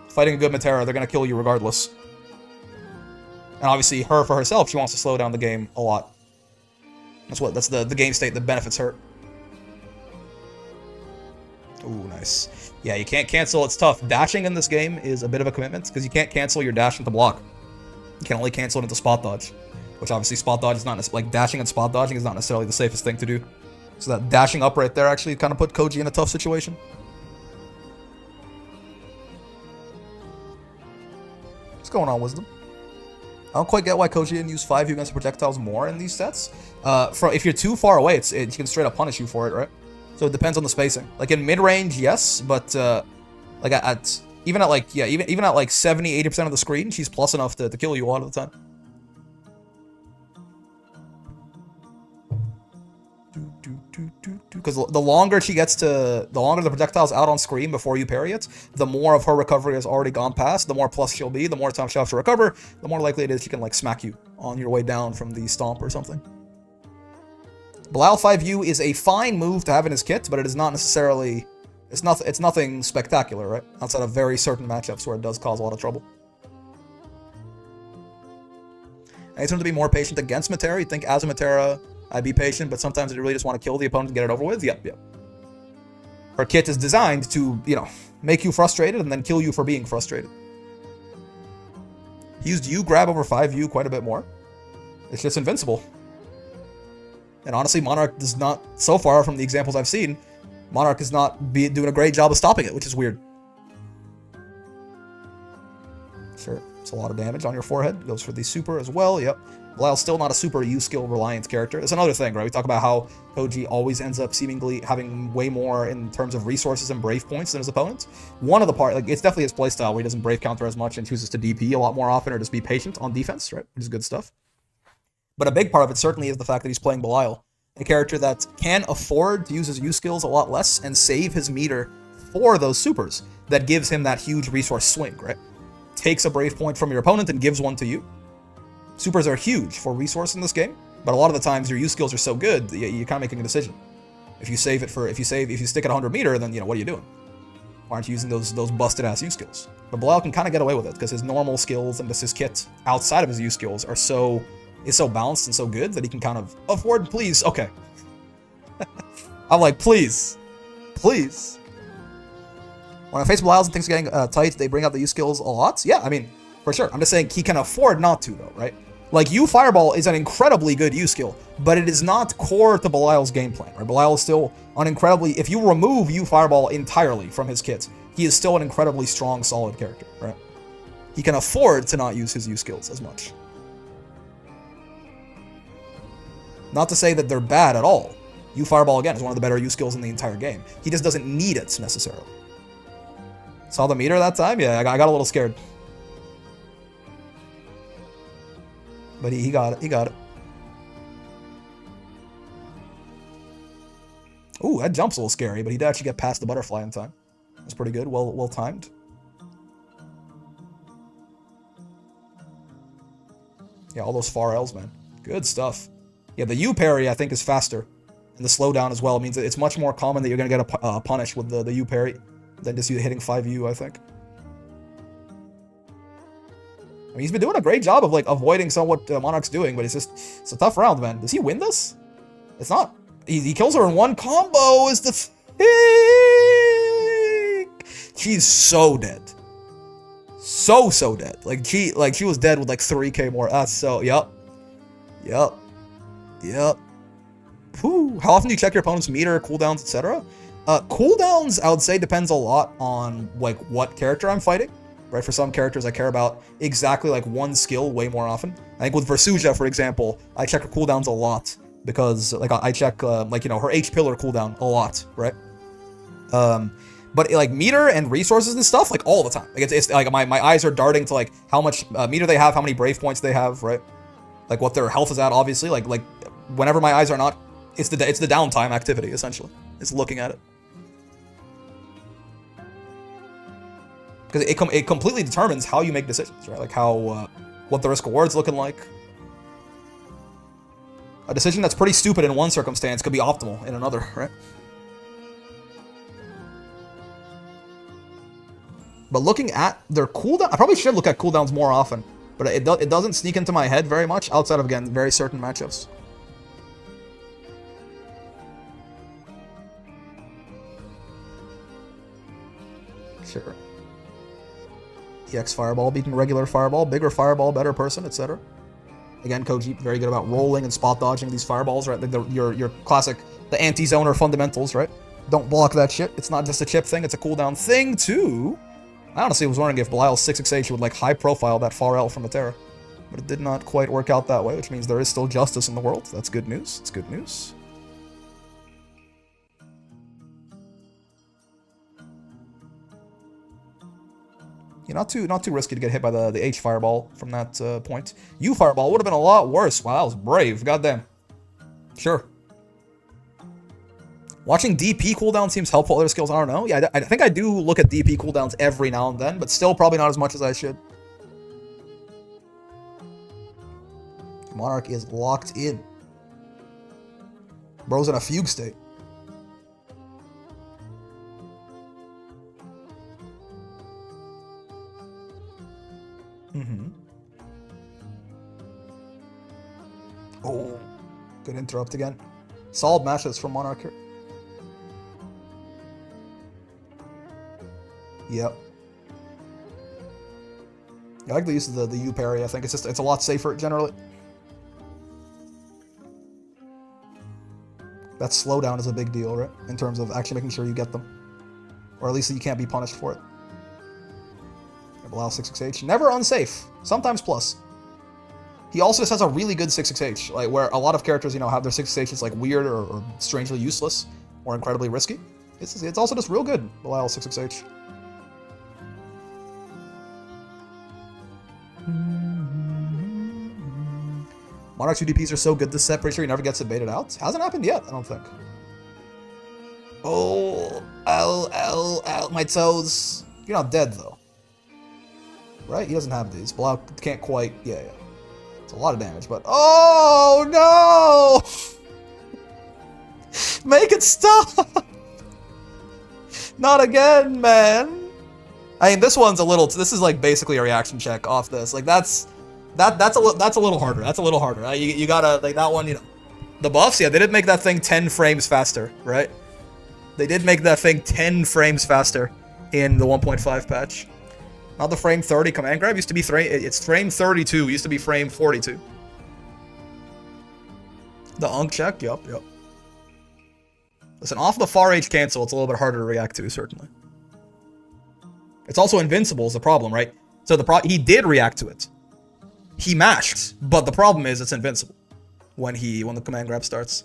fighting a good Metera, they're gonna kill you regardless. And obviously, her for herself, she wants to slow down the game a lot. That's the game state that benefits her. Ooh, nice. Yeah, you can't cancel. It's tough. Dashing in this game is a bit of a commitment because you can't cancel your dash into block. You can only cancel it into spot dodge, which obviously spot dodge is not like dashing and spot dodging is not necessarily the safest thing to do. So that dashing up right there actually kind of put Koji in a tough situation. What's going on, Wisdom? I don't quite get why Koji didn't use 5U against projectiles more in these sets. If you're too far away, it can straight up punish you for it, right? So it depends on the spacing. Like in mid range, yes, but like even at like 70-80% of the screen, she's plus enough to kill you a lot of the time. Because the longer the projectile's out on screen before you parry it, the more of her recovery has already gone past, the more plus she'll be, the more time she'll have to recover, the more likely it is she can like smack you on your way down from the stomp or something. Belial 5U is a fine move to have in his kit, but it is not necessarily, it's nothing spectacular, right? Outside of very certain matchups where it does cause a lot of trouble. I need him to be more patient against Metera. You'd think as a Metera, I'd be patient, but sometimes you really just want to kill the opponent and get it over with. Yep. Her kit is designed to, make you frustrated and then kill you for being frustrated. He used U-grab over 5U quite a bit more. It's just invincible. And honestly, Monarch does not, so far from the examples I've seen, Monarch is not doing a great job of stopping it, which is weird. Sure, it's a lot of damage on your forehead. Goes for the super as well, yep. Belial's still not a super U-skill reliant character. That's another thing, right? We talk about how Koji always ends up seemingly having way more in terms of resources and brave points than his opponents. One of the it's definitely his playstyle where he doesn't brave counter as much and chooses to DP a lot more often or just be patient on defense, right? Which is good stuff. But a big part of it certainly is the fact that he's playing Belial, a character that can afford to use his U-skills a lot less and save his meter for those supers. That gives him that huge resource swing, right? Takes a brave point from your opponent and gives one to you. Supers are huge for resource in this game, but a lot of the times your U-skills are so good that you're kind of making a decision. If you stick at 100 meter, then what are you doing? Why aren't you using those busted ass U-skills? But Belial can kind of get away with it because his normal skills and just his kit outside of his U-skills is so balanced and so good that he can kind of afford, please, okay. I'm like, please. When I face Belial's and things are getting tight, they bring out the U-skills a lot. Yeah, I mean, for sure. I'm just saying he can afford not to, though, right? Like, U-Fireball is an incredibly good U-skill, but it is not core to Belial's game plan, right? Belial is still an incredibly... If you remove U-Fireball entirely from his kit, he is still an incredibly strong, solid character, right? He can afford to not use his U-skills as much. Not to say that they're bad at all. U-Fireball, again, is one of the better U-skills in the entire game. He just doesn't need it, necessarily. Saw the meter that time? Yeah, I got a little scared. But he got it. Ooh, that jump's a little scary, but he did actually get past the butterfly in time. That's pretty good. Well timed. Yeah, all those far L's, man. Good stuff. Yeah, the U parry, I think, is faster. And the slowdown as well means that it's much more common that you're going to get a punish with the U parry than just you hitting 5U, I think. I mean, he's been doing a great job of, avoiding some of what Monarch's doing, but it's a tough round, man. Does he win this? It's not. He kills her in one combo is the thing. She's so dead. So dead. She was dead with 3k more. That's so, yep. Whew. How often do you check your opponent's meter, cooldowns, etc.? Cooldowns, I would say, depends a lot on, what character I'm fighting. Right, for some characters, I care about exactly, one skill way more often. I think with Versuja, for example, I check her cooldowns a lot. Because, I check, her H pillar cooldown a lot, right? But, meter and resources and stuff, all the time. It's my eyes are darting to, how much meter they have, how many brave points they have, right? What their health is at, obviously. Whenever my eyes are not, it's the downtime activity, essentially. It's looking at it. Because it completely determines how you make decisions, right? What the risk reward's looking like. A decision that's pretty stupid in one circumstance could be optimal in another, right? But looking at their cooldown, I probably should look at cooldowns more often, but it doesn't sneak into my head very much outside of, again, very certain matchups. Sure. EX Fireball beating regular Fireball, bigger Fireball, better person, etc. Again, Koji very good about rolling and spot dodging these fireballs, right? Like your classic, the anti-zoner fundamentals, right? Don't block that shit. It's not just a chip thing, it's a cooldown thing too. I honestly was wondering if Belial's 668 would like high profile that far L from Matera. But it did not quite work out that way, which means there is still justice in the world. That's good news. It's good news. Yeah, not too risky to get hit by the H Fireball from that point. U Fireball would have been a lot worse. Wow, that was brave. Goddamn. Sure. Watching DP cooldown seems helpful. Other skills, I don't know. Yeah, I think I do look at DP cooldowns every now and then, but still probably not as much as I should. Monarch is locked in. Bro's in a fugue state. Oh, good interrupt again. Solid matches from Monarch here. Yep. I like the use of the U parry. I think it's a lot safer generally. That slowdown is a big deal, right? In terms of actually making sure you get them, or at least that you can't be punished for it. Allow 66H, never unsafe. Sometimes plus. He also just has a really good 66H, like where a lot of characters, you know, have their 66H is like weird or strangely useless or incredibly risky. It's also just real good. Allow 66H. Monarch's UDPs are so good this set, pretty sure he never gets it baited out. Hasn't happened yet, I don't think. Oh, ow, my toes. You're not dead, though. Right? He doesn't have these. Blau can't quite... Yeah. It's a lot of damage, but... Oh, no! Make it stop! Not again, man! I mean, this one's a little... This is, like, basically a reaction check off this. Like, that's a little harder. That's a little harder. You gotta... Like, that one, you know... The buffs, yeah, they did make that thing 10 frames faster, right? They did make that thing 10 frames faster in the 1.5 patch. Not the frame 30 command grab, used to be it's frame 32, used to be frame 42. The Unk check, yup. Listen, off the far H cancel, it's a little bit harder to react to, certainly. It's also invincible is the problem, right? So he did react to it. He mashed, but the problem is it's invincible when the command grab starts.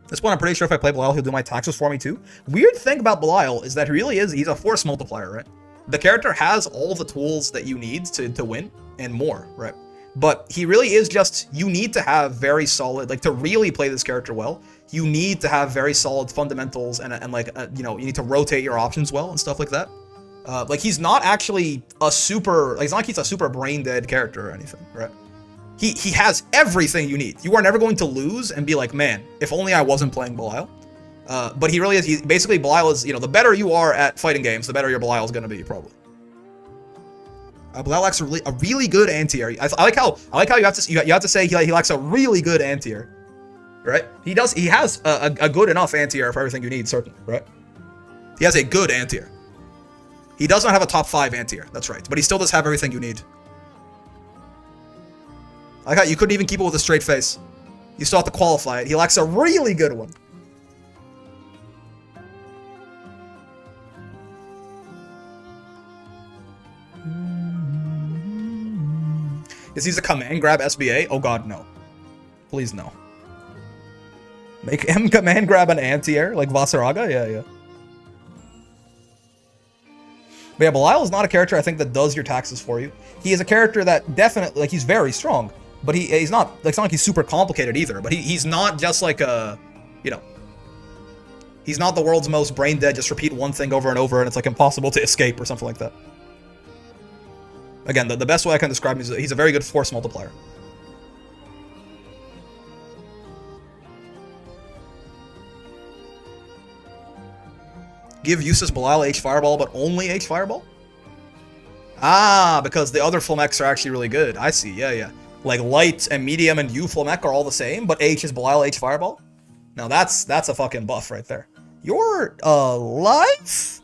This one, I'm pretty sure if I play Belial, he'll do my taxes for me too. Weird thing about Belial is that he's a force multiplier, right? The character has all the tools that you need to win, and more, right? But he really is just, you need to have very solid, like to really play this character well, you need to have very solid fundamentals and like, you know, you need to rotate your options well and stuff like that. Like he's not actually a super, like it's not like he's a super brain dead character or anything, right? He has everything you need. You are never going to lose and be like, man, if only I wasn't playing Belial. But he really is. Basically, Belial is, you know, the better you are at fighting games, the better your Belial is going to be, probably. Belial lacks a really good anti-air. I like how you have to say he lacks a really good anti-air, right? He has a good enough anti-air for everything you need, certainly, right? He has a good anti-air. He does not have a top 5 anti-air, that's right, but he still does have everything you need. I like how you couldn't even keep it with a straight face. You still have to qualify it. He lacks a really good one. Is he a command grab SBA? Oh god, no. Please, no. Make him command grab an anti-air like Vasaraga? Yeah. But yeah, Belial is not a character I think that does your taxes for you. He is a character that definitely, like, he's very strong. But he's not, like, it's not like he's super complicated either. But he's not just like a, you know, he's not the world's most brain dead, just repeat one thing over and over and it's like impossible to escape or something like that. Again, the best way I can describe him is he's a very good force multiplier. Give useless Belial H Fireball, but only H Fireball? Ah, because the other Flamecs are actually really good. I see, yeah. Like Light and Medium and U Flamec are all the same, but H is Belial H Fireball? Now that's a fucking buff right there. You're alive?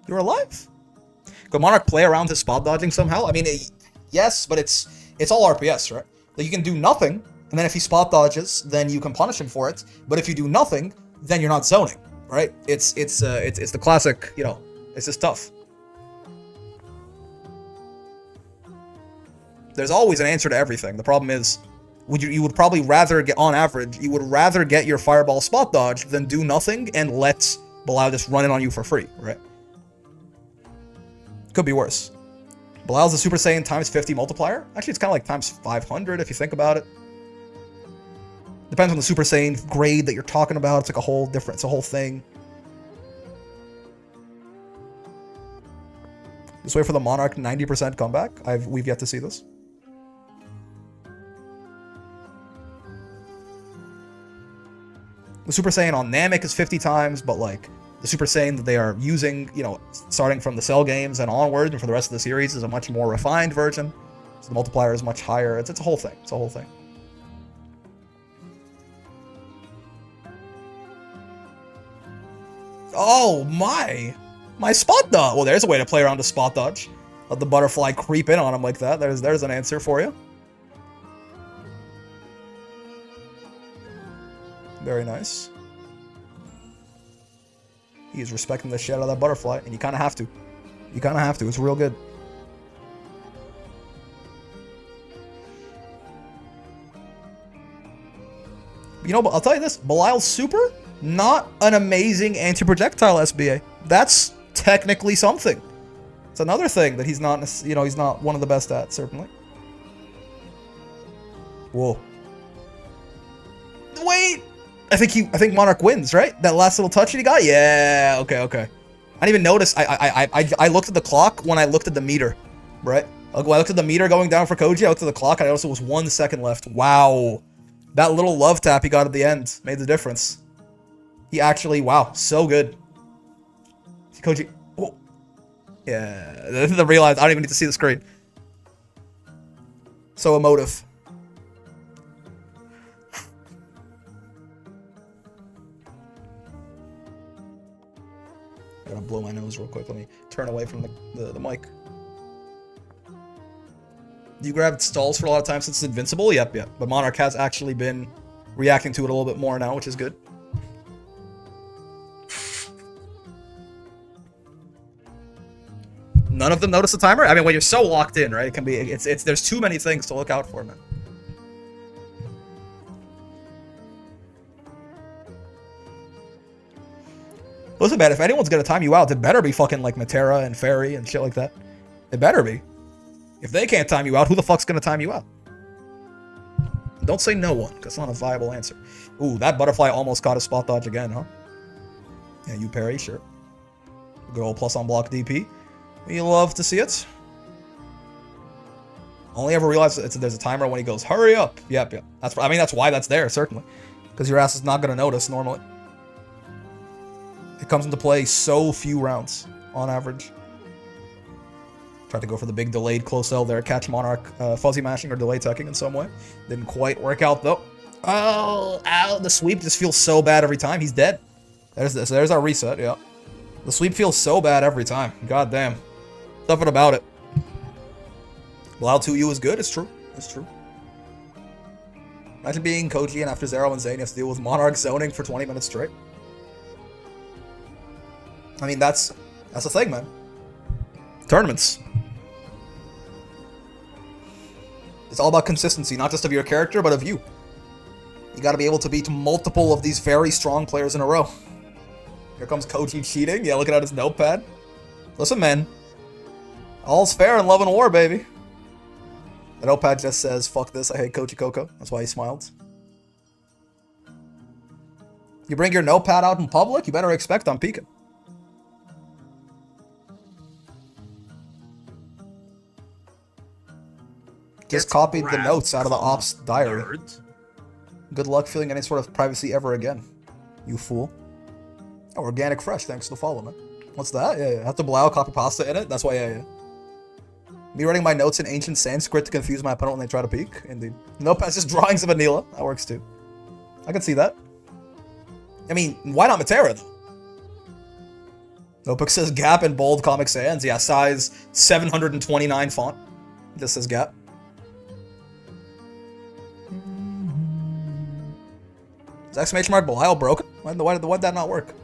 You're alive? Could Monarch play around his spot dodging somehow? I mean, yes, but it's all RPS, right? Like you can do nothing, and then if he spot dodges, then you can punish him for it. But if you do nothing, then you're not zoning, right? It's the classic, you know, it's just tough. There's always an answer to everything. The problem is, you would probably rather get, on average, you would rather get your Fireball spot dodge than do nothing and let Belial just run it on you for free, right? Could be worse. Belial's a Super Saiyan times 50 multiplier. Actually, it's kind of like times 500 if you think about it. Depends on the Super Saiyan grade that you're talking about. It's like a whole different, it's a whole thing. Just wait for the Monarch 90% comeback. We've yet to see this. The Super Saiyan on Namek is 50 times, but like the Super Saiyan that they are using, you know, starting from the Cell games and onward and for the rest of the series is a much more refined version. So the multiplier is much higher. It's a whole thing. It's a whole thing. Oh my! My spot dodge! Well, there's a way to play around a spot dodge. Let the butterfly creep in on him like that. There's an answer for you. Very nice. He's respecting the shit out of that butterfly, and you kind of have to. You kind of have to. It's real good. You know, I'll tell you this. Belial's Super, not an amazing anti-projectile SBA. That's technically something. It's another thing that he's not, you know, he's not one of the best at, certainly. Whoa. Wait! I think Monarch wins, right? That last little touch that he got? Yeah, okay. I didn't even notice. I looked at the clock when I looked at the meter, right? When I looked at the meter going down for Koji, I looked at the clock and I noticed it was 1 second left. Wow. That little love tap he got at the end made the difference. He actually, wow, so good. Koji, oh. Yeah, the realize, I don't even need to see the screen. So emotive. I'm gonna blow my nose real quick. Let me turn away from the mic. You grabbed stalls for a lot of times since it's invincible? Yep. But Monarch has actually been reacting to it a little bit more now, which is good. None of them notice the timer? I mean, when you're so locked in, right? It can be, there's too many things to look out for, man. Listen, man, if anyone's gonna time you out, it better be fucking like Matera and Fairy and shit like that. It better be. If they can't time you out, who the fuck's gonna time you out? Don't say no one, because it's not a viable answer. Ooh, that butterfly almost got a spot dodge again, huh? Yeah, you parry, sure. Good old plus on block DP. We love to see it. Only ever realized there's a timer when he goes, hurry up. Yep. That's why that's there, certainly. Because your ass is not gonna notice normally. It comes into play so few rounds, on average. Tried to go for the big delayed close L there, catch Monarch fuzzy mashing or delay teching in some way. Didn't quite work out though. Oh, ow, the sweep just feels so bad every time. He's dead. There's our reset, yeah. The sweep feels so bad every time. God damn. Something about it. Belial 2U is good, it's true. It's true. Imagine being Koji and after Zero and Zane you have to deal with Monarch zoning for 20 minutes straight. I mean, that's the thing, man. Tournaments. It's all about consistency, not just of your character, but of you. You gotta be able to beat multiple of these very strong players in a row. Here comes Koji cheating. Yeah, looking at his notepad. Listen, man. All's fair in love and war, baby. The notepad just says, fuck this, I hate Koujicoco. That's why he smiled. You bring your notepad out in public, you better expect I'm peeking. Just copied the notes out of the ops diary. Good luck feeling any sort of privacy ever again, you fool. Oh, organic fresh, thanks to the follow, man. What's that? Yeah, yeah. Have to blow copy pasta in it? That's why, yeah. Me writing my notes in ancient Sanskrit to confuse my opponent when they try to peek? Indeed. Nope, that's just drawings of Anila. That works too. I can see that. I mean, why not Matera, though? Notebook says Gap in bold Comic Sans. Yeah, size 729 font. This says Gap. Is exclamation mark Belial broken? Why did that not work?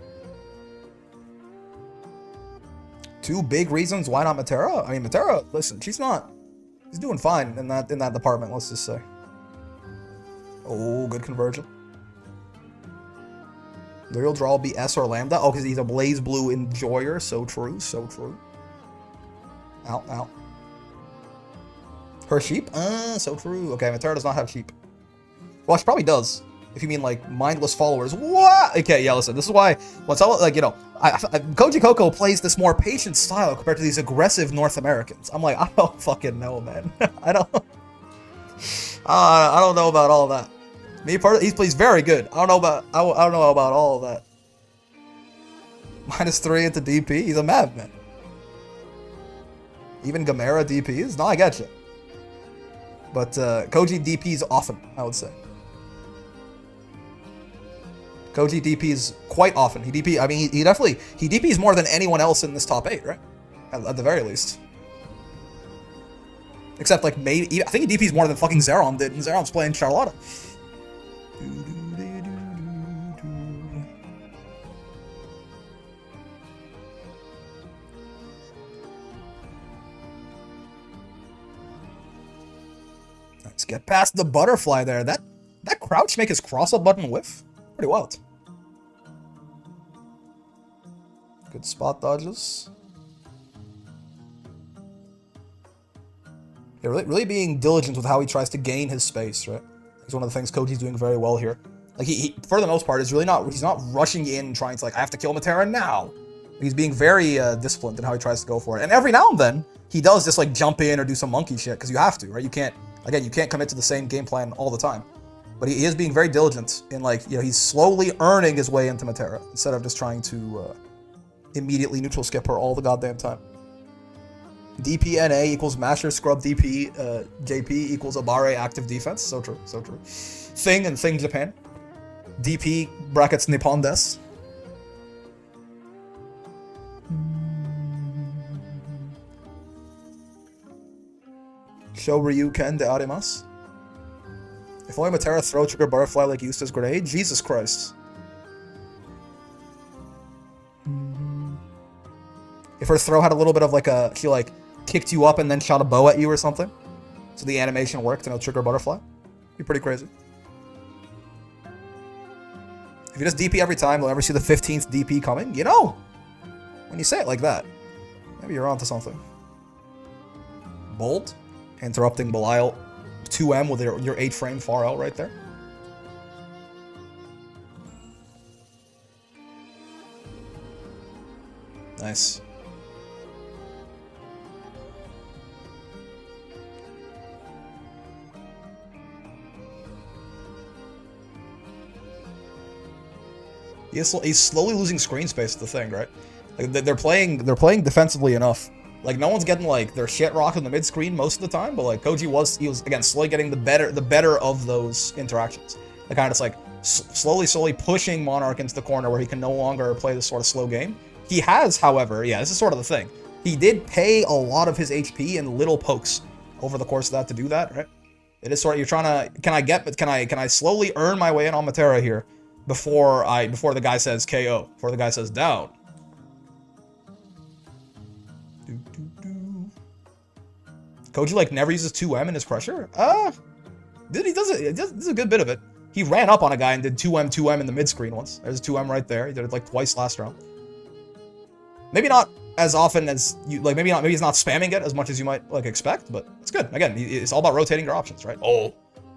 Two big reasons why not Matera? I mean, Matera, listen, she's doing fine in that department, let's just say. Oh, good conversion. The real draw will be S or Lambda. Oh, because he's a Blaze Blue Enjoyer. So true, so true. Ow, ow. Her sheep? So true. Okay, Matera does not have sheep. Well, she probably does. If you mean, like, mindless followers. What? Okay, yeah, listen, this is why, like, you know, Koujicoco plays this more patient style compared to these aggressive North Americans. I'm like, I don't fucking know, man. I don't know about all that. He plays very good. I don't know about all of that. -3 into DP. He's a madman. Even Gamera DPs? No, I get you. But Koji DPs often, I would say. Koji DPs quite often. He DPs more than anyone else in this top 8, right? At the very least. Except, like, maybe, I think he DPs more than fucking Zeron did, and Zeron's playing Charlotta. Let's get past the butterfly there. That crouch make his cross-up button whiff? Pretty wild. Good spot dodges. Yeah, really being diligent with how he tries to gain his space, right? It's one of the things Koji's doing very well here. Like, he for the most part, he's not rushing in trying to, like, I have to kill Matera now. He's being very disciplined in how he tries to go for it. And every now and then, he does just, like, jump in or do some monkey shit, because you have to, right? You can't commit to the same game plan all the time. But he is being very diligent in, like, you know, he's slowly earning his way into Matera, instead of just trying to immediately neutral skip her all the goddamn time. DPNA equals Master Scrub DP, JP equals Abare active defense. So true, so true. Thing and Thing Japan. DP brackets Nippon des. Show Ryuken de arimasu. If only Matera throw trigger butterfly like Eustace grenade. Jesus Christ. If her throw had a little bit of like she like kicked you up and then shot a bow at you or something, so the animation worked and it'll trigger butterfly, be pretty crazy. If you just DP every time, you'll never see the 15th DP coming. You know, when you say it like that, maybe you're onto something. Bolt, interrupting Belial 2M with your 8-frame far out right there. Nice. He's slowly losing screen space. The thing, right? Like, they're playing defensively enough. Like, no one's getting like their shit rocked in the mid screen most of the time, but like Koji was again slowly getting the better of those interactions. Like, kind of just like slowly pushing Monarch into the corner where he can no longer play this sort of slow game. He has, however, yeah, this is sort of the thing. He did pay a lot of his HP in little pokes over the course of that to do that, right? It is sort of, you're trying to, can I slowly earn my way in on Matera here before the guy says KO, before the guy says down. Koji like never uses 2M in his pressure? He does a good bit of it. He ran up on a guy and did 2M in the mid screen once. There's a 2M right there. He did it like twice last round. Maybe not as often as you like. Maybe he's not spamming it as much as you might like expect, but it's good. Again, it's all about rotating your options, right? Oh,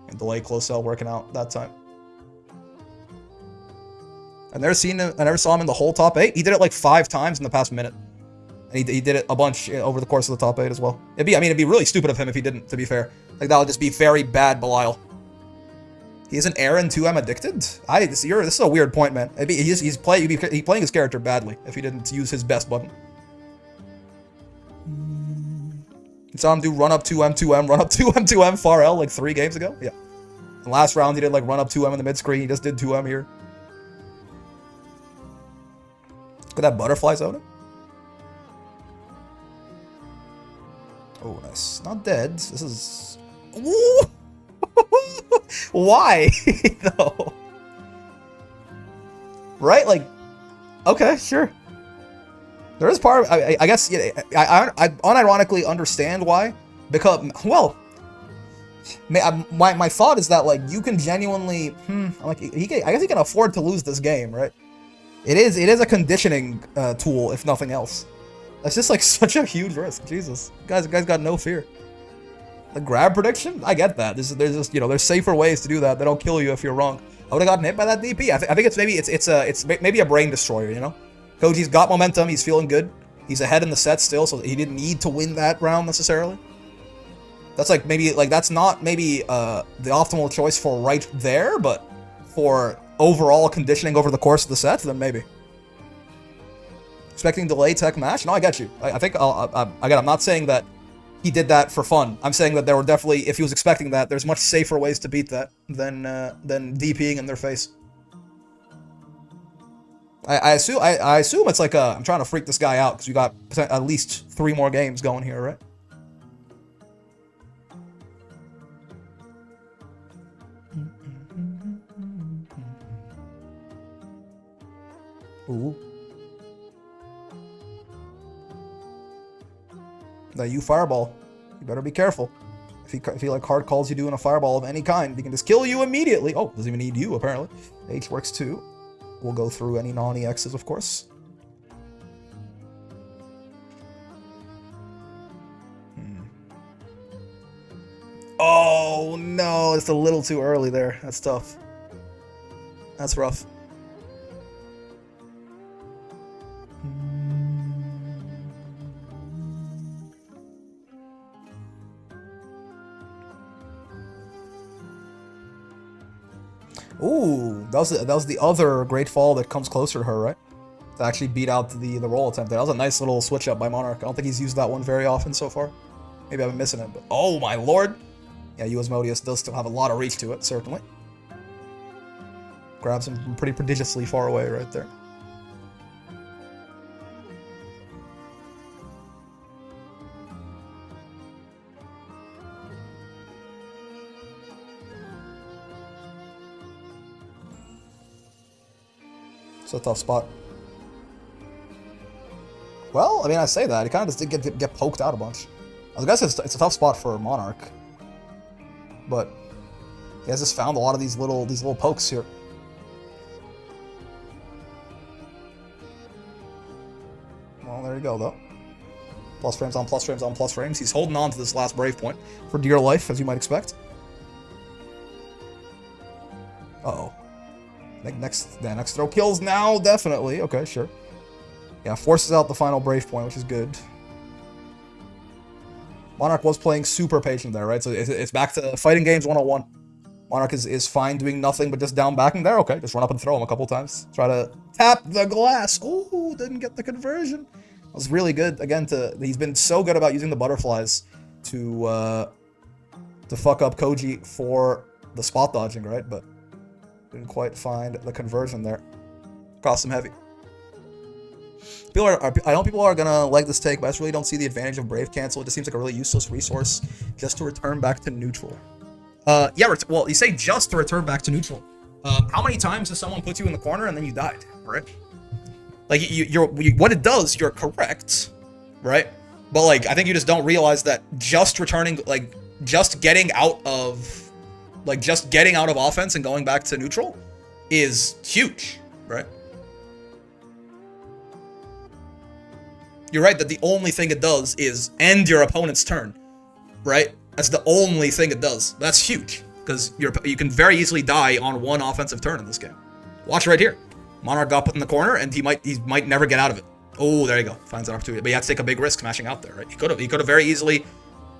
and delay close cell working out that time. I never saw him in the whole top 8. He did it like 5 times in the past minute. And he did it a bunch over the course of the top 8 as well. It'd be really stupid of him if he didn't, to be fair. Like, that would just be very bad Belial. He isn't Aaron 2M addicted? This is a weird point, man. He's playing his character badly if he didn't use his best button. You saw him do run up 2M, 2M, run up 2M, 2M, far L like 3 games ago? Yeah. And last round he did like run up 2M in the mid screen. He just did 2M here. Look at that butterfly zone. Oh, nice. Not dead. This is... Ooh! Why, though? Right? Like, okay, sure. There is part of... I guess, yeah, I unironically understand why. Because, well... My thought is that, like, you can genuinely... I guess he can afford to lose this game, right? It is a conditioning tool, if nothing else. That's just like such a huge risk. Jesus, guys got no fear. The grab prediction, I get that. There's just there's safer ways to do that. They don't kill you if you're wrong. I would have gotten hit by that DP. I think it's maybe a brain destroyer. You know, Koji's got momentum. He's feeling good. He's ahead in the set still, so he didn't need to win that round necessarily. That's like that's not maybe the optimal choice for right there, but for overall conditioning over the course of the set, then maybe. Expecting delay tech match? No, I get you. I think again, I'm not saying that he did that for fun. I'm saying that there were definitely, if he was expecting that, there's much safer ways to beat that than DPing in their face. I assume it's like I'm trying to freak this guy out because you got at least 3 more games going here, right? Ooh. Now you fireball. You better be careful. If he like hard calls you doing a fireball of any kind, he can just kill you immediately. Oh, doesn't even need you apparently. H works too. We'll go through any non-EXs, of course. Oh no, it's a little too early there. That's tough. That's rough. Ooh, that was the other great fall that comes closer to her, right? To actually beat out the roll attempt there. That was a nice little switch up by Monarch. I don't think he's used that one very often so far. Maybe I've been missing it, but oh my lord! Yeah, Asmodeus does still have a lot of reach to it, certainly. Grabs him from pretty prodigiously far away right there. It's a tough spot. Well, I mean, I say that. He kind of just did get poked out a bunch. I guess it's a tough spot for Monarch. But he has just found a lot of these little pokes here. Well, there you go, though. Plus frames on plus frames on plus frames. He's holding on to this last Brave point for dear life, as you might expect. Uh-oh. Next throw kills now, definitely. Okay, sure. Yeah, forces out the final Brave point, which is good. Monarch was playing super patient there, right? So it's back to fighting games 101. Monarch is fine doing nothing but just down backing there. Okay, just run up and throw him a couple times. Try to tap the glass. Ooh, didn't get the conversion. That was really good. Again, he's been so good about using the butterflies to fuck up Koji for the spot dodging, right? But didn't quite find the conversion there. Cost him heavy. I know people are gonna like this take, but I just really don't see the advantage of Brave Cancel. It just seems like a really useless resource just to return back to neutral. Yeah, well, you say just to return back to neutral. How many times has someone put you in the corner and then you died, right? Like, what it does, you're correct, right? But, like, I think you just don't realize that just returning, like, just getting out of offense and going back to neutral is huge, right? You're right that the only thing it does is end your opponent's turn, right? That's the only thing it does. That's huge, because you can very easily die on one offensive turn in this game. Watch right here. Monarch got put in the corner, and he might never get out of it. Oh, there you go. Finds an opportunity. But he had to take a big risk smashing out there, right? He could have very easily...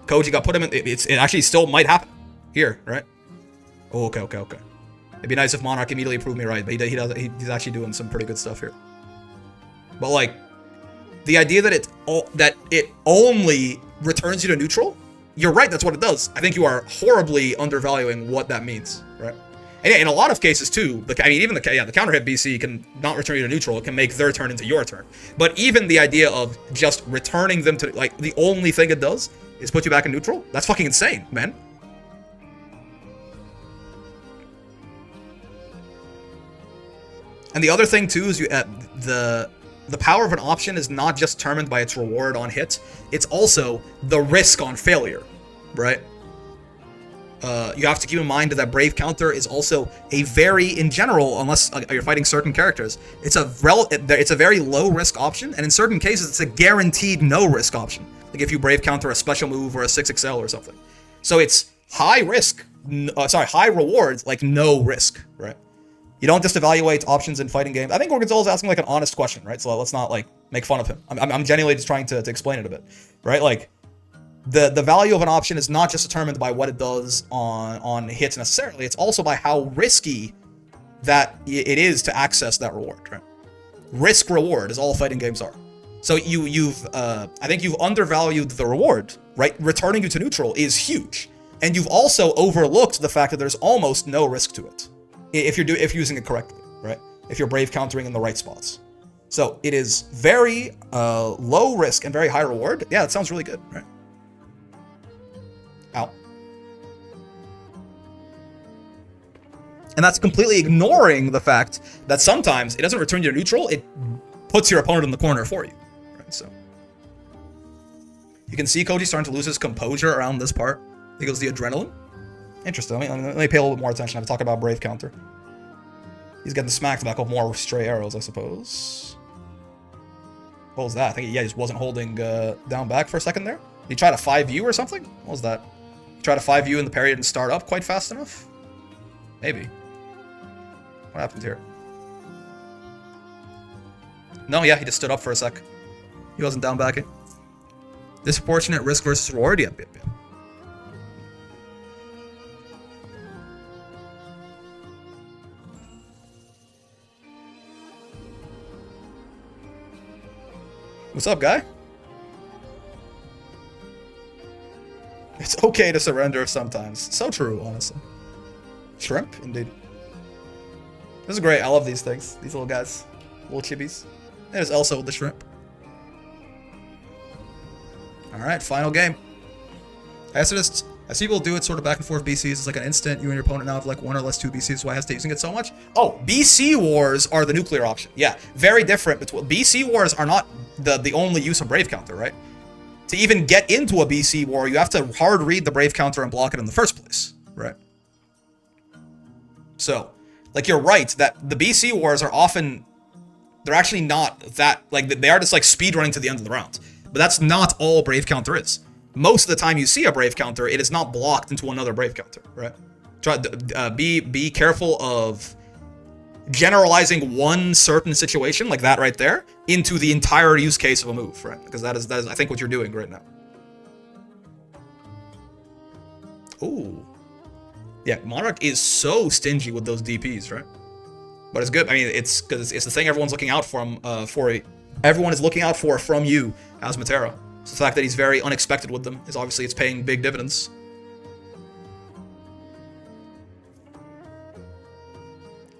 Koji got put him in... It actually still might happen here, right? Oh, okay. It'd be nice if Monarch immediately proved me right, but he's actually doing some pretty good stuff here. But like, the idea that it only returns you to neutral, you're right, that's what it does. I think you are horribly undervaluing what that means, right? And in a lot of cases too, I mean, even the counter hit BC can not return you to neutral. It can make their turn into your turn. But even the idea of just returning them to, like, the only thing it does is put you back in neutral, that's fucking insane, man. And the other thing too is the power of an option is not just determined by its reward on hit, it's also the risk on failure, right? You have to keep in mind that Brave counter is also a very, in general, unless you're fighting certain characters, it's a very low risk option, and in certain cases it's a guaranteed no risk option. Like if you Brave counter a special move or a 6XL or something. So it's high risk, high rewards, like no risk, right? You don't just evaluate options in fighting games. I think Gorgonzola's asking like an honest question, right? So let's not like make fun of him. I'm genuinely just trying to explain it a bit, right? Like the value of an option is not just determined by what it does on hits necessarily. It's also by how risky that it is to access that reward, right? Risk reward is all fighting games are. So I think you've undervalued the reward, right? Returning you to neutral is huge, and you've also overlooked the fact that there's almost no risk to it. If you're using it correctly, right? If you're Brave countering in the right spots. So it is very low risk and very high reward. Yeah, that sounds really good, right? Ow. And that's completely ignoring the fact that sometimes it doesn't return you to neutral, it puts your opponent in the corner for you, right? So you can see Koji starting to lose his composure around this part. I think it was the adrenaline. Interesting. Let me pay a little bit more attention. I have to talk about Brave counter. He's getting smacked back with more stray arrows, I suppose. What was that? I think he just wasn't holding down back for a second there. Did he try to 5U or something? What was that? He tried to 5U and the parry didn't start up quite fast enough? Maybe. What happened here? No, yeah, he just stood up for a sec. He wasn't down backing. Disproportionate risk versus reward? Yep. What's up, guy? It's okay to surrender sometimes. So true, honestly. Shrimp, indeed. This is great. I love these things. These little guys. Little chibis. There's Elsa with the shrimp. Alright, final game. I see people do it sort of back and forth BCs. It's like an instant. You and your opponent now have like one or less 2 BCs. Why I hesitate using it so much? Oh, BC wars are the nuclear option. Yeah, very different. BC wars are not the only use of Brave counter, right? To even get into a BC war, you have to hard read the Brave counter and block it in the first place, right? So, like, you're right that the BC wars are often, they're actually not that, like, they are just like speed running to the end of the round. But that's not all Brave counter is. Most of the time you see a Brave counter, it is not blocked into another Brave counter, right? Try be careful of generalizing one certain situation like that right there into the entire use case of a move, right? Because that is I think what you're doing right now. Ooh. Yeah, Monarch is so stingy with those DPs, right? But it's good. I mean, it's because it's the thing everyone's looking out for. Everyone is looking out for from you as Matera. So the fact that he's very unexpected with them is obviously it's paying big dividends.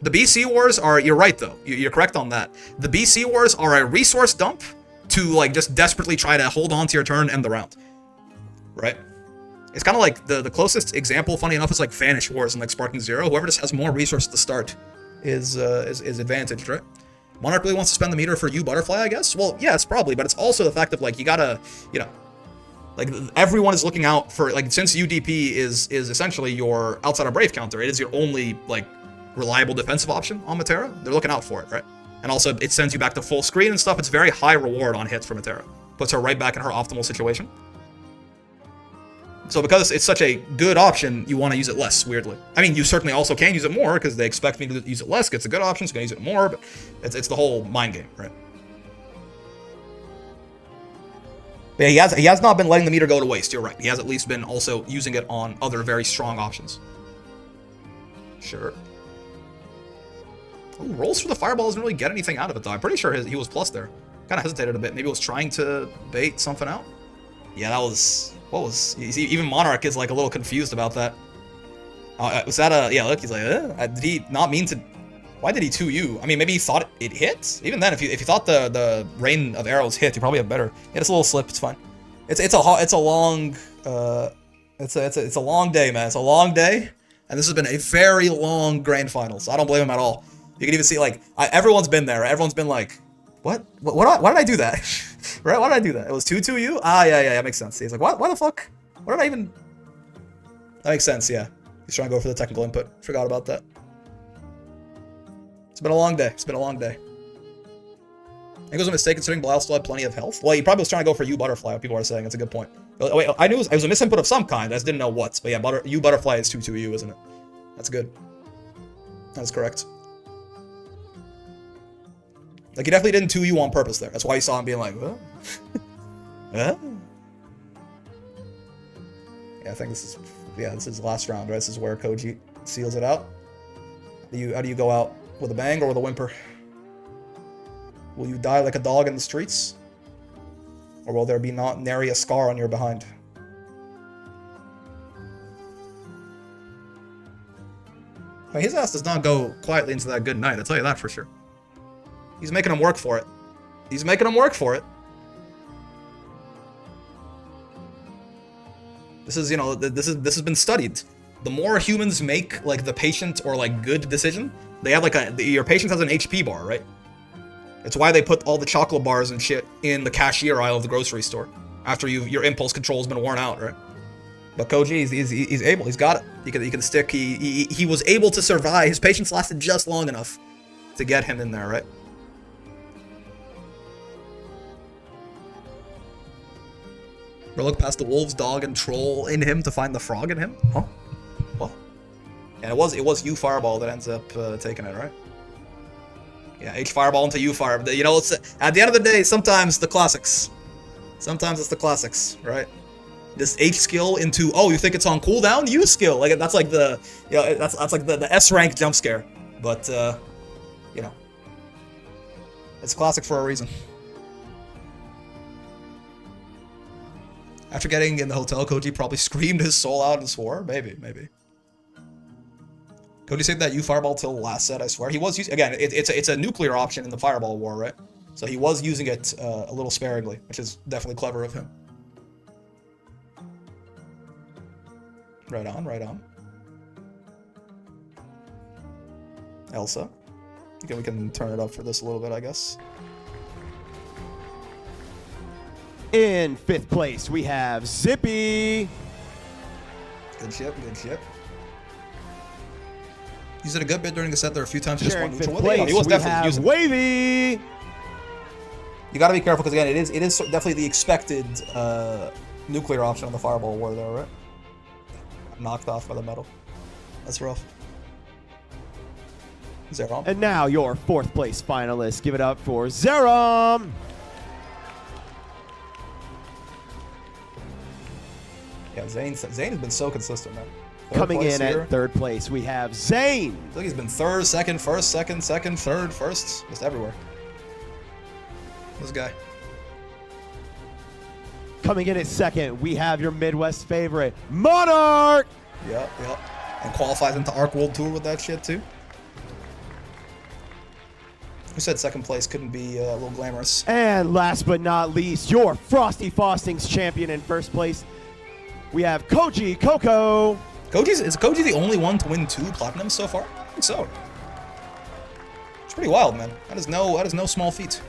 The BC wars are, you're right though, you're correct on that. The BC wars are a resource dump to like just desperately try to hold on to your turn and end the round, right? It's kind of like the closest example, funny enough, is like Vanish wars and like Sparking Zero. Whoever just has more resources to start is advantaged, right? Monarch really wants to spend the meter for you, Butterfly, I guess? Well, yes, probably, but it's also the fact of like, you gotta, you know, like everyone is looking out for, like, since UDP is essentially your outside of Brave counter, it is your only like reliable defensive option on Matera. They're looking out for it, right? And also it sends you back to full screen and stuff. It's very high reward on hits for Matera. Puts her right back in her optimal situation. So because it's such a good option, you want to use it less, weirdly. I mean, you certainly also can use it more because they expect me to use it less. It's a good option, so I'm going to use it more, but it's the whole mind game, right? But yeah, he has not been letting the meter go to waste, you're right. He has at least been also using it on other very strong options. Sure. Ooh, rolls for the fireball doesn't really get anything out of it, though. I'm pretty sure he was plus there. Kind of hesitated a bit. Maybe he was trying to bait something out? Yeah, that was... What was... Even Monarch is, like, a little confused about that. Was that a... Yeah, look, he's like, did he not mean to... Why did he 2U? I mean, maybe he thought it hit? Even then, if you thought the rain of arrows hit, you probably have better. Yeah, it's a little slip. It's fine. It's a long... It's a long day, man. It's a long day. And this has been a very long grand final, so I don't blame him at all. You can even see, like, everyone's been there. Everyone's been like, what? Why did I do that? Right? Why did I do that? It was 2-2-U? Ah, yeah, that makes sense. He's like, what? Why the fuck? What did I even... That makes sense, yeah. He's trying to go for the technical input. Forgot about that. It's been a long day. It's been a long day. I think it was a mistake considering Belial still had plenty of health. Well, he probably was trying to go for U Butterfly, what people are saying. That's a good point. Oh, wait, I knew it was a misinput of some kind. I just didn't know what. But yeah, U Butterfly is 2-2-U, isn't it? That's good. That's correct. Like, he definitely didn't 2U on purpose there. That's why you saw him being like, what? Huh? Yeah, I think this is... Yeah, this is the last round, right? This is where Koji seals it out. How do you go out? With a bang or with a whimper? Will you die like a dog in the streets? Or will there be not nary a scar on your behind? I mean, his ass does not go quietly into that good night, I'll tell you that for sure. He's making him work for it. He's making him work for it. This is, you know, this has been studied. The more humans make, like, the patient or, like, good decision, they have, like, your patient has an HP bar, right? It's why they put all the chocolate bars and shit in the cashier aisle of the grocery store after your impulse control's been worn out, right? But Koji, he's able. He's got it. He can stick. He was able to survive. His patience lasted just long enough to get him in there, right? Bro, look past the wolves, dog, and troll in him to find the frog in him. Huh? What? And it was U Fireball that ends up taking it, right? Yeah, H Fireball into U Fire. You know, it's at the end of the day, sometimes the classics. Sometimes it's the classics, right? This H skill into, oh, you think it's on cooldown? U skill. Like, that's like the, you know, that's like the S rank jump scare. But you know, it's classic for a reason. After getting in the hotel, Koji probably screamed his soul out and swore. Maybe. Koji saved that U Fireball till the last set, I swear. He was using, again, it's a nuclear option in the Fireball war, right? So he was using it a little sparingly, which is definitely clever of him. Right on. Elsa. Okay, we can turn it up for this a little bit, I guess. In 5th place, we have Zippy. Good shit. He's did a good bit during the set there a few times. Just one neutral. Place, he was we definitely have using Wavy. You gotta be careful because again, it is definitely the expected nuclear option on the Fireball war there, right? Knocked off by the metal. That's rough. Zerom. And now your 4th place finalist. Give it up for Zerom. Yeah, Zane has been so consistent, man. Coming in at 3rd place, we have Zane. I think he's been 3rd, 2nd, 1st, 2nd, 2nd, 3rd, 1st, just everywhere. This guy. Coming in at 2nd, we have your Midwest favorite, Monarch. Yep. And qualifies into Arc World Tour with that shit too. Who said 2nd place couldn't be a little glamorous? And last but not least, your Frosty Faustings champion in 1st place, we have Koujicoco. Is Koji the only one to win 2 platinums so far? I think so. It's pretty wild, man. That is no small feat.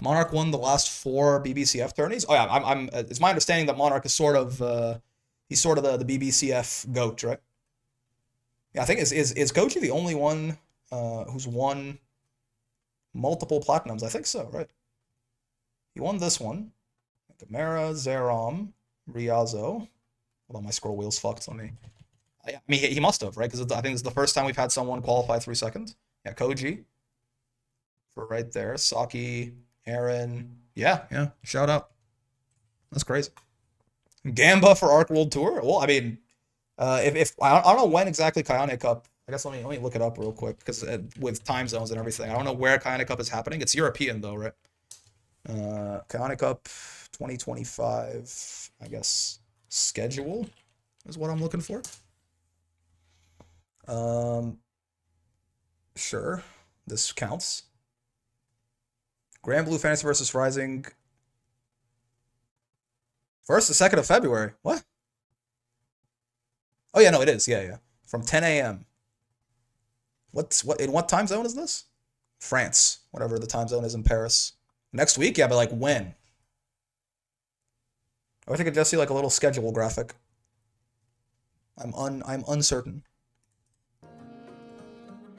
Monarch won the last 4 BBCF tourneys. Oh yeah, it's my understanding that Monarch is sort of the BBCF GOAT, right? Yeah, I think is Koji the only one who's won multiple platinums? I think so, right? He won this one. Gamera, Zerom, Riazo. Hold on, my scroll wheel's fucked. Let me. I mean, he must have, right? Because I think it's the first time we've had someone qualify 3 seconds. Yeah, Koji. For right there. Saki, Aaron. Yeah. Shout out. That's crazy. Gamba for Arc World Tour? Well, I mean, if I don't know when exactly Kayane Cup. I guess let me look it up real quick because with time zones and everything, I don't know where Kayane Cup is happening. It's European though, right? Kayane Cup 2025. I guess schedule is what I'm looking for. Sure, this counts. Grand Blue Fantasy versus Rising. 1st to 2nd of February. What? Oh yeah, no, it is. Yeah. From 10 a.m. In what time zone is this? France, whatever the time zone is in Paris. Next week, yeah, but like when? I think I just see like a little schedule graphic. I'm uncertain.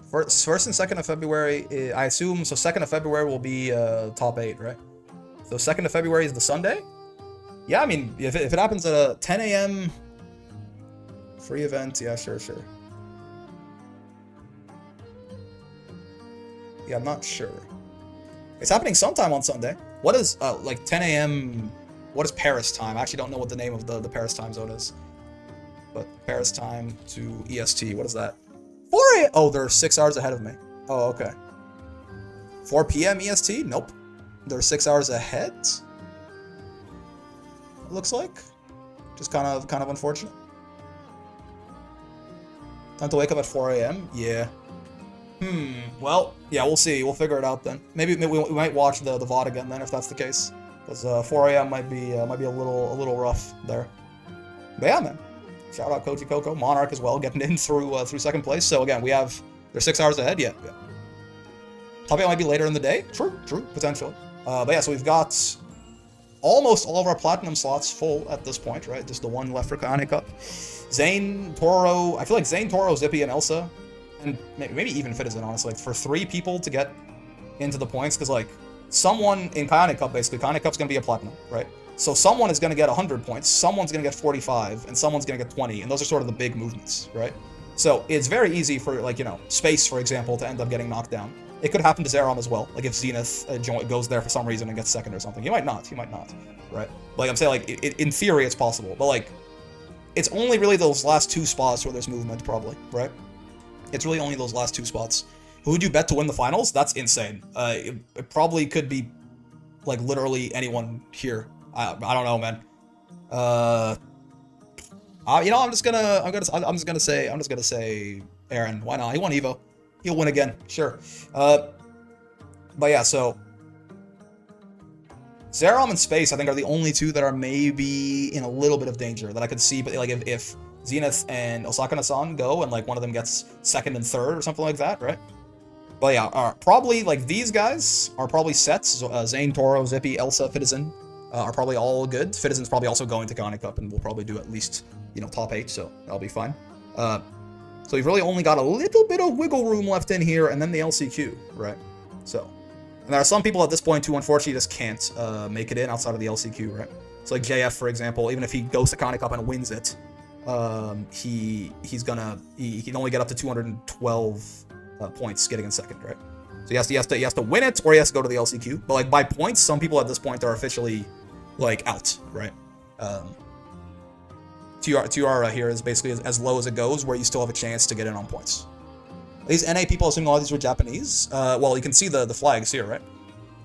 First and 2nd of February, I assume. So 2nd of February will be top 8, right? So 2nd of February is the Sunday. Yeah, I mean, if it happens at a 10 a.m. free event, yeah, sure. Yeah, I'm not sure. It's happening sometime on Sunday. What is, like 10 a.m., what is Paris time? I actually don't know what the name of the Paris time zone is. But Paris time to EST, what is that? 4 a.m. Oh, they're 6 hours ahead of me. Oh, okay. 4 p.m. EST? Nope. They're 6 hours ahead? It looks like. Just kind of unfortunate. Time to wake up at 4 a.m.? Yeah. Well, yeah, we'll see. We'll figure it out then. Maybe we might watch the VOD again then if that's the case. Because 4 a.m. might be a little rough there. But yeah, man. Shout out Koujicoco, Monarch as well, getting in through 2nd place. So again, they're 6 hours ahead. Yeah. Top 8 might be later in the day. True, potentially. But yeah, so we've got almost all of our platinum slots full at this point, right? Just the one left for Kayane Cup. Zane, Toro. I feel like Zane, Toro, Zippy, and Elsa, and maybe even Fitizen, honestly, for 3 people to get into the points, because like someone in Kayane Cup, basically, Kayane Cup's gonna be a platinum, right? So someone is going to get 100 points, someone's going to get 45, and someone's going to get 20, and those are sort of the big movements, right? So it's very easy for, like, Space, for example, to end up getting knocked down. It could happen to Zerom as well, like if Zenith goes there for some reason and gets 2nd or something. He might not, right? Like I'm saying, like, in theory it's possible, but like, it's only really those last 2 spots where there's movement, probably, right? It's really only those last 2 spots. Who would you bet to win the finals? That's insane. It probably could be, like, literally anyone here. I don't know, man. I'm just gonna say Aaron. Why not? He won Evo. He'll win again. Sure. But yeah, so Zerom and Space, I think, are the only 2 that are maybe in a little bit of danger that I could see. But like, if Zenith and Osaka-san go and like one of them gets 2nd and 3rd or something like that, right? But yeah, probably like these guys are probably sets. So, Zane, Toro, Zippy, Elsa, Fitizen. Are probably all good. Fitizen's probably also going to Kayane Cup, and we'll probably do at least, top 8, so that'll be fine. So we've really only got a little bit of wiggle room left in here, and then the LCQ, right? So, and there are some people at this point who unfortunately just can't make it in outside of the LCQ, right? So like JF, for example, even if he goes to Kayane Cup and wins it, he can only get up to 212 points getting in 2nd, right? So he has to win it, or he has to go to the LCQ. But like by points, some people at this point are officially like out, right? TR here is basically as low as it goes, where you still have a chance to get in on points. These NA people, assuming a lot of these were Japanese. Well, you can see the flags here, right?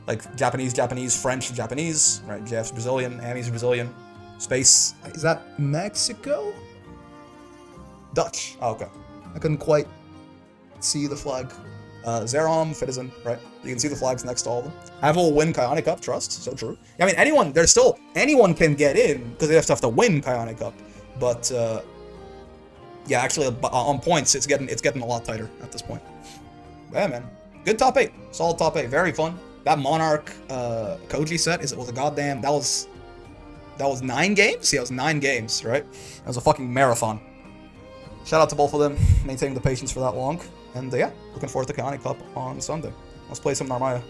Like Japanese, French, Japanese, right? JF's Brazilian, Ami's Brazilian. Space, is that Mexico? Dutch. Oh, okay. I couldn't quite see the flag. Zerom, Fitizen, right? You can see the flags next to all of them. Have will win Kayane Cup, trust. So true. I mean, anyone can get in, because they have to win Kayane Cup. But, yeah, actually, on points, it's getting a lot tighter at this point. Yeah, man. Good top 8. Solid top 8. Very fun. That Monarch, Koji set, was a goddamn, that was 9 games? Yeah, it was 9 games, right? That was a fucking marathon. Shout out to both of them, maintaining the patience for that long. And yeah, looking forward to Kayane Cup on Sunday. Let's play some Narmaya.